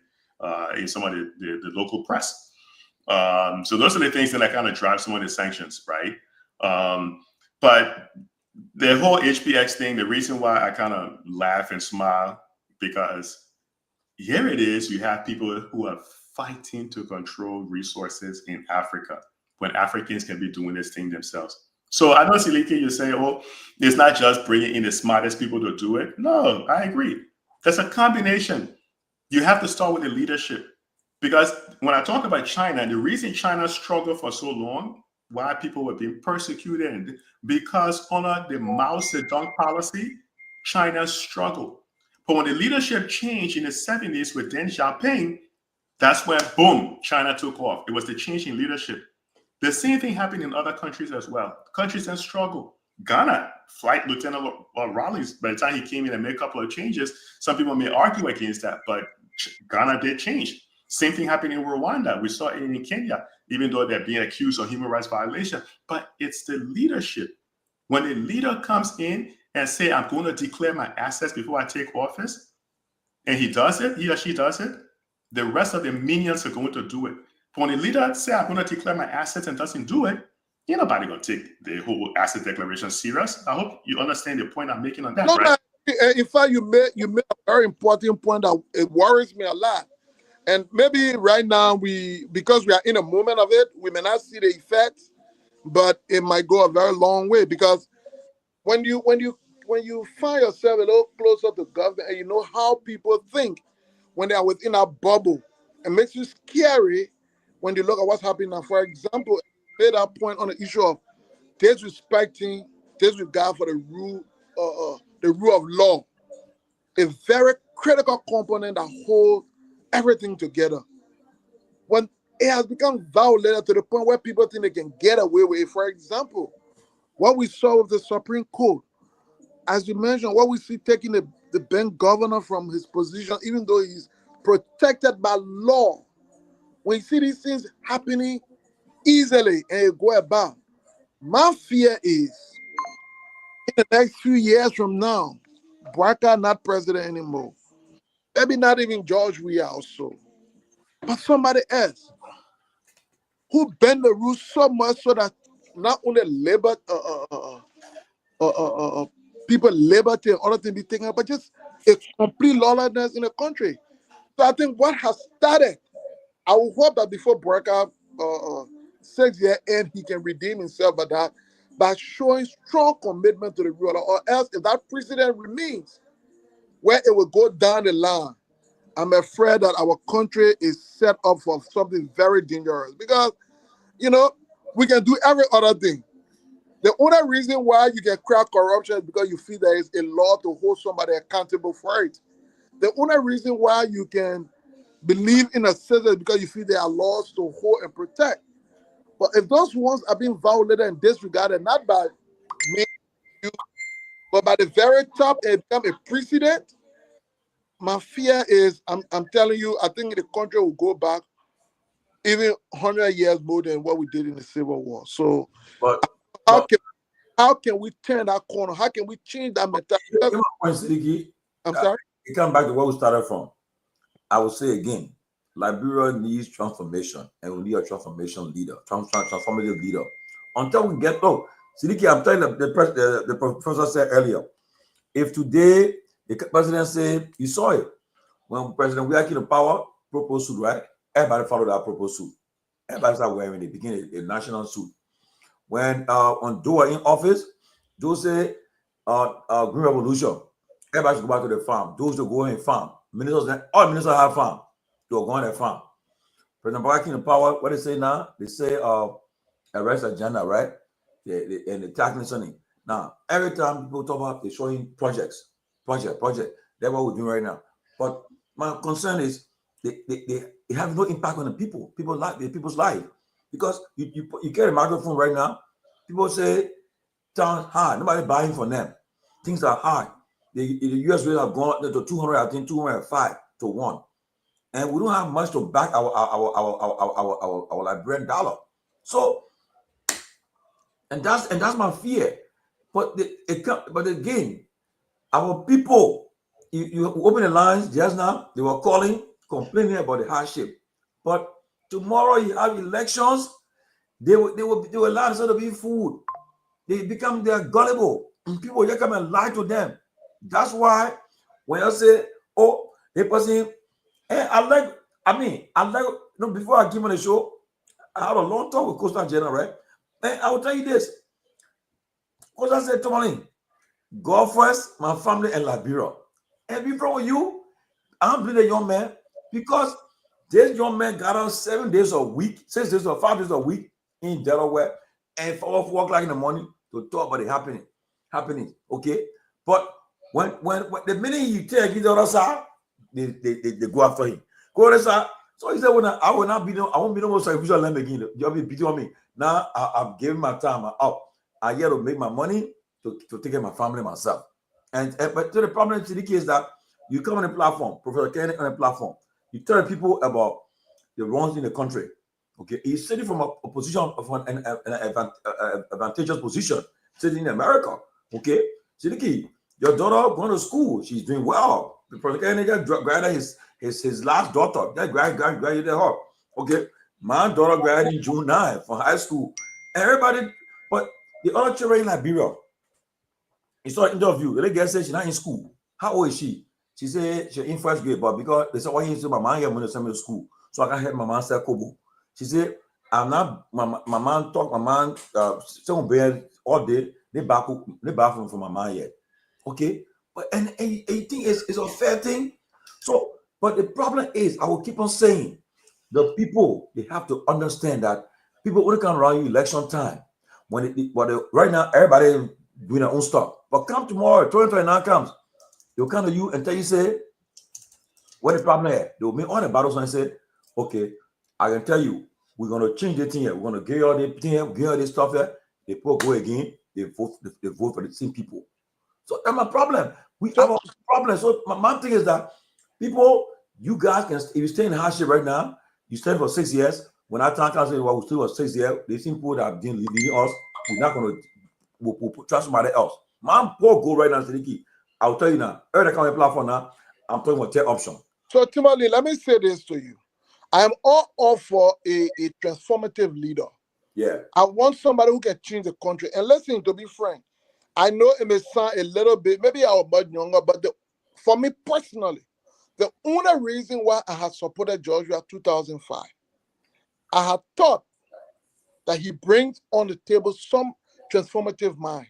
Speaker 6: in some of the local press. So those are the things that kind of drive some of the sanctions, right? But the whole HPX thing, the reason why I kind of laugh and smile, because here it is, you have people who are fighting to control resources in Africa when Africans can be doing this thing themselves. So I know, Silike, you say, oh, it's not just bringing in the smartest people to do it. No, I agree. There's a combination. You have to start with the leadership. Because when I talk about China, the reason China struggled for so long, why people were being persecuted, because under the Mao Zedong policy, China struggled. But when the leadership changed in the 70s with Deng Xiaoping, that's when, boom, China took off. It was the change in leadership. The same thing happened in other countries as well. Countries that struggle. Ghana, Flight Lieutenant Rawlings, by the time he came in and made a couple of changes, some people may argue against that, but Ghana did change. Same thing happened in Rwanda. We saw it in Kenya, even though they're being accused of human rights violation. But it's the leadership. When the leader comes in and say, I'm going to declare my assets before I take office, and he does it, he or she does it, the rest of the minions are going to do it. But when the leader say, I'm going to declare my assets and doesn't do it, ain't nobody going to take the whole asset declaration serious. I hope you understand the point I'm making on that, right?
Speaker 4: In fact, you made a very important point that it worries me a lot. And maybe right now, because we are in a moment of it, we may not see the effects, but it might go a very long way. Because when you find yourself a little closer to government and you know how people think when they are within a bubble, it makes you scary when you look at what's happening now. For example, I made that point on the issue of disregard for the rule of law, a very critical component that holds everything together. When it has become violated to the point where people think they can get away with it, for example, what we saw with the Supreme Court, as you mentioned, what we see taking the Ben governor from his position, even though he's protected by law. When you see these things happening easily and it go about. My fear is in the next few years from now, Barker not president anymore. Maybe not even George Weah also, but somebody else who bend the rules so much so that not only labor, people liberty and other things be taken up, but just a complete lawlessness in the country. So I think what has started, I will hope that before Barker 6 year end, he can redeem himself by that by showing strong commitment to the rule, or else if that precedent remains, where it will go down the line, I'm afraid that our country is set up for something very dangerous because, you know, we can do every other thing. The only reason why you can crack corruption is because you feel there is a law to hold somebody accountable for it. The only reason why you can believe in a system is because you feel there are laws to hold and protect. But if those ones are being violated and disregarded, not by me, you, but by the very top, and become a precedent, my fear is, I'm telling you, I think the country will go back even 100 years more than what we did in the Civil War. So
Speaker 1: But
Speaker 4: how can we turn that corner? How can we change that mentality? I'm sorry?
Speaker 1: It comes back to where we started from. I will say again, Liberia needs transformation, and we need a transformation leader, transformative leader. Until we get, Sidiki, I'm telling you, the professor said earlier, if today the president said, you saw it, when President Weah came to power, proposed suit, right? Everybody followed that proposed suit. Everybody started wearing the beginning a national suit. When on Doha in office, those say Green Revolution, everybody should go back to the farm. Those who go and farm. All ministers have farm. They'll go on their farm. President Barker came to power, what they say now? They say arrest agenda, right? And the tackling something. Now, every time people talk about they're showing project. That's what we're doing right now. But my concern is they have no impact on the people's life. Because you get a microphone right now, people say sounds hard. Nobody buying from them. Things are hard. The US rate have gone to 200, I think 205 to 1. And we don't have much to back our Liberian dollar. So, and that's my fear. But again, our people, you open the lines just now, they were calling, complaining about the hardship. But tomorrow you have elections, they will allow themselves to be food. They are gullible. And people just come and lie to them. That's why when I say, oh, a person, before I came on the show, I had a long talk with Coastal General, right? And I will tell you this. Coastal said, Tomalin, God first, my family, and Liberia. And before you, I'm being a young man because this young man got on 7 days a week, 6 days or 5 days a week in Delaware, and 4 o'clock in the morning to talk about the happening. Okay, but when the minute you take the other side, they go after him. Go other side. So he said, I will not be I won't be no more sacrificial lamb again. You'll be beating on me. Now I've given my time. I'm out. I here to make my money to take care of my family myself. But the problem to the case is that you come on a platform, Professor Kennedy on a platform, you tell people about the wrongs in the country. Okay, he's sitting from a position of an advantageous position, sitting in America. Okay, Sidiki, your daughter going to school, she's doing well. The Professor Kennedy graduated his last daughter, that graduated her. Okay, my daughter graduated in June 9 from high school. Everybody, but the other children in Liberia, he saw an interview. The girl said she's not in school. How old is she? She said she's in first grade, but because they said, why you say my mom here when they send me to school? So I can help my mom sell Kobo. She said, I'm not, my mom talk, my mom, some bed all day, they back from my mom yet. Okay? But and I think it's a fair thing. So, but the problem is, I will keep on saying, the people, they have to understand that people only come around you election time. Right now, everybody doing their own stuff. But come tomorrow, 2029 comes, they'll come to you and tell you, say, what the problem is? They'll make all the battles and say, okay, I can tell you, we're going to change the thing here. We're going to get all the thing here, get all this stuff here. They go again, they vote for the same people. So that's my problem. We have a problem. So my thing is that people, you guys can, if you stay in hardship right now, you stay for 6 years, When our town council was still 6 years, they seem people that have been leading us. We're not going to we'll trust somebody else. Man, poor go right now, Sidiki. I'll tell you now. Every time I platform now, I'm talking about 10 option.
Speaker 4: So, Tomalin, let me say this to you. I am all for a transformative leader.
Speaker 1: Yeah.
Speaker 4: I want somebody who can change the country. And listen, to be frank, I know it may sound a little bit, maybe I was much younger, but for me personally, the only reason why I had supported Joshua 2005, I had thought that he brings on the table some transformative mind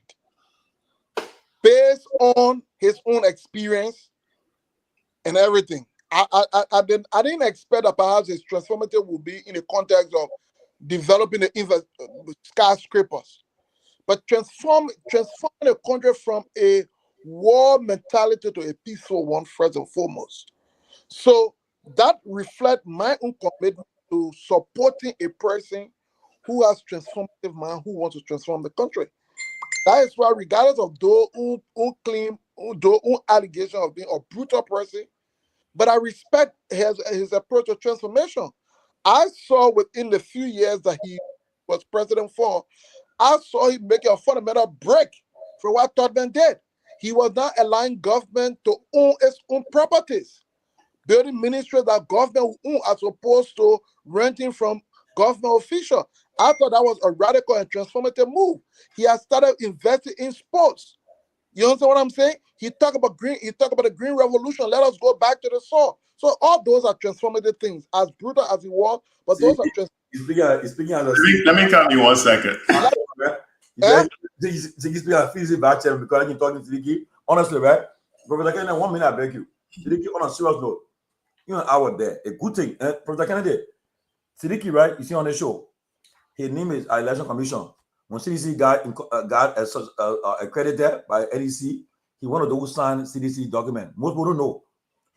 Speaker 4: based on his own experience and everything. I didn't expect that perhaps his transformative would be in the context of developing the skyscrapers, but transforming the country from a war mentality to a peaceful one first and foremost. So that reflects my own commitment to supporting a person who has transformative mind, who wants to transform the country. That is why, regardless of those who claim, those who allegation of being a brutal person, but I respect his approach to transformation. I saw within the few years that he was president for, I saw him making a fundamental break from what Torgbean did. He was not allowing government to own its own properties, building ministries that government will own as opposed to renting from government officials. I thought that was a radical and transformative move. He has started investing in sports. You understand what I'm saying? He talked about green. He talked about the green revolution. Let us go back to the soil. So all those are transformative things, as brutal as he was. But those are
Speaker 1: He's speaking as a.
Speaker 6: Let me come in 1 second.
Speaker 1: He's speaking as a physical back because I can talk to Sidiki. Honestly, right? Professor Kennedy, 1 minute, I beg you. Sidiki, on a serious note, you know, I was there. A good thing. Professor Kennedy, Sidiki, right? You see on the show, his name is Election Commission. When CDC got accredited by NEC, he one of those who signed CDC document. Most people don't know.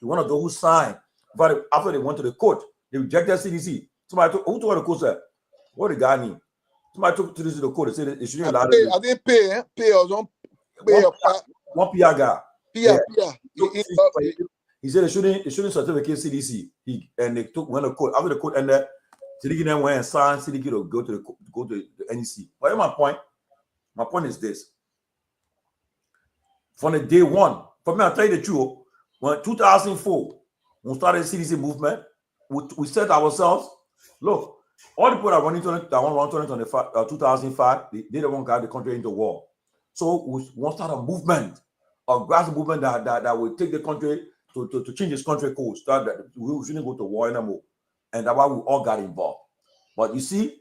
Speaker 1: He one of those who signed. But after they went to the court, they rejected CDC. Somebody took, who told the court, sir? What the guy need? Somebody took to the court. They said they shouldn't allow it.
Speaker 4: I didn't pay or don't pay.
Speaker 1: One PR guy.
Speaker 4: PR.
Speaker 1: He said they shouldn't certificate CDC. And they went to court. After the court ended, Sidiki then went and signed Sidiki to go to the NEC. But my point is this. From the day one, for me, I'll tell you the truth. When 2004, when we started the CDC movement, we said ourselves, look, all the people that want to run 2005, they don't want to get the country into war. So we want to start a movement, a grassroots movement that will take the country to change this country course. We shouldn't go to war anymore. And that's why we all got involved. But you see,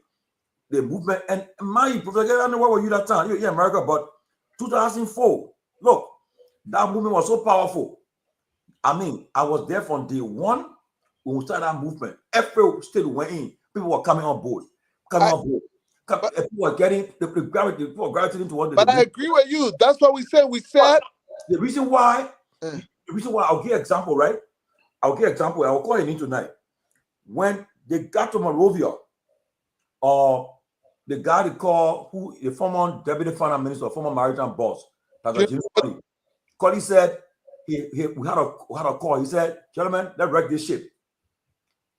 Speaker 1: the movement, and my Professor, I don't know where were you that time? You're in America, but 2004, look, that movement was so powerful. I mean, I was there from day one when we started that movement. Every state we went in, people were coming on board. People were gravitating towards.
Speaker 4: But I agree with you. That's what we said. We said
Speaker 1: the reason why. I'll give example, right? I'll call it in tonight. When they got to Monrovia, the guy they call the former deputy finance minister, former maritime boss, Collie said we had a call. He said, gentlemen, let's wreck this ship.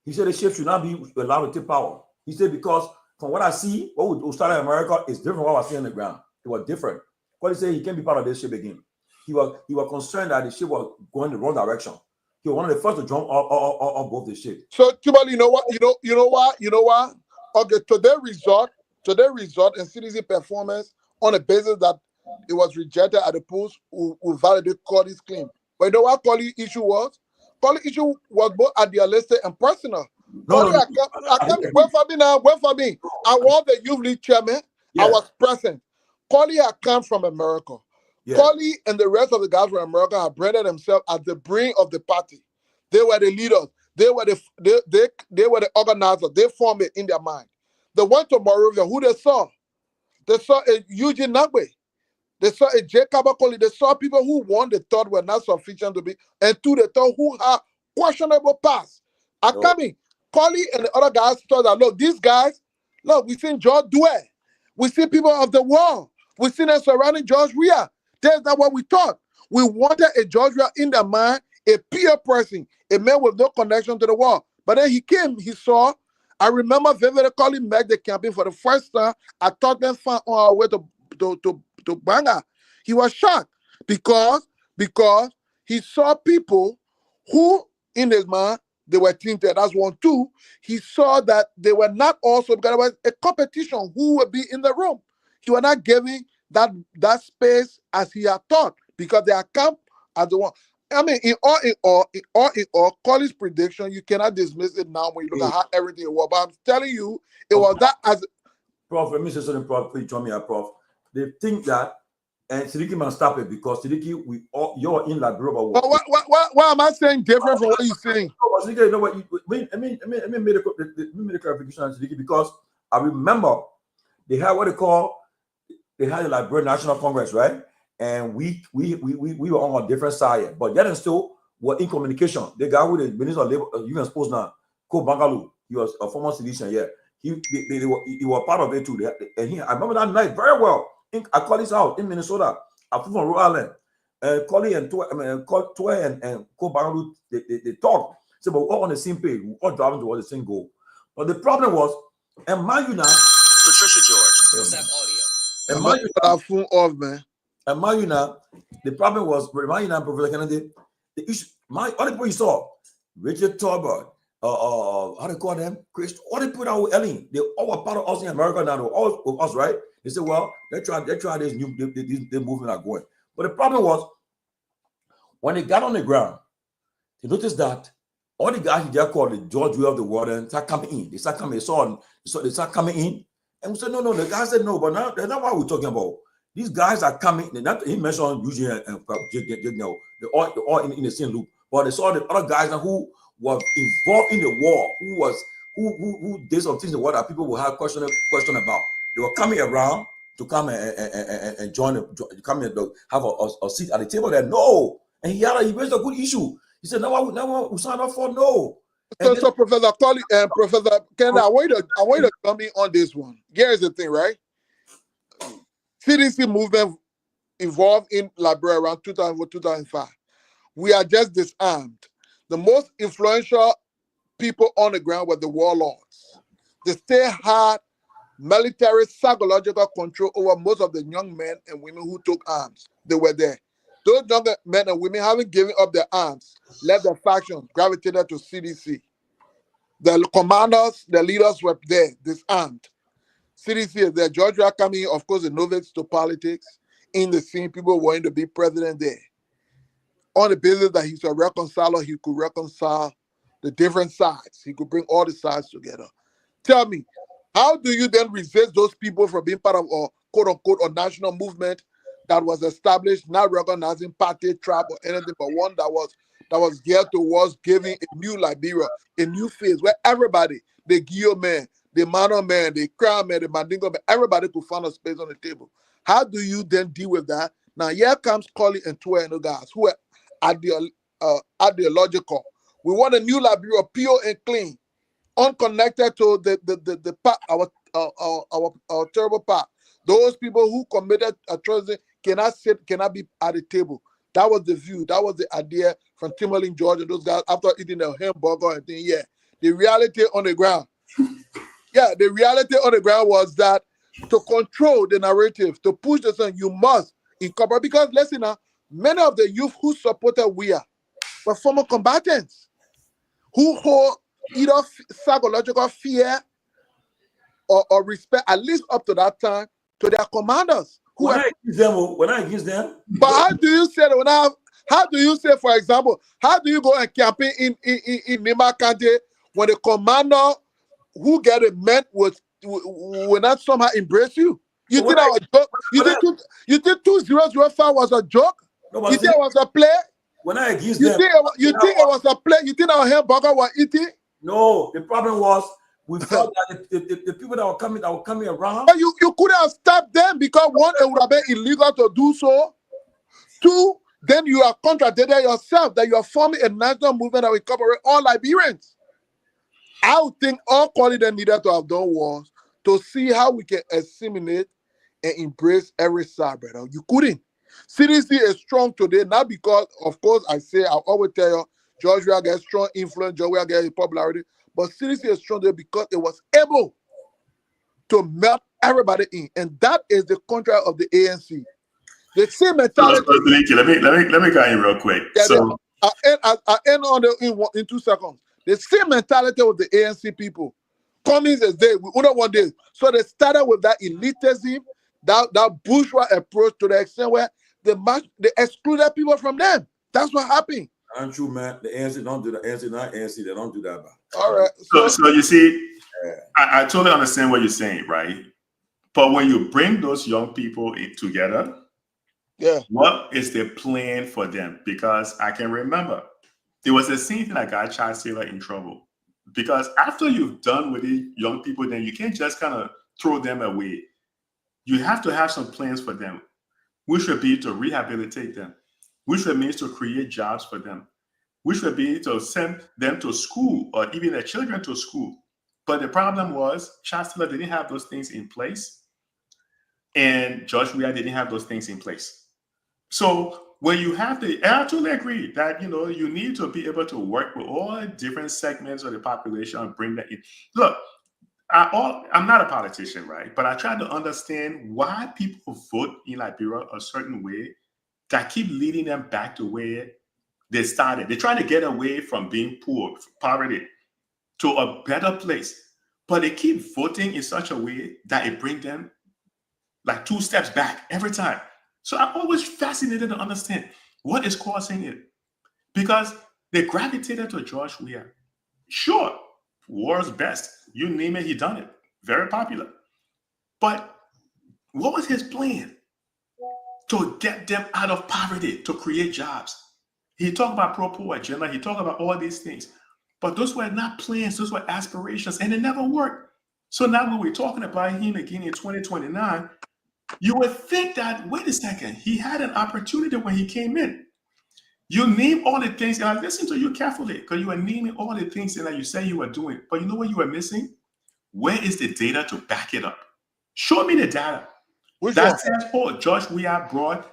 Speaker 1: He said the ship should not be allowed to take power. He said, because from what I see, what we started in America is different from what I see on the ground. It was different. Collie said he can't be part of this ship again. He was concerned that the ship was going the wrong direction. He was one of the first to jump off both the ship.
Speaker 4: So, Kehleboe, you know what? Okay, today result in CDC performance on the basis that it was rejected at the polls who validate Collie's claim. But you know what Collie's issue was? Collie's issue was both idealistic and personal. Wait for me. I was the youth league chairman. Yeah. I was present. Collie had come from America. Yeah. Collie and the rest of the guys from America have branded themselves as the brain of the party. They were the leaders. They were the organizers. They formed it in their mind. They went to Monrovia. Who they saw? They saw a Eugene Nagbe. They saw a Jacob Collie. They saw people who, one, they thought were not sufficient to be, and two, they thought who had questionable past. Coming. Collie and the other guys thought that, look, these guys, look, we seen George Dwyer. We see people of the world. We see them surrounding George Weah. That's not what we thought. We wanted a George Weah in their mind, a peer person, a man with no connection to the world. But then he came, he saw, I remember vividly calling Meg the campaign for the first time. I thought them found on our way to Banga. He was shocked because he saw people who in his mind they were tinted. That's 1, 2. He saw that they were not also, because there was a competition who would be in the room. He was not giving that space as he had thought, because they are camp as the one. I mean, in all, Collins' prediction, you cannot dismiss it now when you look at how everything was. But I'm telling you, it was that as
Speaker 1: Prof, let me say something, Prof. Please join me, Prof. They think that, and Siddiqui must stop it, because Siddiqui, you're in Liberia.
Speaker 4: But what am I saying different from what you're saying?
Speaker 1: Siddiqui, you know what? I mean, made a clarification on Siddiqui, because I remember they had what they had the Liberia National Congress, right? And we were on a different side, but yet and still were in communication. The guy who the Minister of Labor, UN Sports now, Kehleboe Gongloe, he was a former citizen, yeah. He was part of it too. And I remember that night very well. I called his house in Minnesota. I flew from Rhode Island. Collie and Toy and Kehleboe Gongloe, they talked. So, but we're all on the same page. We're all driving towards the same goal. But the problem was, and mind you now,
Speaker 5: Patricia George, WhatsApp audio.
Speaker 1: And mind you now,
Speaker 4: phone off, man.
Speaker 1: And mind you now, the problem was, remind you now, Professor Kennedy, the issue, all the people you saw, Richard Torgbean, how do you call them? Chris, all they put out with Ellen, they all were part of us in America now, they were all with us, right? They said, well, they try this new this movement are going. But the problem was, when they got on the ground, they noticed that all the guys they called the George Will of the world and start coming in. They start coming, they start coming in. And we said, no. The guy said no, but now that's not what we're talking about. These guys are coming. He mentioned Eugene and they're all in the same loop. But they saw the other guys who were involved in the war, who did some things in the war that people will have question about. They were coming around to come and join, come and have a seat at the table. There, no. And he raised a good issue. He said, no, we signed up for no.
Speaker 4: So Professor Colley and Professor Kennedy, I want you to come in on this one. Here's the thing, right? CDC movement evolved in Liberia around 2005. We are just disarmed. The most influential people on the ground were the warlords. The state had military psychological control over most of the young men and women who took arms. They were there. Those young men and women, having given up their arms, left their factions, gravitated to CDC. The commanders, the leaders were there, disarmed. CDC is there. George Will coming, of course, the novice to politics. In the scene, people wanting to be president there. On the basis that he's a reconciler, he could reconcile the different sides. He could bring all the sides together. Tell me, how do you then resist those people from being part of a quote-unquote a national movement that was established, not recognizing party, tribe, or anything, but one that was geared towards giving a new Liberia, a new phase where everybody, the Guar man, the Mano man, the Crown man, the Mandingo man, everybody could find a space on the table. How do you then deal with that? Now here comes Colley and Toy and the guys who are ideological. We want a new Liberia, pure and clean, unconnected to the part, our terrible part. Those people who committed atrocity cannot be at the table. That was the view. That was the idea from Tomalin, George, and those guys after eating their hamburger and thing. Yeah, the reality on the ground. Yeah, the reality on the ground was that to control the narrative, to push the sun, you must incorporate. Because listen now, many of the youth who supported WEA were former combatants who hold either psychological fear or respect, at least up to that time, to their commanders.
Speaker 1: When I accuse them.
Speaker 4: But how do you say that how do you say, for example, how do you go and campaign in Nima Kante when the commander who get it meant will not somehow embrace you? You think that was a joke? You think 2005 was a joke?
Speaker 1: No,
Speaker 4: you think it was a play?
Speaker 1: When I accuse
Speaker 4: you
Speaker 1: them,
Speaker 4: think it was a play? You think our hamburger was eating?
Speaker 1: No, the problem was we felt that the people that were coming around.
Speaker 4: But you couldn't have stopped them because one, it would have been illegal to do so. Two, then you are contradicting yourself that you are forming a national movement that will incorporate all Liberians. I would think all Colley needed to have done was to see how we can assimilate and embrace every side, brother. You couldn't. CDC is strong today, not because, of course, I always tell you, George Will get strong influence, George Will get popularity, But CDC is strong there because it was able to melt everybody in, and that is the contract of the ANC. The same mentality.
Speaker 6: Let me go in real quick.
Speaker 4: Yeah,
Speaker 6: So
Speaker 4: I end on in 2 seconds. The same mentality with the ANC people. Cummings is there. We don't want this. So they started with that elitism, that bourgeois approach to the extent where they excluded people from them. That's what happened.
Speaker 1: Not true, man. The ANC don't do that. ANC, not ANC, they don't do that. Man.
Speaker 4: All right.
Speaker 6: So you see, I totally understand what you're saying, right? But when you bring those young people together, what is the plan for them? Because I can remember it was the same thing that got Charles Taylor in trouble. Because after you've done with the young people, then you can't just kind of throw them away. You have to have some plans for them, which would be to rehabilitate them, which would mean to create jobs for them, which would be to send them to school or even their children to school. But the problem was Charles Taylor didn't have those things in place, and George Weah didn't have those things in place. So when you have and I totally agree that you need to be able to work with all different segments of the population and bring that in. Look, I'm not a politician, right? But I try to understand why people vote in Liberia a certain way that keep leading them back to where they started. They're trying to get away from being poor, poverty, to a better place. But they keep voting in such a way that it brings them like 2 steps back every time. So I'm always fascinated to understand what is causing it. Because they gravitated to George Weah. Sure, war's best. You name it, he done it. Very popular. But what was his plan? To get them out of poverty, to create jobs. He talked about pro-poor agenda. He talked about all these things. But those were not plans. Those were aspirations. And it never worked. So now when we're talking about him again in 2029, you would think that, wait a second, he had an opportunity when he came in. You name all the things, and I listened to you carefully because you were naming all the things that you say you were doing. But you know what you were missing? Where is the data to back it up? Show me the data. That says, oh, George Weah brought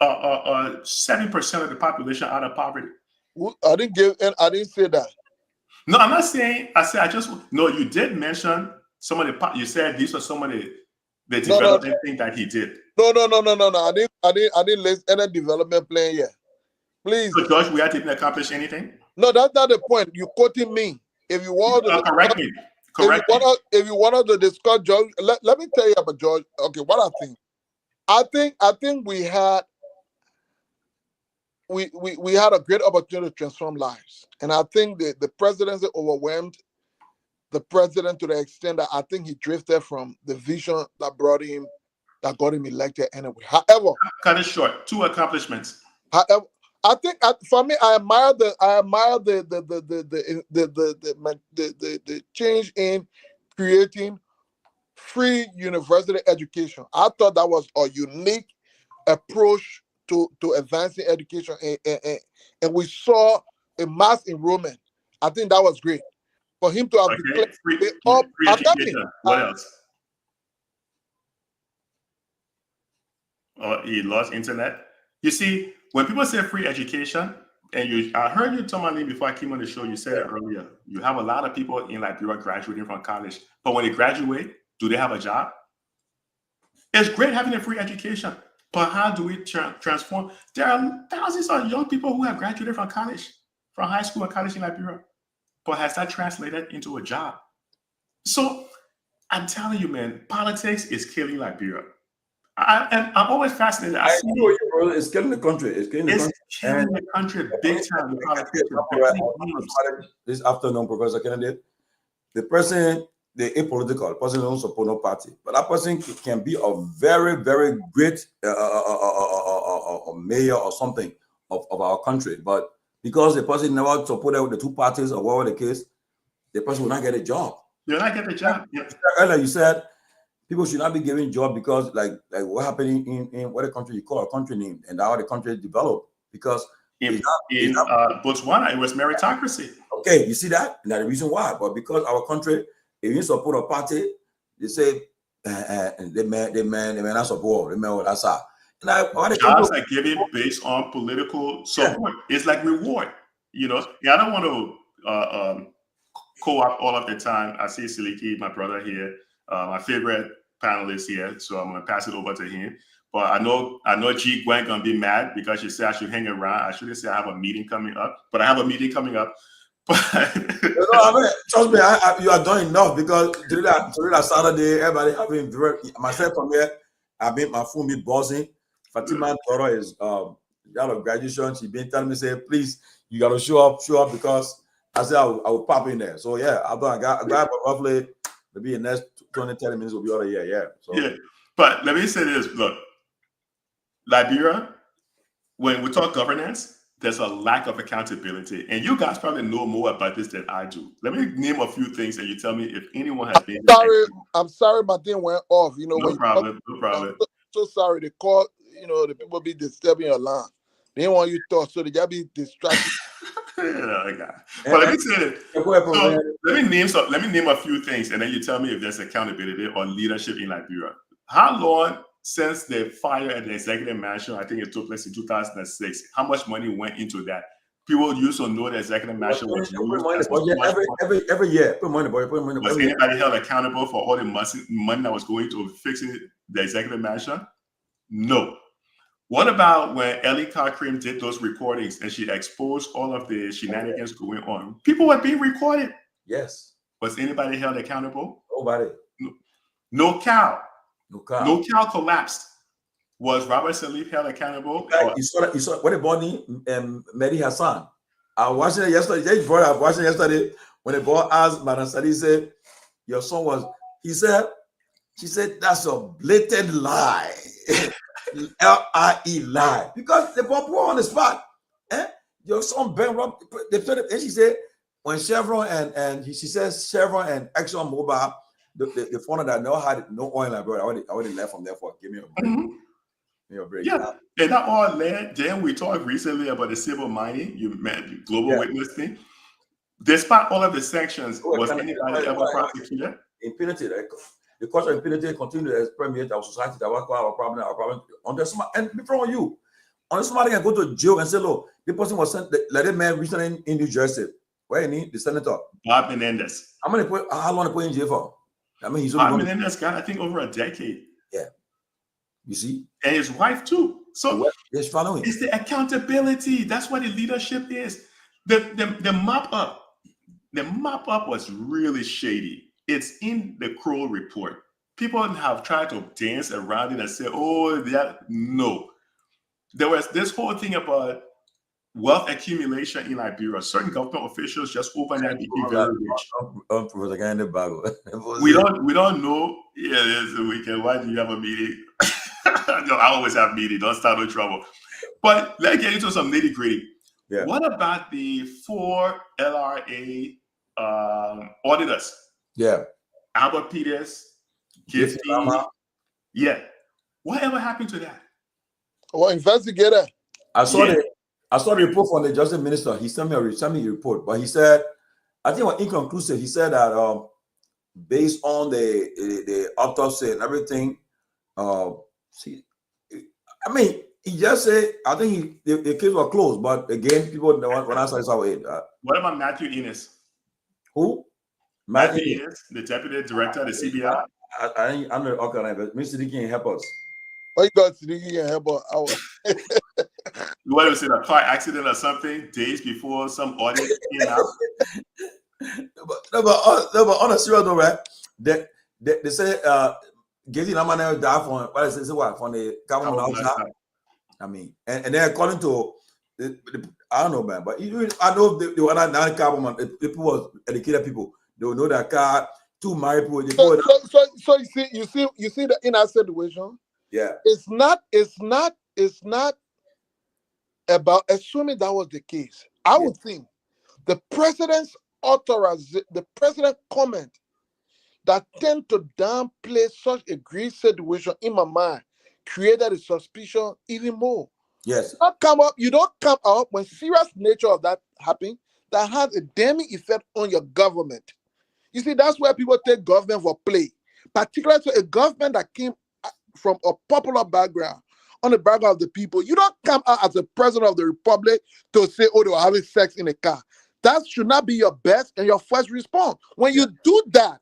Speaker 6: 7% of the population out of poverty.
Speaker 4: I didn't say that.
Speaker 6: No, I'm not saying. No, you did mention some of the. You said these are some of the development thing that he did.
Speaker 4: No. I didn't list any development plan yet. Please.
Speaker 6: So George Weah didn't accomplish anything?
Speaker 4: No, that's not the point. You're quoting me. If you want to
Speaker 6: correct me.
Speaker 4: If you wanted to discuss George, let me tell you about George. Okay, what I think we had a great opportunity to transform lives. And I think the presidency overwhelmed the president to the extent that I think he drifted from the vision that got him elected anyway. However,
Speaker 6: cut it short. 2 accomplishments.
Speaker 4: However, I think for me, I admire the change in creating free university education. I thought that was a unique approach to advancing education, and we saw a mass enrollment. I think that was great for him to have declared
Speaker 6: free education. What else? He lost internet. You see, when people say free education, and I heard you, Tomalin, before I came on the show, you said it earlier. You have a lot of people in Liberia graduating from college, but when they graduate, do they have a job? It's great having a free education, but how do we transform? There are thousands of young people who have graduated from college, from high school and college in Liberia, but has that translated into a job? So I'm telling you, man, politics is killing Liberia. I'm always fascinated.
Speaker 1: I know you, bro. It's killing the country. It's killing
Speaker 6: the country big time.
Speaker 1: This afternoon, Professor Kennedy, the person, the apolitical, the person who don't support no party, but that person can be a very, very great mayor or something of our country. But because the person never supported with the 2 parties or whatever the case, the person will not get a job.
Speaker 6: You'll not get a job. Yeah.
Speaker 1: Earlier, you said people should not be given job because like what happened in what the country you call a country name and how the country developed, because
Speaker 6: in Botswana it was meritocracy.
Speaker 1: Okay, you see that? And that's the reason why. But because our country, if you support a party, they say they may not support, they may not that's all.
Speaker 6: Jobs are given based on political support. It's like reward. I don't want to co-op all of the time. I see Siliki, my brother here, my favorite panelist here, so I'm gonna pass it over to him. But I know G Gwen gonna be mad because she said I should hang around. I shouldn't say I have a meeting coming up, but I have a meeting coming up. But
Speaker 1: trust me, you are doing enough because today that Saturday, everybody having myself from here. I made my phone be buzzing. Fatima daughter is out of graduation. She been telling me, say, please, you gotta show up because I said I will pop in there. So yeah, I got roughly maybe in the next 20-30 minutes will be out of here. Yeah. So
Speaker 6: yeah, but let me say this. Look, Liberia, when we talk governance, there's a lack of accountability. And you guys probably know more about this than I do. Let me name a few things and you tell me if anyone has been.
Speaker 4: I'm sorry my thing went off. You know,
Speaker 6: no problem.
Speaker 4: I'm so sorry. They call, you know, the people be disturbing your line. They don't want you to talk, so they just be distracted.
Speaker 6: But let me say it. So let me name a few things and then you tell me if there's accountability or leadership in Liberia. How long since the fire at the executive mansion, I think it took place in 2006, how much money went into that? People used to know the executive mansion was used
Speaker 1: every year. Put money.
Speaker 6: Was anybody held accountable for all the money that was going to fixing the executive mansion? No. What about when Ellie Cochran did those recordings and she exposed all of the shenanigans going on? People were being recorded.
Speaker 1: Yes.
Speaker 6: Was anybody held accountable?
Speaker 1: Nobody.
Speaker 6: No cow.
Speaker 1: No cow.
Speaker 6: No cow collapsed. Was Robert Salif held accountable?
Speaker 1: You saw what about Mehdi Hassan? I was watching it yesterday. I was watching it yesterday when the boy asked Madam Sadi, said, your son was, she said, that's a blatant lie. L-I-E lie. Because the boy put on the spot. Your son Ben Rob, and she said, when Chevron and she says Chevron and Exxon Mobil, the phone that had no oil in Liberia, I already left from there for give me a break.
Speaker 6: Mm-hmm. Yeah, and that all led. Then we talked recently about the civil mining. You met global witness thing. Despite all of the sanctions, was anybody ever prosecuted?
Speaker 1: Impunity. The culture of impunity continued to permeate our society. That was our problem. On the smart and before you, on somebody can go to jail and say, look, the person was sent. Let that man recently in New Jersey. Where you need the senator
Speaker 6: Bob Menendez.
Speaker 1: How long they put in jail for? I mean, he's
Speaker 6: Bob Menendez got, I think, over a decade.
Speaker 1: Yeah. You see?
Speaker 6: And his wife too. So
Speaker 1: it's following.
Speaker 6: It's the accountability. That's what the leadership is. The mop up. The mop up was really shady. It's in the Kroll report. People have tried to dance around it and say, oh, no. There was this whole thing about wealth accumulation in Liberia. Certain government officials just overnight became very rich. We don't know. Yeah, it's a weekend. Why do you have a meeting? No, I always have meetings. Don't start no trouble. But let's get into some nitty gritty. Yeah. What about the 4 LRA auditors?
Speaker 1: Yeah.
Speaker 6: Albert Peters, Gifty. Yeah. Whatever happened to that?
Speaker 4: Well, investigator.
Speaker 1: I saw the report from the justice minister. He sent me a report, but he said, I think it was inconclusive. He said that based on the autopsy and everything, I mean, he just said, I think the case was closed, but again, people don't want to say it.
Speaker 6: What about Matthew Innes?
Speaker 1: Who?
Speaker 6: Matthew Innes, the deputy director of the CBI.
Speaker 1: I'm not okay, but Mr. Dickey can help us.
Speaker 4: Why you got Dickey can help us?
Speaker 6: You want to say a car accident or something days before some audit came out?
Speaker 1: No, but on a serious note, right? They say getting a man die from what is it? What from the carbon monoxide? I mean, and then according to I don't know, man, but I know the other non-carbon people was educated people. They will know that car 2 married people.
Speaker 4: So you see that in our situation.
Speaker 1: Yeah,
Speaker 4: it's not about assuming that was the case. I would think the president's the president comment that tend to downplay such a grave situation in my mind created a suspicion even more.
Speaker 1: Yes.
Speaker 4: You don't come up when serious nature of that happening that has a damning effect on your government. You see, that's where people take government for play, particularly to a government that came from a popular background, on the background of the people. You don't come out as the president of the republic to say, oh, they were having sex in a car. That should not be your best and your first response. When you do that,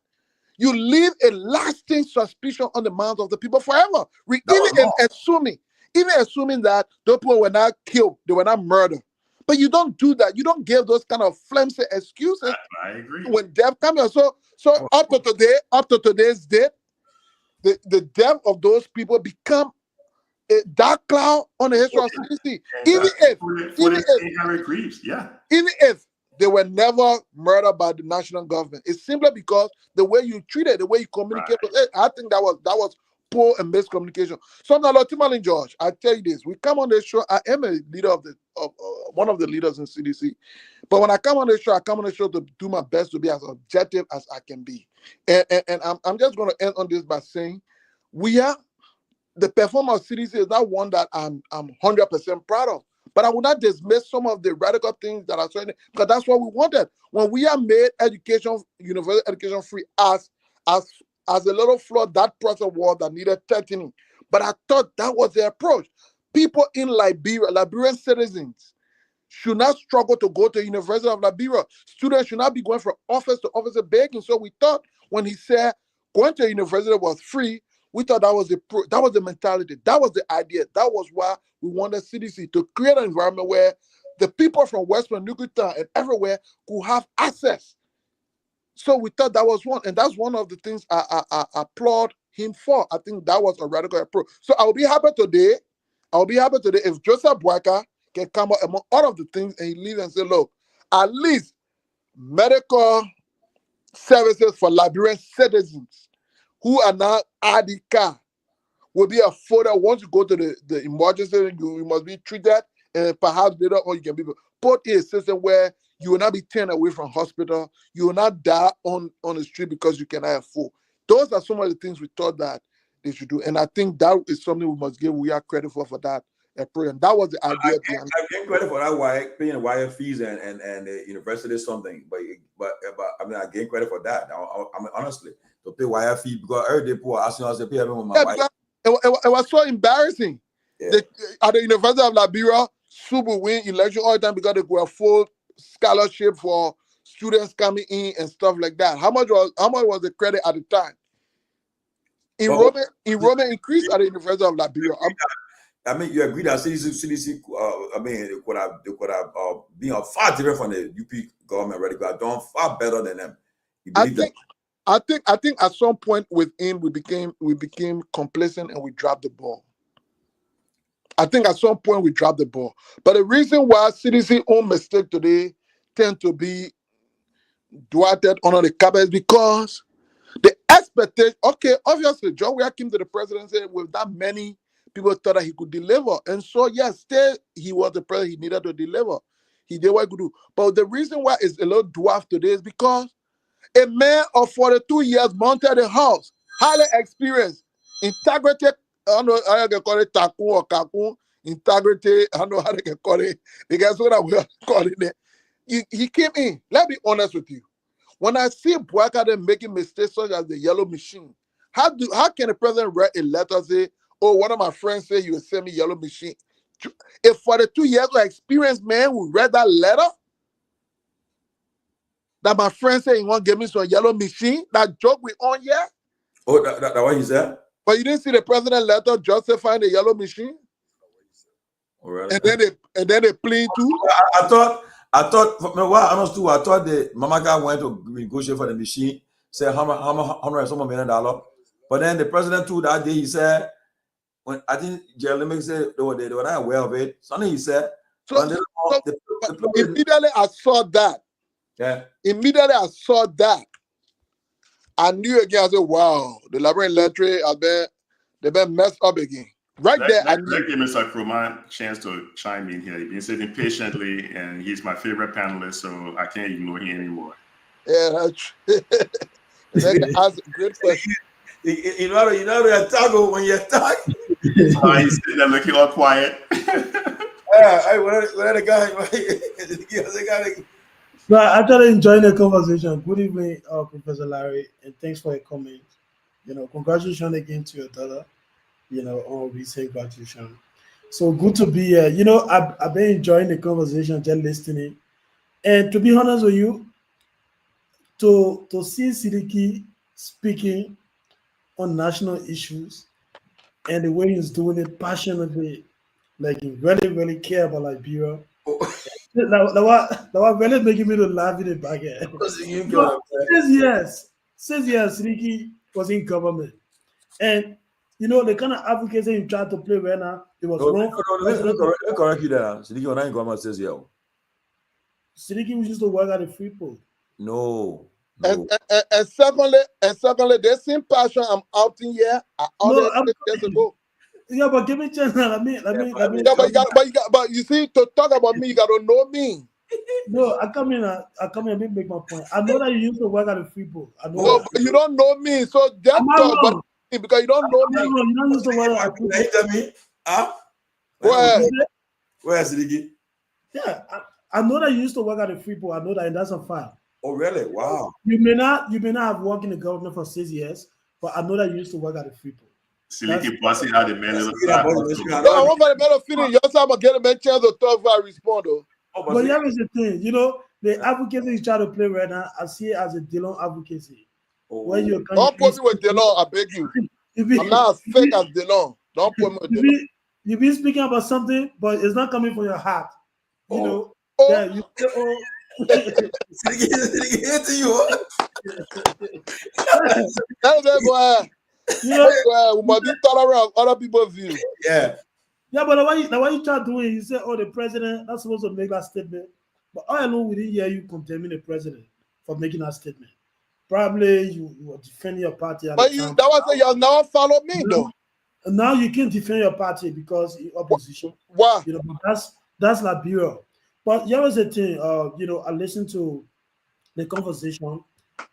Speaker 4: you leave a lasting suspicion on the minds of the people forever. Even assuming that those people were not killed, they were not murdered. But you don't do that. You don't give those kind of flimsy excuses.
Speaker 6: I agree.
Speaker 4: When death comes, so up to today's date, the death of those people become a dark cloud on the history of CDC. Even if they were never murdered by the national government, it's simply because the way you treat it, the way you communicate with it, I think that was poor and miscommunication. So now, Tomalin George, I tell you this: we come on this show. I am a leader of one of the leaders in CDC, but when I come on the show, I come on the show to do my best to be as objective as I can be. And I'm just going to end on this by saying, the performance of CDC is not one that I'm 100% proud of. But I will not dismiss some of the radical things that are saying, because that's what we wanted. When we are made universal education free as a little flaw, that process was that needed tightening. But I thought that was the approach. People in Liberia, Liberian citizens, should not struggle to go to the University of Liberia. Students should not be going from office to office begging. So we thought when he said going to university was free, we thought that was the mentality. That was the idea. That was why we wanted CDC to create an environment where the people from Western Nukuta and everywhere could have access. So we thought that was one, and that's one of the things I applaud him for. I think that was a radical approach. So I'll be happy today if Joseph Boakai can come up among all of the things and he leaves and say, look, at least medical services for Liberian citizens who are not IDK will be afforded. Once you go to the emergency, you must be treated, and perhaps later on you can be put in a system where you will not be turned away from hospital. You will not die on the street because you cannot afford. Those are some of the things we thought that they should do, and I think that is something we must give we are credit for that approach. And that was the idea.
Speaker 1: I give credit for that paying the wire fees and the university is something, but I mean I give credit for that. I mean honestly, to pay wire fee because every day people are asking us to pay everyone my wire.
Speaker 4: It was so embarrassing. Yeah. At the University of Liberia, Subu win election all the time because they were full scholarship for students coming in and stuff like that. How much was the credit at the time? Enrollment increased at the University of Liberia.
Speaker 1: I mean, you agree that CDC I mean, they could have been far different from the UP government, right? They could have done far better than them.
Speaker 4: I think at some point within we became complacent and we dropped the ball. I think at some point we dropped the ball. But the reason why CDC own mistake today tend to be dwatted under the carpet is because the expectation, okay, obviously John Weah came to the presidency with that many people thought that he could deliver. And so yes, still he was the president, he needed to deliver. He did what he could do. But the reason why it's a little dwarfed today is because a man of 42 years mounted a house, highly experienced, integrity, I don't know how they can call it, takun or kakun, integrity, I don't know how they can call it. The guys what we are calling it. He came in. Let me be honest with you. When I see Boakai making mistakes such as the yellow machine, how can the president write a letter say, oh, one of my friends said he will send me yellow machine? A 42 years of experienced man who read that letter, that my friend said he want to give me some yellow machine, that joke we on here?
Speaker 1: Oh, that what he said?
Speaker 4: But you didn't see the president letter justifying the yellow machine?
Speaker 1: Oh, really?
Speaker 4: And then they plead too?
Speaker 1: I thought, from what I understood, I thought the Mama guy went to negotiate for the machine, said $100 million. But then the president too that day, he said, when I think Jeremy said they were not aware of it. Something he said.
Speaker 4: Immediately I saw that.
Speaker 1: Yeah.
Speaker 4: Immediately I saw that. I knew again. I said, "Wow, the Liberian electorate they've been messed up again." Right there, I knew.
Speaker 6: Let's give Mr. Kroma a chance to chime in here. He's been sitting patiently, and he's my favorite panelist, so I can't ignore him anymore.
Speaker 4: Yeah, that's true. That's a good question.
Speaker 1: You know the toggle when you're talking.
Speaker 6: He's sitting there looking all quiet.
Speaker 1: Hey, what the guy?
Speaker 8: No, I'm actually enjoying the conversation. Good evening, Professor Larry, and thanks for your comment. Congratulations again to your daughter, on recent graduation. So good to be here. I've been enjoying the conversation, just listening. And to be honest with you, to see Sidiki speaking on national issues and the way he's doing it passionately, like he really, really care about Liberia. That was really making me to laugh in the back end. But 6 years, Sidiki was in government. And you know the kind of advocacy he tried to play right now, it was wrong.
Speaker 1: Let me correct you there. Sidiki was not in government 6 years.
Speaker 8: Sidiki used to work at the Freeport.
Speaker 1: No.
Speaker 4: And secondly, there's same passion I'm out in here. I
Speaker 8: No,
Speaker 4: outed 6 years ago.
Speaker 8: Yeah, but give me a chance. Let me.
Speaker 4: Yeah, but you see, to talk about me, you gotta know me.
Speaker 8: No, I come in. Let me make my point. I know that you used to work at the Freeport. I know.
Speaker 4: No,
Speaker 8: that.
Speaker 4: but you don't know me, so just talk about me because you don't know me.
Speaker 8: You don't used to work at the Freeport.
Speaker 1: Tell me, huh? Where is Sidiki?
Speaker 8: Yeah, I know that you used to work at the Freeport. I know that, and that's a fact.
Speaker 1: Oh, really? Wow.
Speaker 8: You may not have worked in the government for 6 years, but I know that you used to work at the Freeport.
Speaker 6: Siliki Bossy had the medal.
Speaker 4: No, I want for the medal feeling. Yes, I'm gonna get a chance to talk if I respond though.
Speaker 8: But here is the thing, you know, the advocacy he's trying to play right now, I see it as a Dillon advocacy. Where you
Speaker 4: don't put me with Dillon, I beg you. I'm not as fake as Dillon. Don't put me with Dillon.
Speaker 8: You be speaking about something, but it's not coming from your heart. You know, yeah, you
Speaker 1: to you.
Speaker 4: You know, we must be tolerant of other people's views.
Speaker 1: Yeah.
Speaker 8: Yeah, but the way you try doing it, you say, oh, the president, that's supposed to make that statement. But all I know, we didn't hear you condemning the president for making that statement. Probably you were defending your party at
Speaker 4: but
Speaker 8: the time.
Speaker 4: That was you now follow me, though.
Speaker 8: Now you can't defend your party because you're opposition.
Speaker 4: Why?
Speaker 8: You know, but that's Liberia. But here is the thing, you know, I listened to the conversation.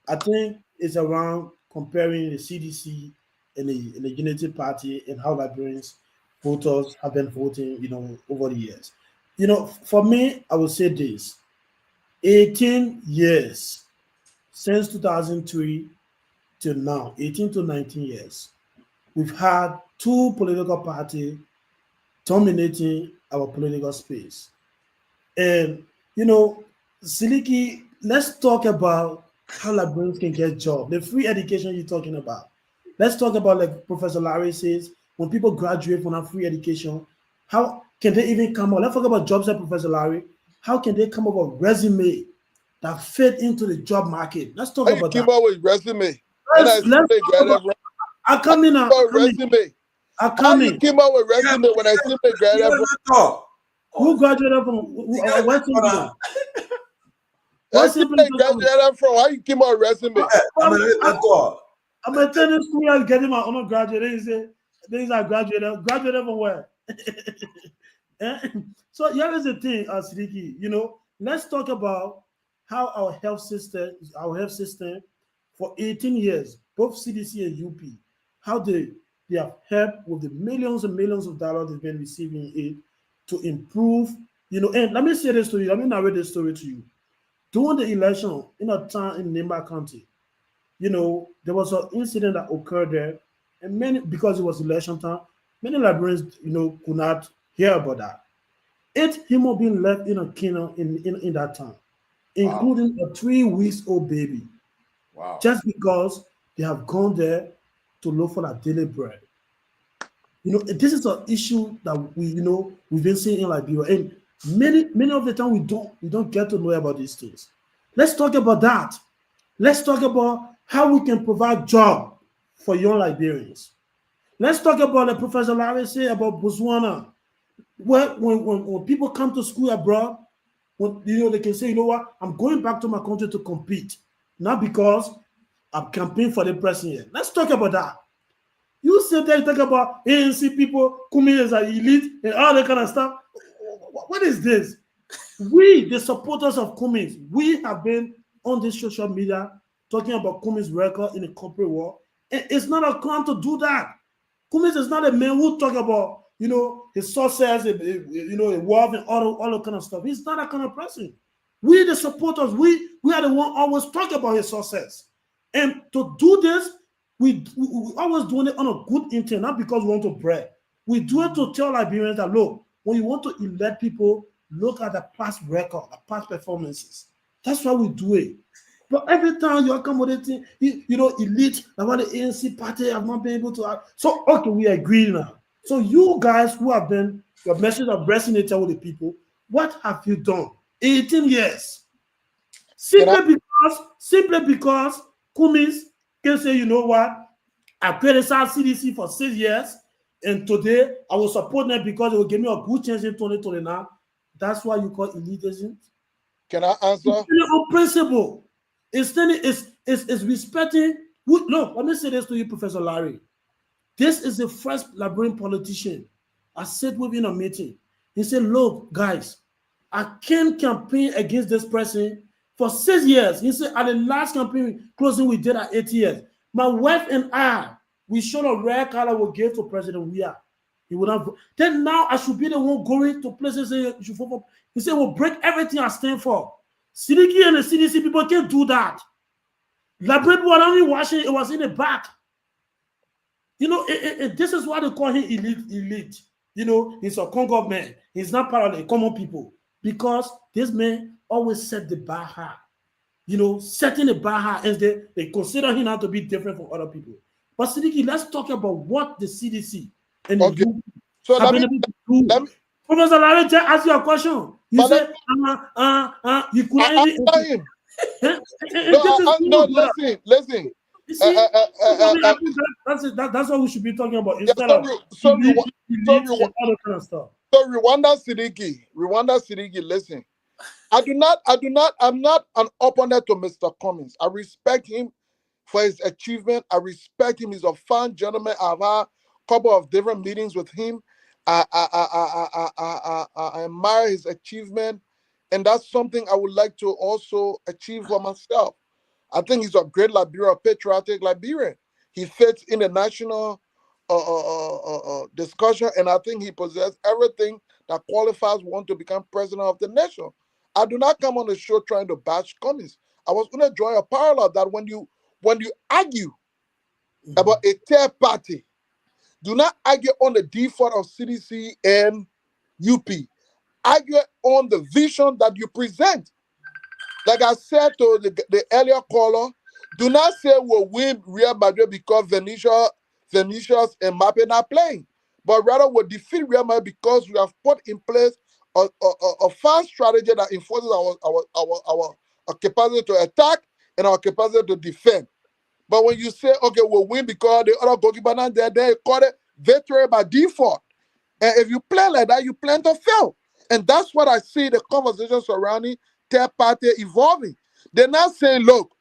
Speaker 8: I think it's around comparing the CDC and the Unity Party and how Liberians voters have been voting, you know, over the years. You know, for me, I would say this: 18 years since 2003 till now, 18 to 19 years, we've had two political parties dominating our political space. And you know, Siliki, let's talk about how Liberians can get jobs. The free education you're talking about. Let's talk about, like Professor Larry says, when people graduate from a free education, how can they even come up? Let's talk about jobs, like Professor Larry. How can they come up with a resume that fit into the job market? Let's talk about that.
Speaker 4: Keep up with resume.
Speaker 8: I come in.
Speaker 4: Resume.
Speaker 8: I come in.
Speaker 4: You came up with resume when I see my graduate.
Speaker 8: Who graduated from Western?
Speaker 4: What's the graduated from? How you came out resume?
Speaker 8: I'm attending school and getting my undergraduate. They say I graduated. Graduated from where? So here is the thing, Sidiki. You know, let's talk about how our health system for 18 years, both CDC and UP, how they have helped with the millions and millions of dollars they've been receiving it to improve. You know, and let me say this to you. Let me narrate this story to you. During the election in a town in Nimba County, you know, there was an incident that occurred there, and because it was election time, many Liberians, you know, could not hear about that. 8 human beings left in a kennel in that town, including a 3-week-old baby.
Speaker 1: Wow.
Speaker 8: Just because they have gone there to look for that daily bread. You know, this is an issue that we've been seeing in Liberia, and many of the time we don't get to know about these things. Let's talk about that. Let's talk about how we can provide job for young Liberians. Let's talk about, like Professor Larry said, about Botswana, where when people come to school abroad, they can say, you know what, I'm going back to my country to compete, not because I'm campaigning for the president here. Let's talk about that. You sit there and talk about ANC people, Kumi is an elite, and all that kind of stuff. What is this? We, the supporters of Cummins, we have been on this social media talking about Cummins' record in the corporate world. And it's not a crime to do that. Cummins is not a man who talk about, you know, his success, you know, a wealth and all that kind of stuff. He's not that kind of person. We, the supporters, we are the one always talk about his success. And to do this, we always doing it on a good intent, not because we want to brag. We do it to tell Liberians that, look, when you want to elect people, look at the past record, the past performances. That's why we do it. But every time you're accommodating, elite, about the ANC party have not been able to have. So, okay, we agree now. So you guys who have been your message of resonating with the people, what have you done? 18 years. Simply because Cummins can say, you know what? I criticized CDC for 6 years, and today I will support them because they will give me a good chance in 2029. That's why you call elitism.
Speaker 4: Can I answer?
Speaker 8: It's on principle. It's respecting. No, let me say this to you, Professor Larry. This is the first Liberian politician I sat with in a meeting. He said, look, guys, I can't campaign against this person for 6 years. He said, at the last campaign closing we did at 8 years, my wife and I, we showed a rare color we gave to President Weah. He would not vote. Then now I should be the one going to places and say you should vote for. He said, we'll break everything I stand for. CDK and the CDC people can't do that. Liberian people are only watching, it was in the back. This is why they call him elite. He's a Congo man. He's not part of the common people. Because this man always set the bar high. Setting the bar high, and they consider him not to be different from other people. But Siddiqui, let's talk about what the CDC and the UP have been able to do. Professor Larry just asked you a question. You said, you couldn't even...
Speaker 4: Listen.
Speaker 8: You see, that's what we should be talking about instead of elite and all that kind of stuff.
Speaker 4: So Rwanda Siddiqui, listen. I'm not an opponent to Mr. Cummins. I respect him for his achievement. I respect him. He's a fine gentleman. I've had a couple of different meetings with him. I admire his achievement, and that's something I would like to also achieve for myself. I think he's a great Liberian, patriotic Liberian. He fits in the national discussion, and I think he possesses everything that qualifies one to become president of the nation. I do not come on the show trying to bash Cummins. I was going to draw a parallel that when you argue about a third party, do not argue on the default of CDC and UP. Argue on the vision that you present. Like I said to the earlier caller, do not say we'll win Real Madrid because Vinicius and Mbappe not playing, but rather we'll defeat Real Madrid because we have put in place a fast strategy that enforces our capacity to attack and our capacity to defend. But when you say, okay, we'll win because the other goalkeeper not there, they call it victory by default. And if you play like that, you plan to fail. And that's what I see the conversation surrounding third party evolving. They're not saying, look,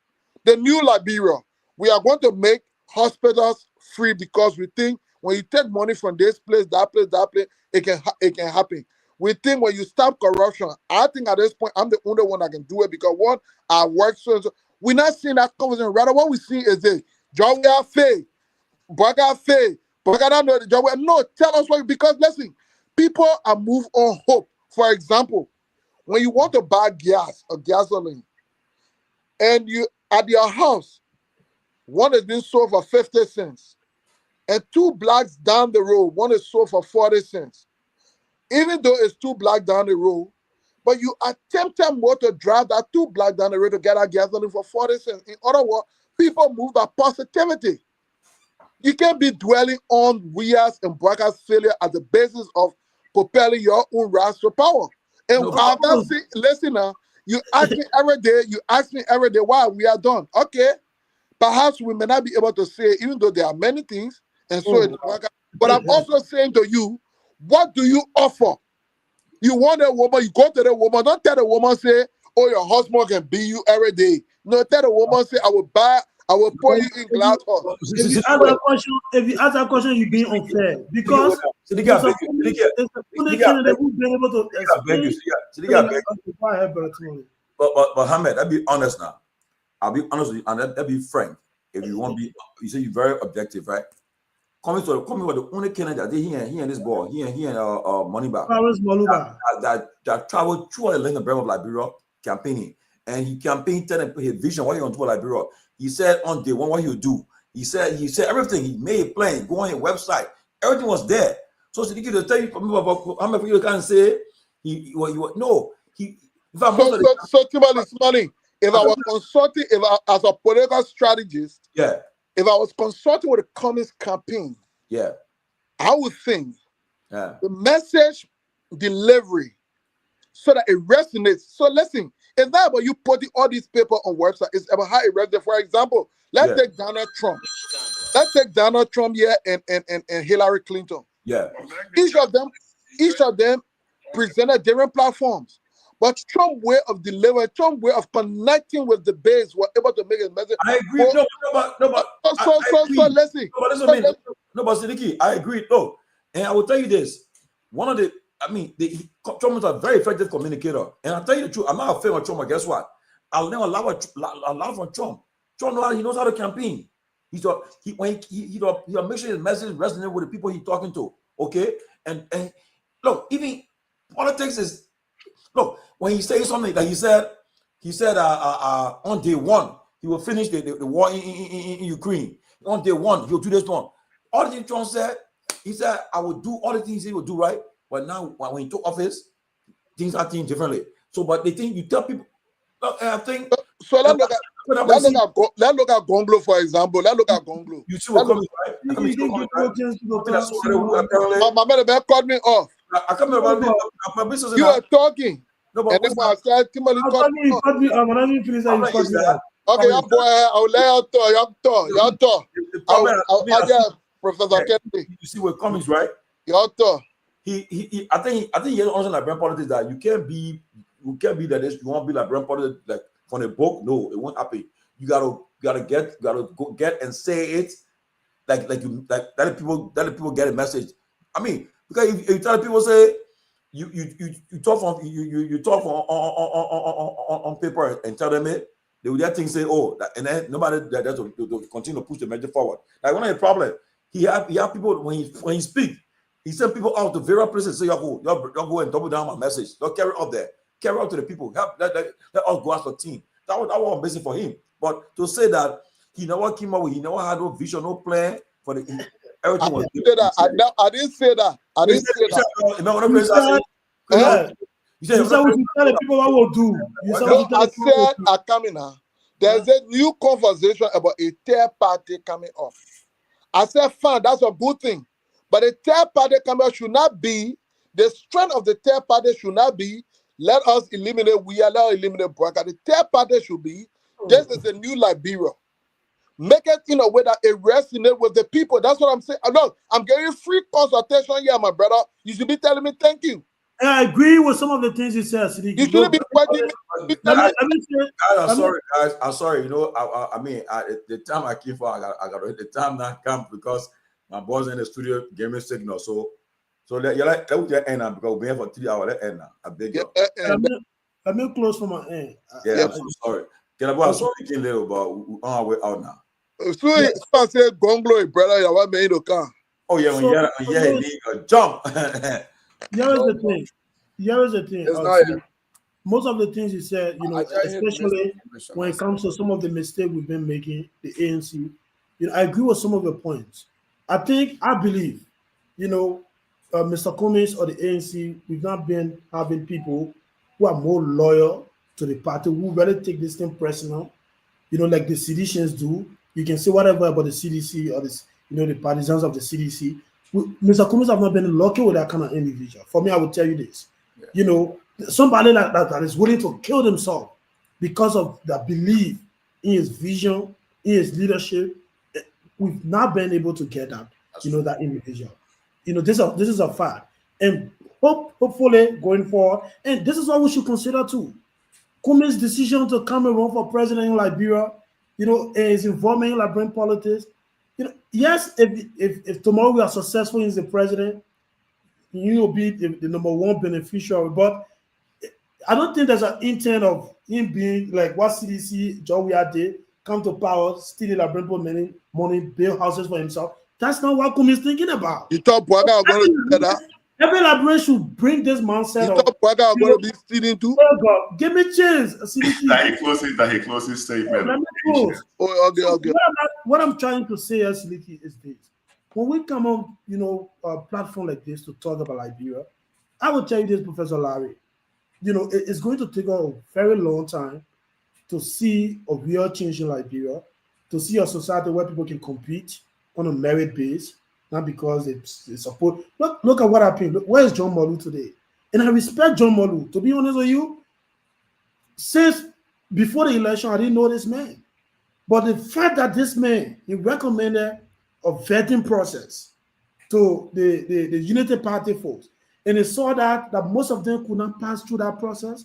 Speaker 4: the new Liberia, we are going to make hospitals free because we think when you take money from this place, that place, it can happen. We think when you stop corruption, I think at this point, I'm the only one that can do it because one, I work so. We're not seeing that conversation. Rather, what we see is this: Garguah faith, Garguah faith, Garguah know the Garguah. No, tell us why. Because listen, people are moved on hope. For example, when you want to buy gas or gasoline, and you at your house, one is being sold for 50 cents, and 2 blocks down the road, one is sold for 40 cents. Even though it's 2 blocks down the road, but you attempt more to drive that 2 blocks down the road to get a gasoline for 40 cents. In other words, people move by positivity. You can't be dwelling on Weah's and Braga's failure as the basis of propelling your own rise to power. And listen now, you ask me every day why we are done. Okay, perhaps we may not be able to say, even though there are many things, and so but I'm also saying to you, what do you offer? You want a woman, you go to the woman, don't tell the woman, say, oh, your husband can beat you every day. No, tell the woman, say, I will pour you in glass horse.
Speaker 8: If you ask that question, you're being unfair. Because it's a only candidate who's been able to explain.
Speaker 1: But Hamed, I'll be honest now. I'll be honest with you, and I'll be frank. If you want to be, you say you're very objective, right? Coming with the only candidate that he and this boy, he and money back that traveled through the length and breadth of Liberia campaigning, and he campaigned telling his vision what he want to do Liberia. He said on day one what he would do. He said everything. He made a plan, go on his website, everything was there. So to tell you about how many people can say If I'm most of the
Speaker 4: So Timberley's money. If I was consulting, as a political strategist,
Speaker 1: if
Speaker 4: I was consulting with the communist campaign, I would think the message delivery so that it resonates. So listen, it's not about you putting all these papers on website. It's about how it resonates. For example, let's take Donald Trump. Let's take Donald Trump here and Hillary Clinton. Each of them presented different platforms. But Trump's way of delivering, Trump's way of connecting with the base were able to make a message.
Speaker 1: I agree. So
Speaker 4: let's see.
Speaker 1: But Siddiqui, I agree. No, and I will tell you this. Trump is a very effective communicator. And I'll tell you the truth, I'm not a fan of Trump, but guess what? I'll never allow from Trump. Trump, he knows how to campaign. He'll make sure his message resonates with the people he's talking to. Okay? And look, even politics is, look, when he says something that he said on day one, he will finish the war in Ukraine. On day one, he'll do this one. All the things Trump said, he said, I will do all the things he will do, right? But now, when he took office, things are changing differently. So, but they think you tell people, and I think.
Speaker 4: So let's look at Gongloe, for example. Let's look at Gongloe.
Speaker 1: You see what coming, right?
Speaker 4: My man cut me off. You are talking. And then I said, Timberley cut me off. Okay, young boy, I'll let you talk. I'll get Professor Kennedy.
Speaker 1: You see where Cummings, right?
Speaker 4: Your talk.
Speaker 1: I think he has also like brand politics that you can't be that you won't be like brand politics like from a book. No, it won't happen. You gotta go get and say it like let people get a message. I mean, because if you tell people say you talk on paper and tell them it, they will just think say and then nobody that will continue to push the message forward. Like one of the problem he have people when he speak. He sent people out to various places. Say, y'all go and double down my message. Y'all carry it up there. Carry out to the people. Let us go as a team. That was amazing for him. But to say that he never came up with, he never had no vision, no plan for the everything was.
Speaker 4: I didn't say that.
Speaker 8: You said what you tell the people I will do.
Speaker 4: I said at coming now. There's a new conversation about a third party coming up. I said, fine, that's a good thing. But the third party coming should not be, the strength of the third party should not be, let us eliminate let us eliminate Baraka. The third party should be, this is a new Liberia. Make it in a way that it resonates with the people. That's what I'm saying. Look, I'm getting free consultation here, my brother. You should be telling me thank you.
Speaker 8: And I agree with some of the things you said.
Speaker 4: You shouldn't be questioning me.
Speaker 1: I'm sorry, guys. I'm sorry. You know, the time I came for, I got the time not come because my boss in the studio gave me a signal. So let end now because we've been here for 3 hours. Let end now. I beg you.
Speaker 8: Let me close for my end.
Speaker 1: I'm so sorry. Kehleboe, I'm sorry again, little, but we're on our way out now.
Speaker 4: So I say Gongloe, brother, you want me to come?
Speaker 1: Oh yeah, when he jump.
Speaker 8: Here is the thing. Most of the things you said, you know, especially when it comes to some of the mistakes we've been making, the ANC, you know, I agree with some of the points. I believe, you know, Mr. Cummings or the ANC, we've not been having people who are more loyal to the party, who really take this thing personal, you know, like the seditions do. You can say whatever about the CDC or this, you know, the partisans of the CDC. Mr. Cummings have not been lucky with that kind of individual. For me, I will tell you this. Yeah. You know, somebody like that is willing to kill himself because of the belief in his vision, in his leadership. We've not been able to get that, you know, that individual. You know, this is a fact. And hopefully going forward, and this is what we should consider too. Cummings' decision to come and run for president in Liberia, you know, his involvement in Liberian politics. You know, yes, if tomorrow we are successful as the president, you will be the number one beneficiary. But I don't think there's an intent of him being like what CDC, John Weah did, come to power, steal Liberian money, build houses for himself. That's not what Cummings is thinking about.
Speaker 4: You thought Boaga are going to do that?
Speaker 8: Every Liberian should bring this mindset.
Speaker 4: You thought Boaga are going to be stealing too?
Speaker 8: Oh God, give me a chance.
Speaker 6: That he closes statement.
Speaker 8: Let me close.
Speaker 4: Okay.
Speaker 8: What I'm trying to say, Siliki, is this: when we come on, you know, a platform like this to talk about Liberia, I will tell you this, Professor Larry. You know, it's going to take a very long time to see a real change in Liberia, to see a society where people can compete on a merit base, not because they support. Look at what happened. Look, where is John Molu today? And I respect John Molu. To be honest with you, since before the election, I didn't know this man. But the fact that this man, he recommended a vetting process to the Unity Party folks, and they saw that most of them could not pass through that process,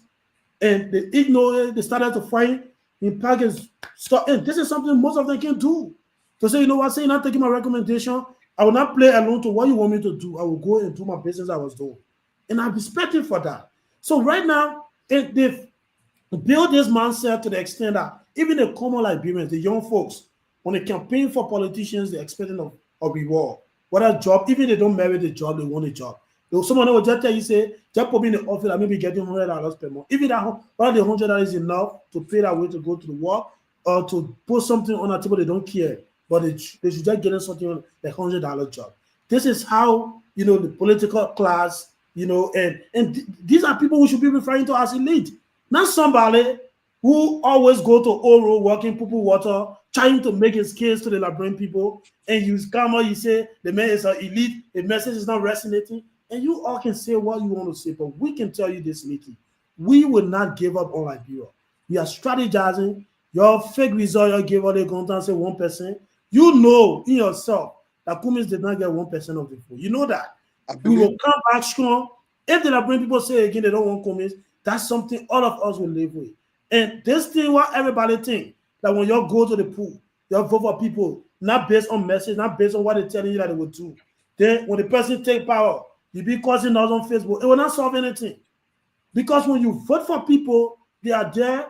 Speaker 8: and they ignored it, they started to fight in package stuff. And this is something most of them can do. To say, you know what, say you're not taking my recommendation, I will not play alone to what you want me to do. I will go and do my business I was doing. And I respect him for that. So right now, they've built this mindset to the extent that even the common Liberians, the young folks, when they campaign for politicians, they're expecting a reward. What a job, even if they don't merit the job, they want a job. Someone will just tell you, say, just put me in the office, I may be getting $100 per month. Even that, whether the $100 is enough to pay that way to go to the work or to put something on a table, they don't care. But they should just get something on the $100 job. This is how, you know, the political class, you know, and these are people we should be referring to as elite. Not somebody who always go to Oro, working poo water, trying to make his case to the Liberian people, and you come out, you say the man is an elite, the message is not resonating, and you all can say what you want to say, but we can tell you this, Nikki. We will not give up on Liberia. We are strategizing. Your fake result you gave all the content, say 1%. You know in yourself that Cummins did not get 1% of the vote. You know that. We will come back strong. If the Liberian people say again they don't want Cummins, that's something all of us will live with. And this thing, what everybody think, that when you go to the pool, you vote for people, not based on message, not based on what they're telling you that they will do. Then when the person take power, you be causing us on Facebook, it will not solve anything. Because when you vote for people, they are there.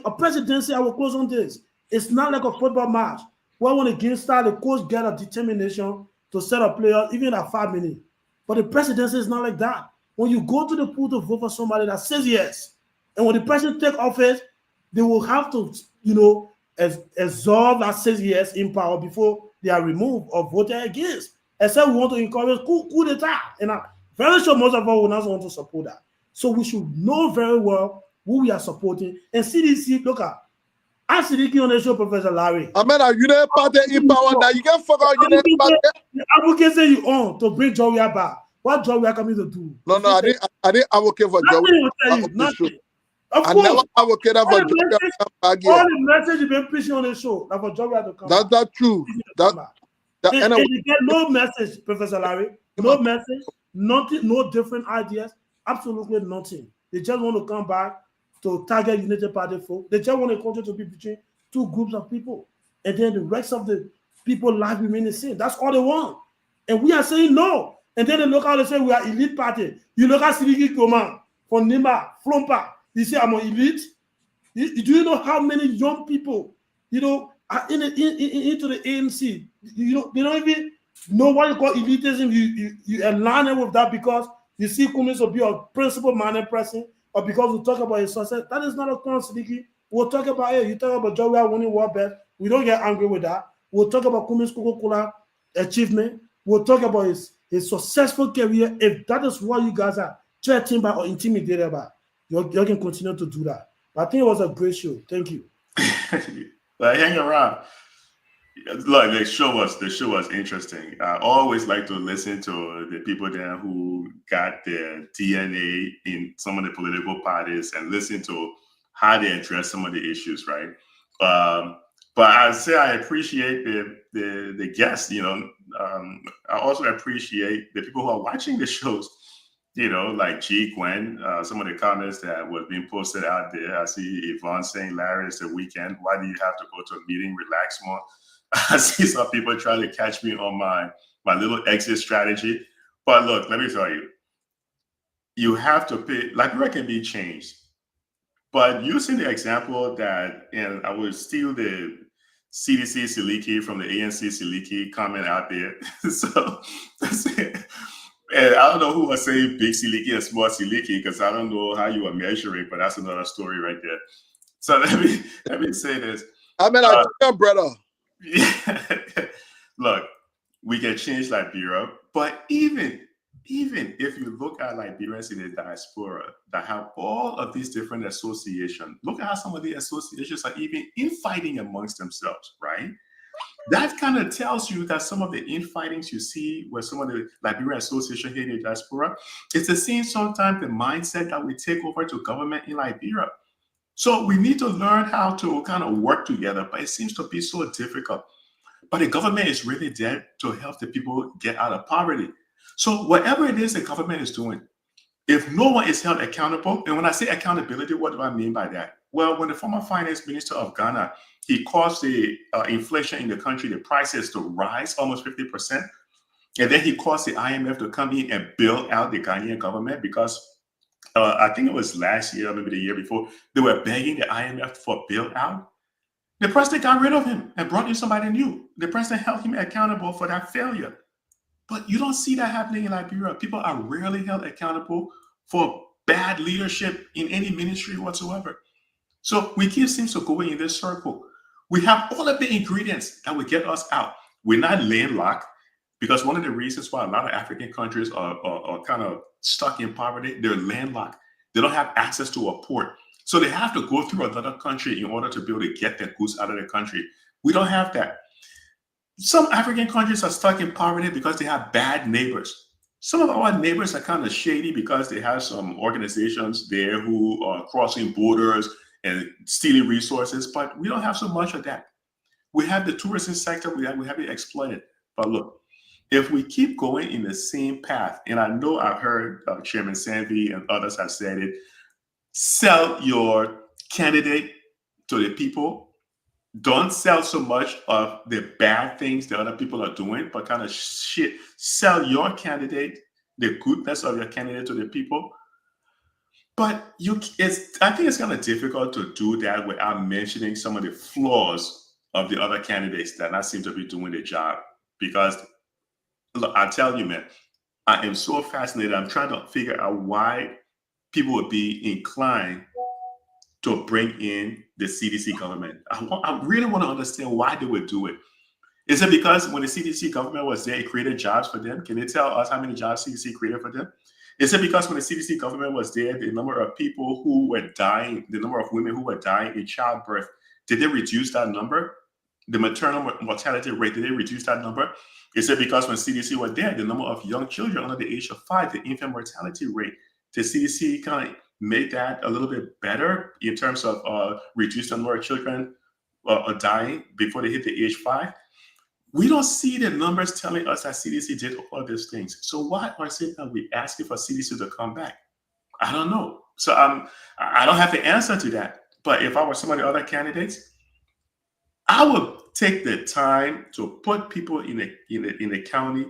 Speaker 8: A presidency, I will close on this. It's not like a football match. Where when the game starts, the coach get a determination to set up players, even at 5 minutes. But the presidency is not like that. When you go to the pool to vote for somebody that says yes, and when the president take office, they will have to, you know, absorb that says yes in power before they are removed or voted against. Except we want to encourage coup d'etat. And I'm very sure most of us will not want to support that. So we should know very well who we are supporting. And CDC, look at, ask Sidiki on the show, Professor Larry.
Speaker 4: I mean, you know, party in power now. You can fuck out, you know,
Speaker 8: the advocacy you on to bring Joria back. What job we are coming to do?
Speaker 4: No, I didn't advocate for Joria.
Speaker 8: Nothing. Of
Speaker 4: I
Speaker 8: course,
Speaker 4: never advocated for Joria.
Speaker 8: All the message you've been preaching on the show, that for Joria to come.
Speaker 4: That's not true.
Speaker 8: And you get no message, Professor Larry. No message, nothing, no different ideas, absolutely nothing. They just want to come back to target Unity Party folk. They just want the country to be between two groups of people. And then the rest of the people life remain the same. That's all they want. And we are saying no. And then they look out and say we are elite party. You look at Sidiki Koman, from Nima, Flompa. You say I'm an elite. Do you know how many young people, you know, are into the ANC? You know, they don't even know what you call elitism. You align with that because you see Cummins will be a principal man person, or because we talk about his success. That is not a Sidiki. We'll talk about it. You talk about Joria winning world best. We don't get angry with that. We'll talk about Cummins Coca-Cola achievement. We'll talk about his successful career. If that is what you guys are threatened by or intimidated by, you can continue to do that. I think it was a great show. Thank you.
Speaker 6: Like, hang around. Look, the show was interesting. I always like to listen to the people there who got their DNA in some of the political parties and listen to how they address some of the issues, right? But I say I appreciate the guests, you know. I also appreciate the people who are watching the shows, you know, like G. Gwen, some of the comments that was being posted out there. I see Yvonne saying, Larry, it's the weekend. Why do you have to go to a meeting? Relax more. I see some people trying to catch me on my little exit strategy. But look, let me tell you, you have to pay, Liberia can be changed. But using the example that, and I will steal the CDC Siliki from the ANC Siliki comment out there. So and I don't know who was saying big Siliki and small Siliki because I don't know how you are measuring, but that's another story right there. So let me say this.
Speaker 4: I mean, brother.
Speaker 6: Yeah. Look, we can change Liberia, but even even if you look at Liberians in the diaspora that have all of these different associations, look at how some of the associations are even infighting amongst themselves, right? That kind of tells you that some of the infightings you see with some of the Liberian association here in the diaspora, it's the same sometimes the mindset that we take over to government in Liberia. So we need to learn how to kind of work together, but it seems to be so difficult. But the government is really there to help the people get out of poverty. So whatever it is the government is doing, if no one is held accountable, and when I say accountability, what do I mean by that? Well, when the former finance minister of Ghana, he caused the inflation in the country, the prices to rise almost 50%. And then he caused the IMF to come in and bail out the Ghanaian government because I think it was last year, maybe the year before, they were begging the IMF for bailout. The president got rid of him and brought in somebody new. The president held him accountable for that failure. But you don't see that happening in Liberia. People are rarely held accountable for bad leadership in any ministry whatsoever. So we keep seems to go in this circle. We have all of the ingredients that would get us out. We're not landlocked, because one of the reasons why a lot of African countries are kind of stuck in poverty, they're landlocked. They don't have access to a port. So they have to go through another country in order to be able to get their goods out of the country. We don't have that. Some African countries are stuck in poverty because they have bad neighbors. Some of our neighbors are kind of shady because they have some organizations there who are crossing borders and stealing resources, but we don't have so much of that. We have the tourism sector, we have it exploited. But look, if we keep going in the same path, and I know I've heard Chairman Sanvee and others have said it, sell your candidate to the people. Don't sell so much of the bad things the other people are doing, but kind of sell your candidate, the goodness of your candidate to the people. But I think it's kind of difficult to do that without mentioning some of the flaws of the other candidates that not seem to be doing the job. Because look, I tell you, man, I am so fascinated. I'm trying to figure out why people would be inclined to bring in the CDC government. I really want to understand why they would do it. Is it because when the CDC government was there, it created jobs for them? Can they tell us how many jobs CDC created for them? Is it because when the CDC government was there, the number of people who were dying, the number of women who were dying in childbirth, did they reduce that number? The maternal mortality rate, did they reduce that number? Is it because when CDC was there, the number of young children under the age of 5, the infant mortality rate, the CDC kind of made that a little bit better in terms of reduce the number of children dying before they hit the age 5? We don't see the numbers telling us that CDC did all these things. So why are we asking for CDC to come back? I don't know. So I don't have the answer to that. But if I were some of the other candidates, I would take the time to put people in the county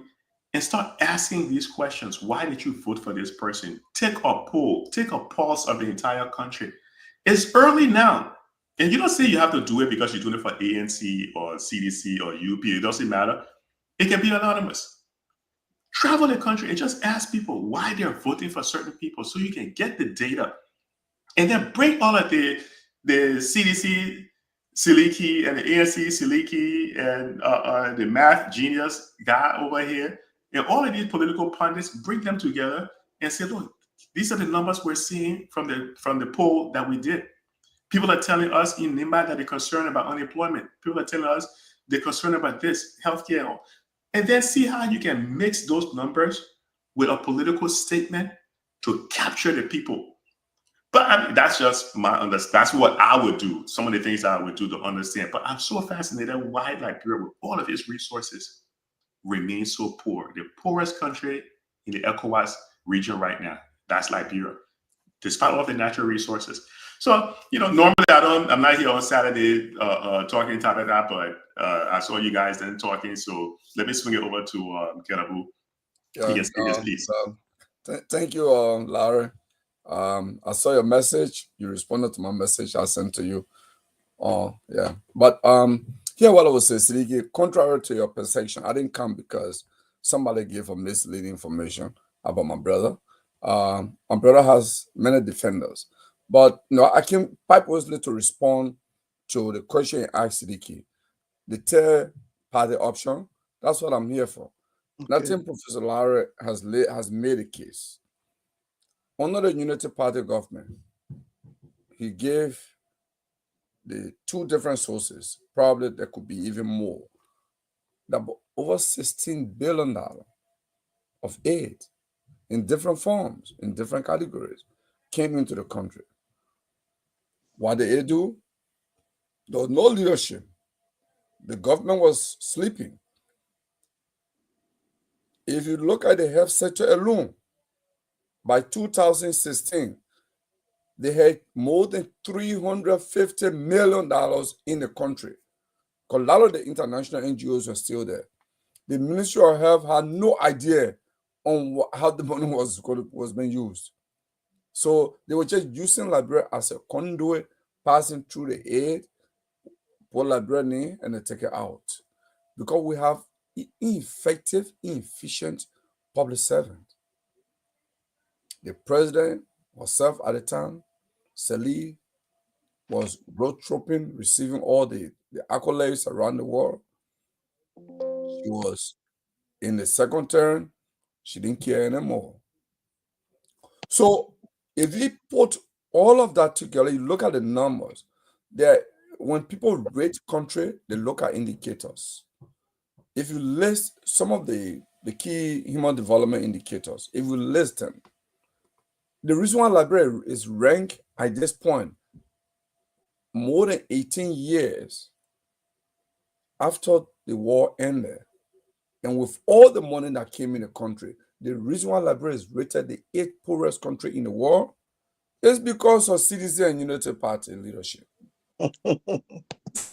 Speaker 6: and start asking these questions. Why did you vote for this person? Take a poll, take a pulse of the entire country. It's early now. And you don't say you have to do it because you're doing it for ANC or CDC or UP. It doesn't matter. It can be anonymous. Travel the country and just ask people why they're voting for certain people so you can get the data. And then bring all of the CDC Siliki and the ANC Siliki and the math genius guy over here, and all of these political pundits, bring them together and say, look, these are the numbers we're seeing from the poll that we did. People are telling us in Nimba that they're concerned about unemployment. People are telling us they're concerned about this, healthcare. And then see how you can mix those numbers with a political statement to capture the people. But I mean, that's just my understanding. That's what I would do. Some of the things I would do to understand. But I'm so fascinated why Liberia, with all of its resources, remains so poor. The poorest country in the ECOWAS region right now, that's Liberia, despite all of the natural resources. So, normally I'm not here on Saturday talking top of that, but I saw you guys then talking. So let me swing it over to Kehleboe. Yes, please.
Speaker 9: Thank you, Larry. I saw your message. You responded to my message I sent to you. Yeah. But here what I would say, Siliki, contrary to your perception, I didn't come because somebody gave a misleading information about my brother. My brother has many defenders. But I came purposely to respond to the question you asked, Siliki. The third party option, that's what I'm here for. And I think Professor Larry has made a case. Under the Unity Party government, he gave the two different sources, probably there could be even more, that over $16 billion of aid in different forms, in different categories, came into the country. What did they do? There was no leadership. The government was sleeping. If you look at the health sector alone, by 2016, they had more than $350 million in the country. Because a lot of the international NGOs were still there. The Ministry of Health had no idea on how the money was being used. So they were just using Liberia as a conduit, passing through the aid, put Liberia in, and they take it out. Because we have ineffective, inefficient public servant. The president was served at the time. Sali was road trooping, receiving all the accolades around the world. She was in the second term. She didn't care anymore. So if you put all of that together, you look at the numbers. When people rate country, they look at indicators. If you list some of the key human development indicators, if you list them, the reason why Liberia is ranked at this point more than 18 years after the war ended, and with all the money that came in the country, the reason why Liberia is rated the 8th poorest country in the world is because of CDC and Unity Party leadership.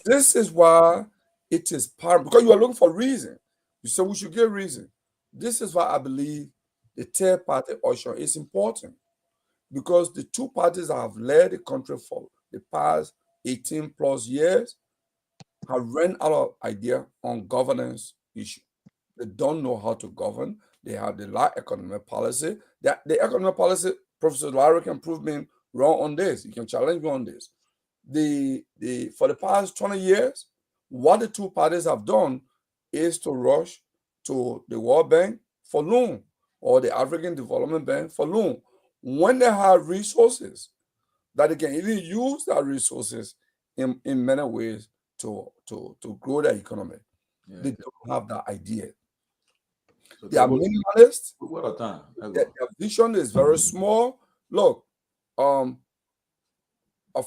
Speaker 9: This is why it is paramount, because you are looking for reason. You say we should get reason. This is why I believe the third party option is important, because the two parties that have led the country for the past 18 plus years have run out of idea on governance issue. They don't know how to govern. They lack economic policy. The economic policy, Professor Larry can prove me wrong on this. You can challenge me on this. For the past 20 years, what the two parties have done is to rush to the World Bank for loan or the African Development Bank for loan when they have resources that they can even use that resources in many ways to grow their economy. Yeah. They don't have that idea. So they are minimalist.
Speaker 1: What a time.
Speaker 9: Their vision is very small. Look, a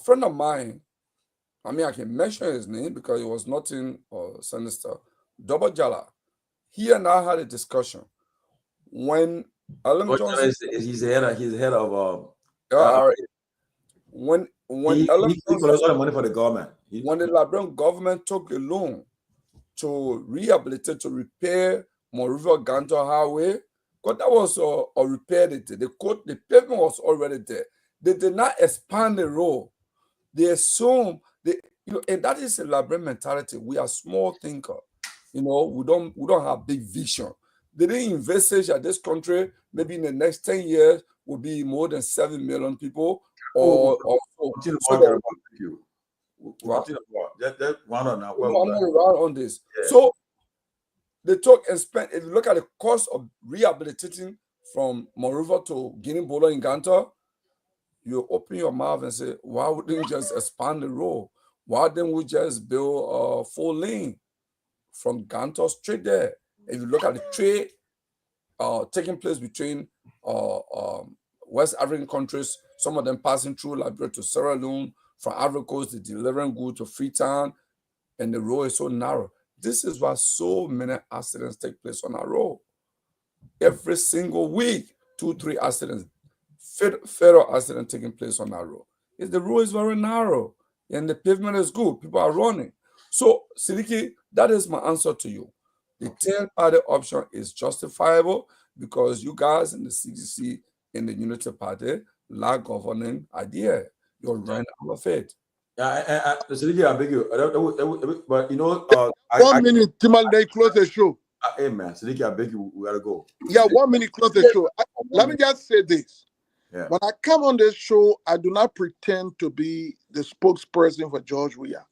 Speaker 9: friend of mine, I mean, I can mention his name because it was nothing sinister. Double Jala. He and I had a discussion when Ellen Johnson.
Speaker 1: He's the head of
Speaker 9: when
Speaker 1: he collects all the money for the government.
Speaker 9: When the Liberian government took a loan to rehabilitate, to repair Monrovia Gantor Highway, because that was a repair. The pavement was already there. They did not expand the road. They assume and that is a Liberian mentality. We are small thinker. We don't have big vision. They didn't envisage that this country, maybe in the next 10 years, will be more than 7 million people. Just round on this. Yeah. So they took and spent. If you look at the cost of rehabilitating from Monrovia to Guinea-Bola in Gantor, you open your mouth and say, why wouldn't we just expand the road? Why didn't we just build a 4-lane from Gantor straight there? If you look at the trade taking place between West African countries, some of them passing through Liberia to Sierra Leone, from Ivory Coast, they're delivering goods to Freetown, and the road is so narrow. This is why so many accidents take place on our road. Every single week, 2-3 accidents, fatal accidents taking place on our road. The road is very narrow, and the pavement is good. People are running. So, Sidiki, that is my answer to you. The third party option is justifiable because you guys in the CDC, in the Unity Party, lack governing idea. You're running out of it.
Speaker 1: Sidiki, I beg you. But
Speaker 4: 1 minute, Tomalin, they close the show.
Speaker 1: Hey, man, Sidiki, I beg you, we gotta go.
Speaker 4: Yeah, 1 minute, close the show. Let me just say this. Yeah. When I come on this show, I do not pretend to be the spokesperson for George Weah.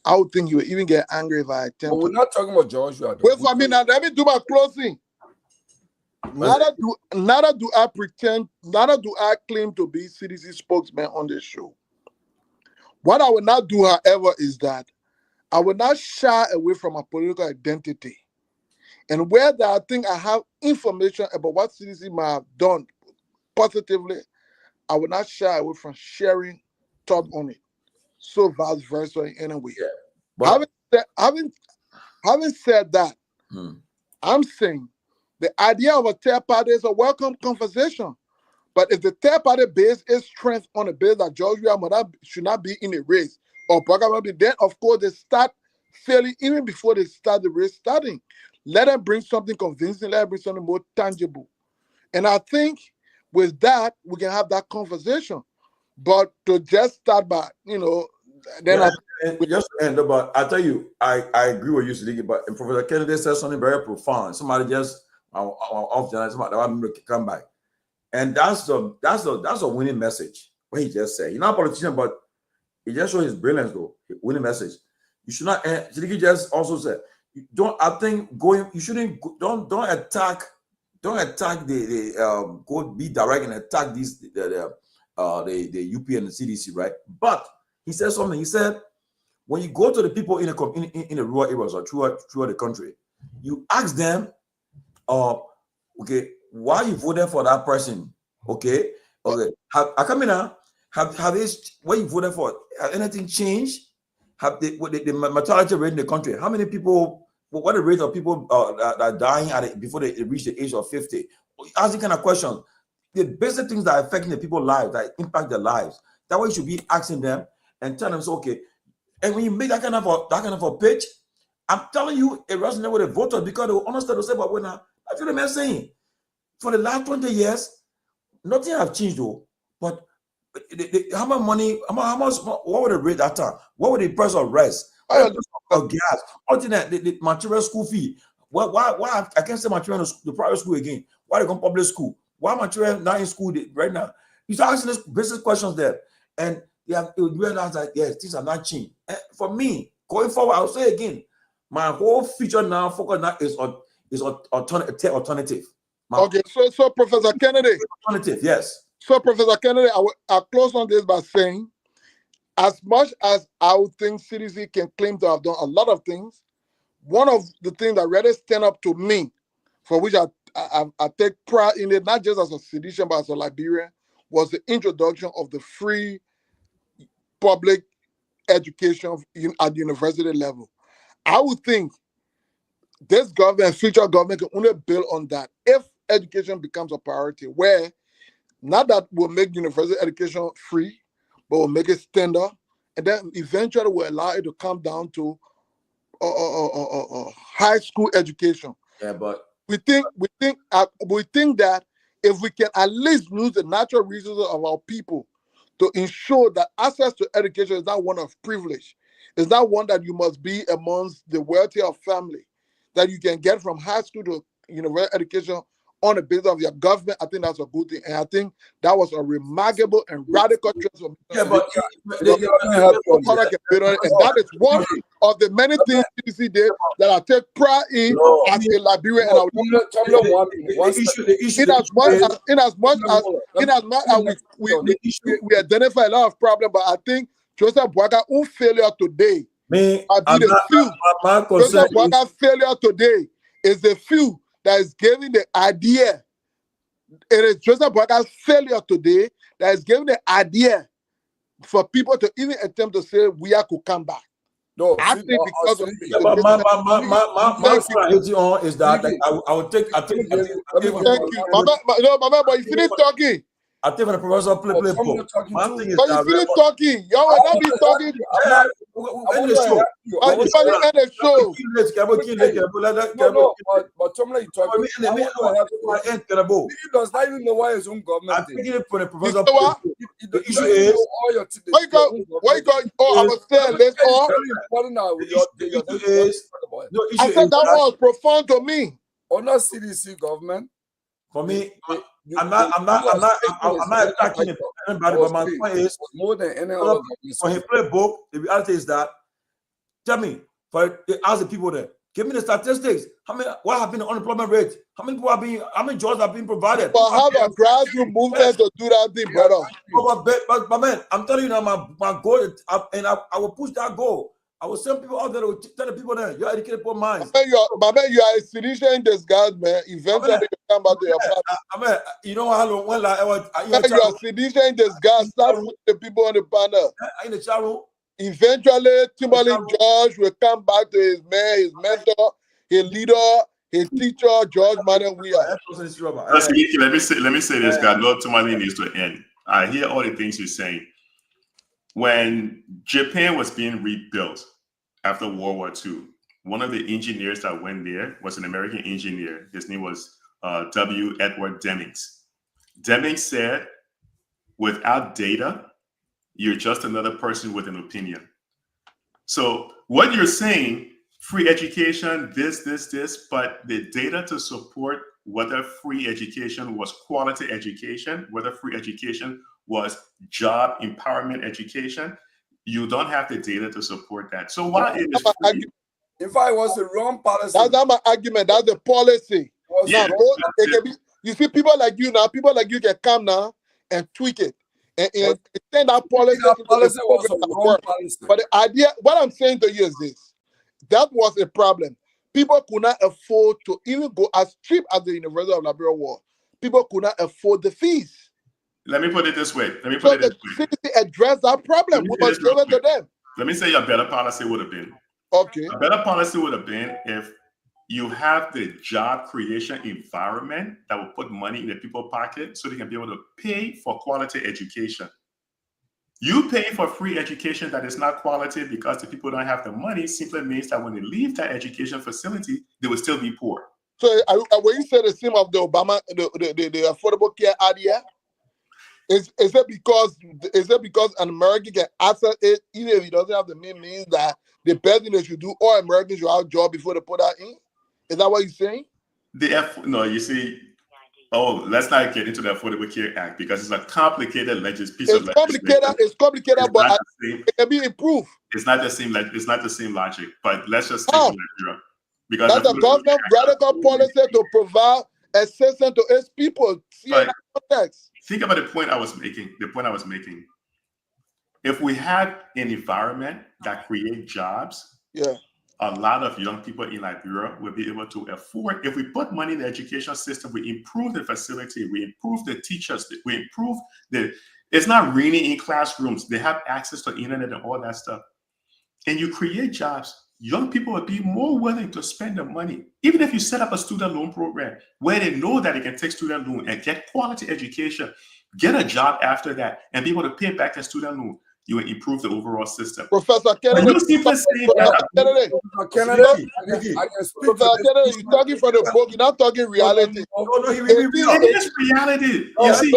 Speaker 4: I would think you would even get angry if I attempt.
Speaker 9: But we're not talking about George Weah.
Speaker 4: Wait for me now. Let me do my closing. Neither do I claim to be CDC spokesman on this show. What I will not do, however, is that I will not shy away from my political identity. And where I think I have information about what CDC might have done positively, I will not shy away from sharing thought on it. So vice versa in any way. Yeah. Having said that, I'm saying the idea of a third party is a welcome conversation. But if the third party base is strength on the base that Georgia should not be in a race, or probably then of course they start failing even before they start the race starting. Let them bring something convincing, let them bring something more tangible. And I think with that, we can have that conversation. But to just start by, then
Speaker 1: but I tell you, I agree with you, Sidiki, but Professor Kennedy said something very profound. Somebody just off the somebody I remember come back. And that's a winning message. What he just said. You're not a politician, but he just showed his brilliance though. Winning message. You should not Sidiki just also said, don't attack the go be direct and attack these the UP and the CDC, right? But he said something. He said, when you go to the people in the rural areas or throughout the country, you ask them, okay, why you voted for that person? Okay. I come in now. Have this what you voted for? Have anything changed? Have the mortality rate in the country? How many people? What the rate of people that are dying before they reach the age of 50? Ask the kind of questions. The basic things that are affecting the people's lives, that impact their lives. That way you should be asking them and tell them, so, okay. And when you make that kind of a pitch, I'm telling you, it resonates with the voters because they will understand to say, but we're not. That's what I'm saying. For the last 20 years, nothing has changed though. But how much money, how much, what would the rate that time? What would the price of rice? Of gas? Alternate the material school fee. Why I can't say material in the private school again? Why they go public school? Why material not in school right now? You start asking these basic questions there, and you realize that yes, things are not changing. For me, going forward, I'll say again, my whole future now focus now is alternative.
Speaker 4: Okay, so Professor Kennedy.
Speaker 1: Alternative, yes.
Speaker 4: So Professor Kennedy, I'll close on this by saying, as much as I would think CDC can claim to have done a lot of things, one of the things that really stand up to me, for which I take pride in it, not just as a citizen, but as a Liberian, was the introduction of the free public education at university level. I would think this government, future government, can only build on that if education becomes a priority, where not that we'll make university education free, but we'll make it standard, and then eventually we'll allow it to come down to high school education.
Speaker 1: Yeah, but
Speaker 4: we think that if we can at least use the natural resources of our people to ensure that access to education is not one of privilege, it's not one that you must be amongst the wealthy of family, that you can get from high school to university education on the basis of your government. I think that's a good thing, and I think that was a remarkable and radical transformation.
Speaker 1: Yeah, but
Speaker 4: and that is one of the many things CDC did that I take pride in as a Liberian. In as much as we identify a lot of problems, but I think Joseph Boaka's failure today Joseph Boaka's failure today is the few that is giving the idea. It is Joseph Boaka's failure today that is giving the idea for people to even attempt to say we are could come back.
Speaker 9: No,
Speaker 4: I think because of
Speaker 1: my strategy on is that I would take.
Speaker 4: Thank you, Mama, but you finish talking.
Speaker 1: I think when the professor play book. My thing is
Speaker 4: but you finish talking. Y'all will not be talking.
Speaker 1: End the show.
Speaker 4: End the show.
Speaker 9: But Tomalin, you talking. He does not even know why his own government.
Speaker 1: I'm thinking it for the professor.
Speaker 9: The issue is
Speaker 4: why you got? Oh, I was saying let's all. I said that was profound to me.
Speaker 9: On a CDC government.
Speaker 1: For me, I'm not attacking anybody, but my point is
Speaker 9: more than any other.
Speaker 1: When he play book, the reality is that tell me, ask the people there, Give me the statistics. What have been the unemployment rate? How many jobs have been provided?
Speaker 4: But have a grassroots movement to do that thing, brother.
Speaker 1: But man, I'm telling you now, my goal is, and I will push that goal. I will send people out there to tell the people there, you're educated poor minds.
Speaker 4: My man, you are a solution in disguise, man. Eventually, you come back to your
Speaker 1: party. You know how long when you
Speaker 4: are solution in disguise. Start with the people on the panel.
Speaker 1: In the chat room.
Speaker 4: Eventually, Tomalin George will come back to his man, his mentor, his leader, his teacher, George Madden. We are.
Speaker 6: Let me say this, guy. Lord Tomalin needs to end. I hear all the things you're saying. When Japan was being rebuilt after World War II, one of the engineers that went there was an American engineer. His name was W. Edward Demings. Demings said, without data, you're just another person with an opinion. So what you're saying, free education, this, but the data to support whether free education was quality education, whether free education was job empowerment education, you don't have the data to support that. So why it is free?
Speaker 9: If I was the wrong policy,
Speaker 4: that's not my argument. That's the policy.
Speaker 6: Yeah,
Speaker 4: you see, people like you now, people like you can come now and tweak it and extend that policy.
Speaker 9: Was a wrong policy.
Speaker 4: But the idea, what I'm saying to you is this: that was a problem. People could not afford to even go as cheap as the University of Liberia was. People could not afford the fees.
Speaker 6: Let me put it this way.
Speaker 4: The city address that problem. We must give it to them.
Speaker 6: Let me say a better policy would have been.
Speaker 4: Okay.
Speaker 6: A better policy would have been if you have the job creation environment that will put money in the people's pocket so they can be able to pay for quality education. You pay for free education that is not quality because the people don't have the money simply means that when they leave that education facility, they will still be poor.
Speaker 4: So when you say the same of the Obama, the Affordable Care idea, is it because an American can access it even if he doesn't have the means that the best thing they should do, all Americans should have a job before they put that in? Is that what you're saying?
Speaker 6: No, you see, let's not get into the Affordable Care Act because it's a complicated piece of legislation.
Speaker 4: It's complicated, but it can be improved.
Speaker 6: It's not the same. It's not the same logic. But let's just stick with Nigeria because
Speaker 4: that's a government radical policy to provide assistance to its people.
Speaker 6: Think about the point I was making. If we had an environment that creates jobs, a lot of young people in Liberia will be able to afford. If we put money in the education system, we improve the facility, we improve the teachers, we improve it's not raining in classrooms. They have access to the internet and all that stuff. And you create jobs, young people will be more willing to spend the money. Even if you set up a student loan program where they know that they can take student loan and get quality education, get a job after that, and be able to pay back the student loan, you will improve the overall system.
Speaker 4: Professor Kennedy, you're talking from the book, you're not talking reality.
Speaker 6: It is reality. You see,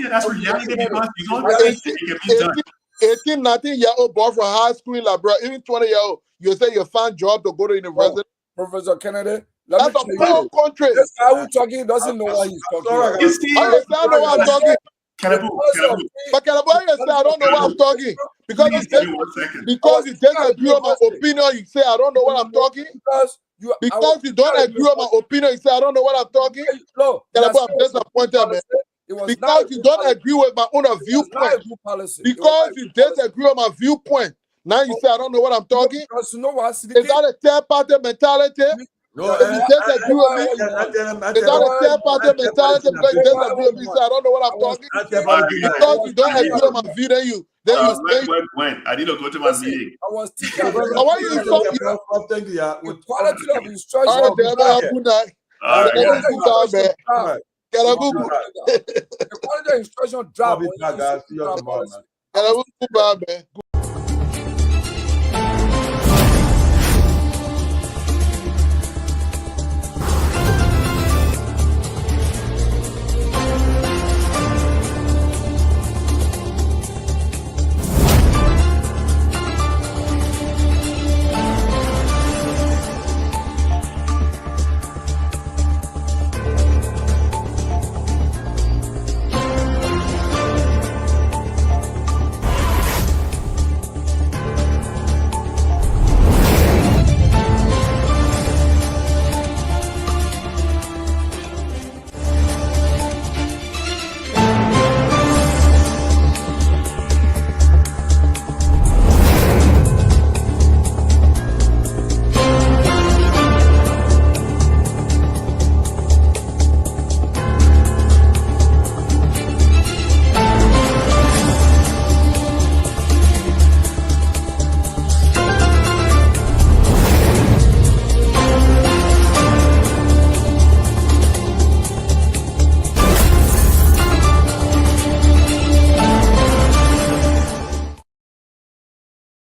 Speaker 6: that's reality because you don't think it can be done.
Speaker 4: 18-19-year-old boy from high school in Liberia, even 20-year-old, you say you find job to go to university.
Speaker 9: Professor Kennedy,
Speaker 4: that's a poor country.
Speaker 9: This guy who's talking doesn't know what he's talking about.
Speaker 6: You see,
Speaker 4: I don't know what I'm talking.
Speaker 6: Kehleboe,
Speaker 4: but Kehleboe, I don't know what I'm talking. Because you disagree on my opinion, you say I don't know what I'm talking. Because you don't agree on my opinion, you say I don't know what I'm talking.
Speaker 9: No,
Speaker 4: Kehleboe, I'm disappointed, man. Because you don't agree with my own viewpoint. Because you disagree on my viewpoint. Now you say I don't know what I'm talking.
Speaker 9: Because you know what?
Speaker 4: Is that a third-party mentality?
Speaker 1: No,
Speaker 4: if you disagree with me, is that a third-party mentality? Because you disagree with me, say I don't know what I'm talking. Because you don't agree on my view, then you
Speaker 6: when I didn't go to my meeting.
Speaker 9: I was teaching.
Speaker 4: Why you talking?
Speaker 9: With quality of instruction.
Speaker 4: All right, good night.
Speaker 9: The quality of instruction drop.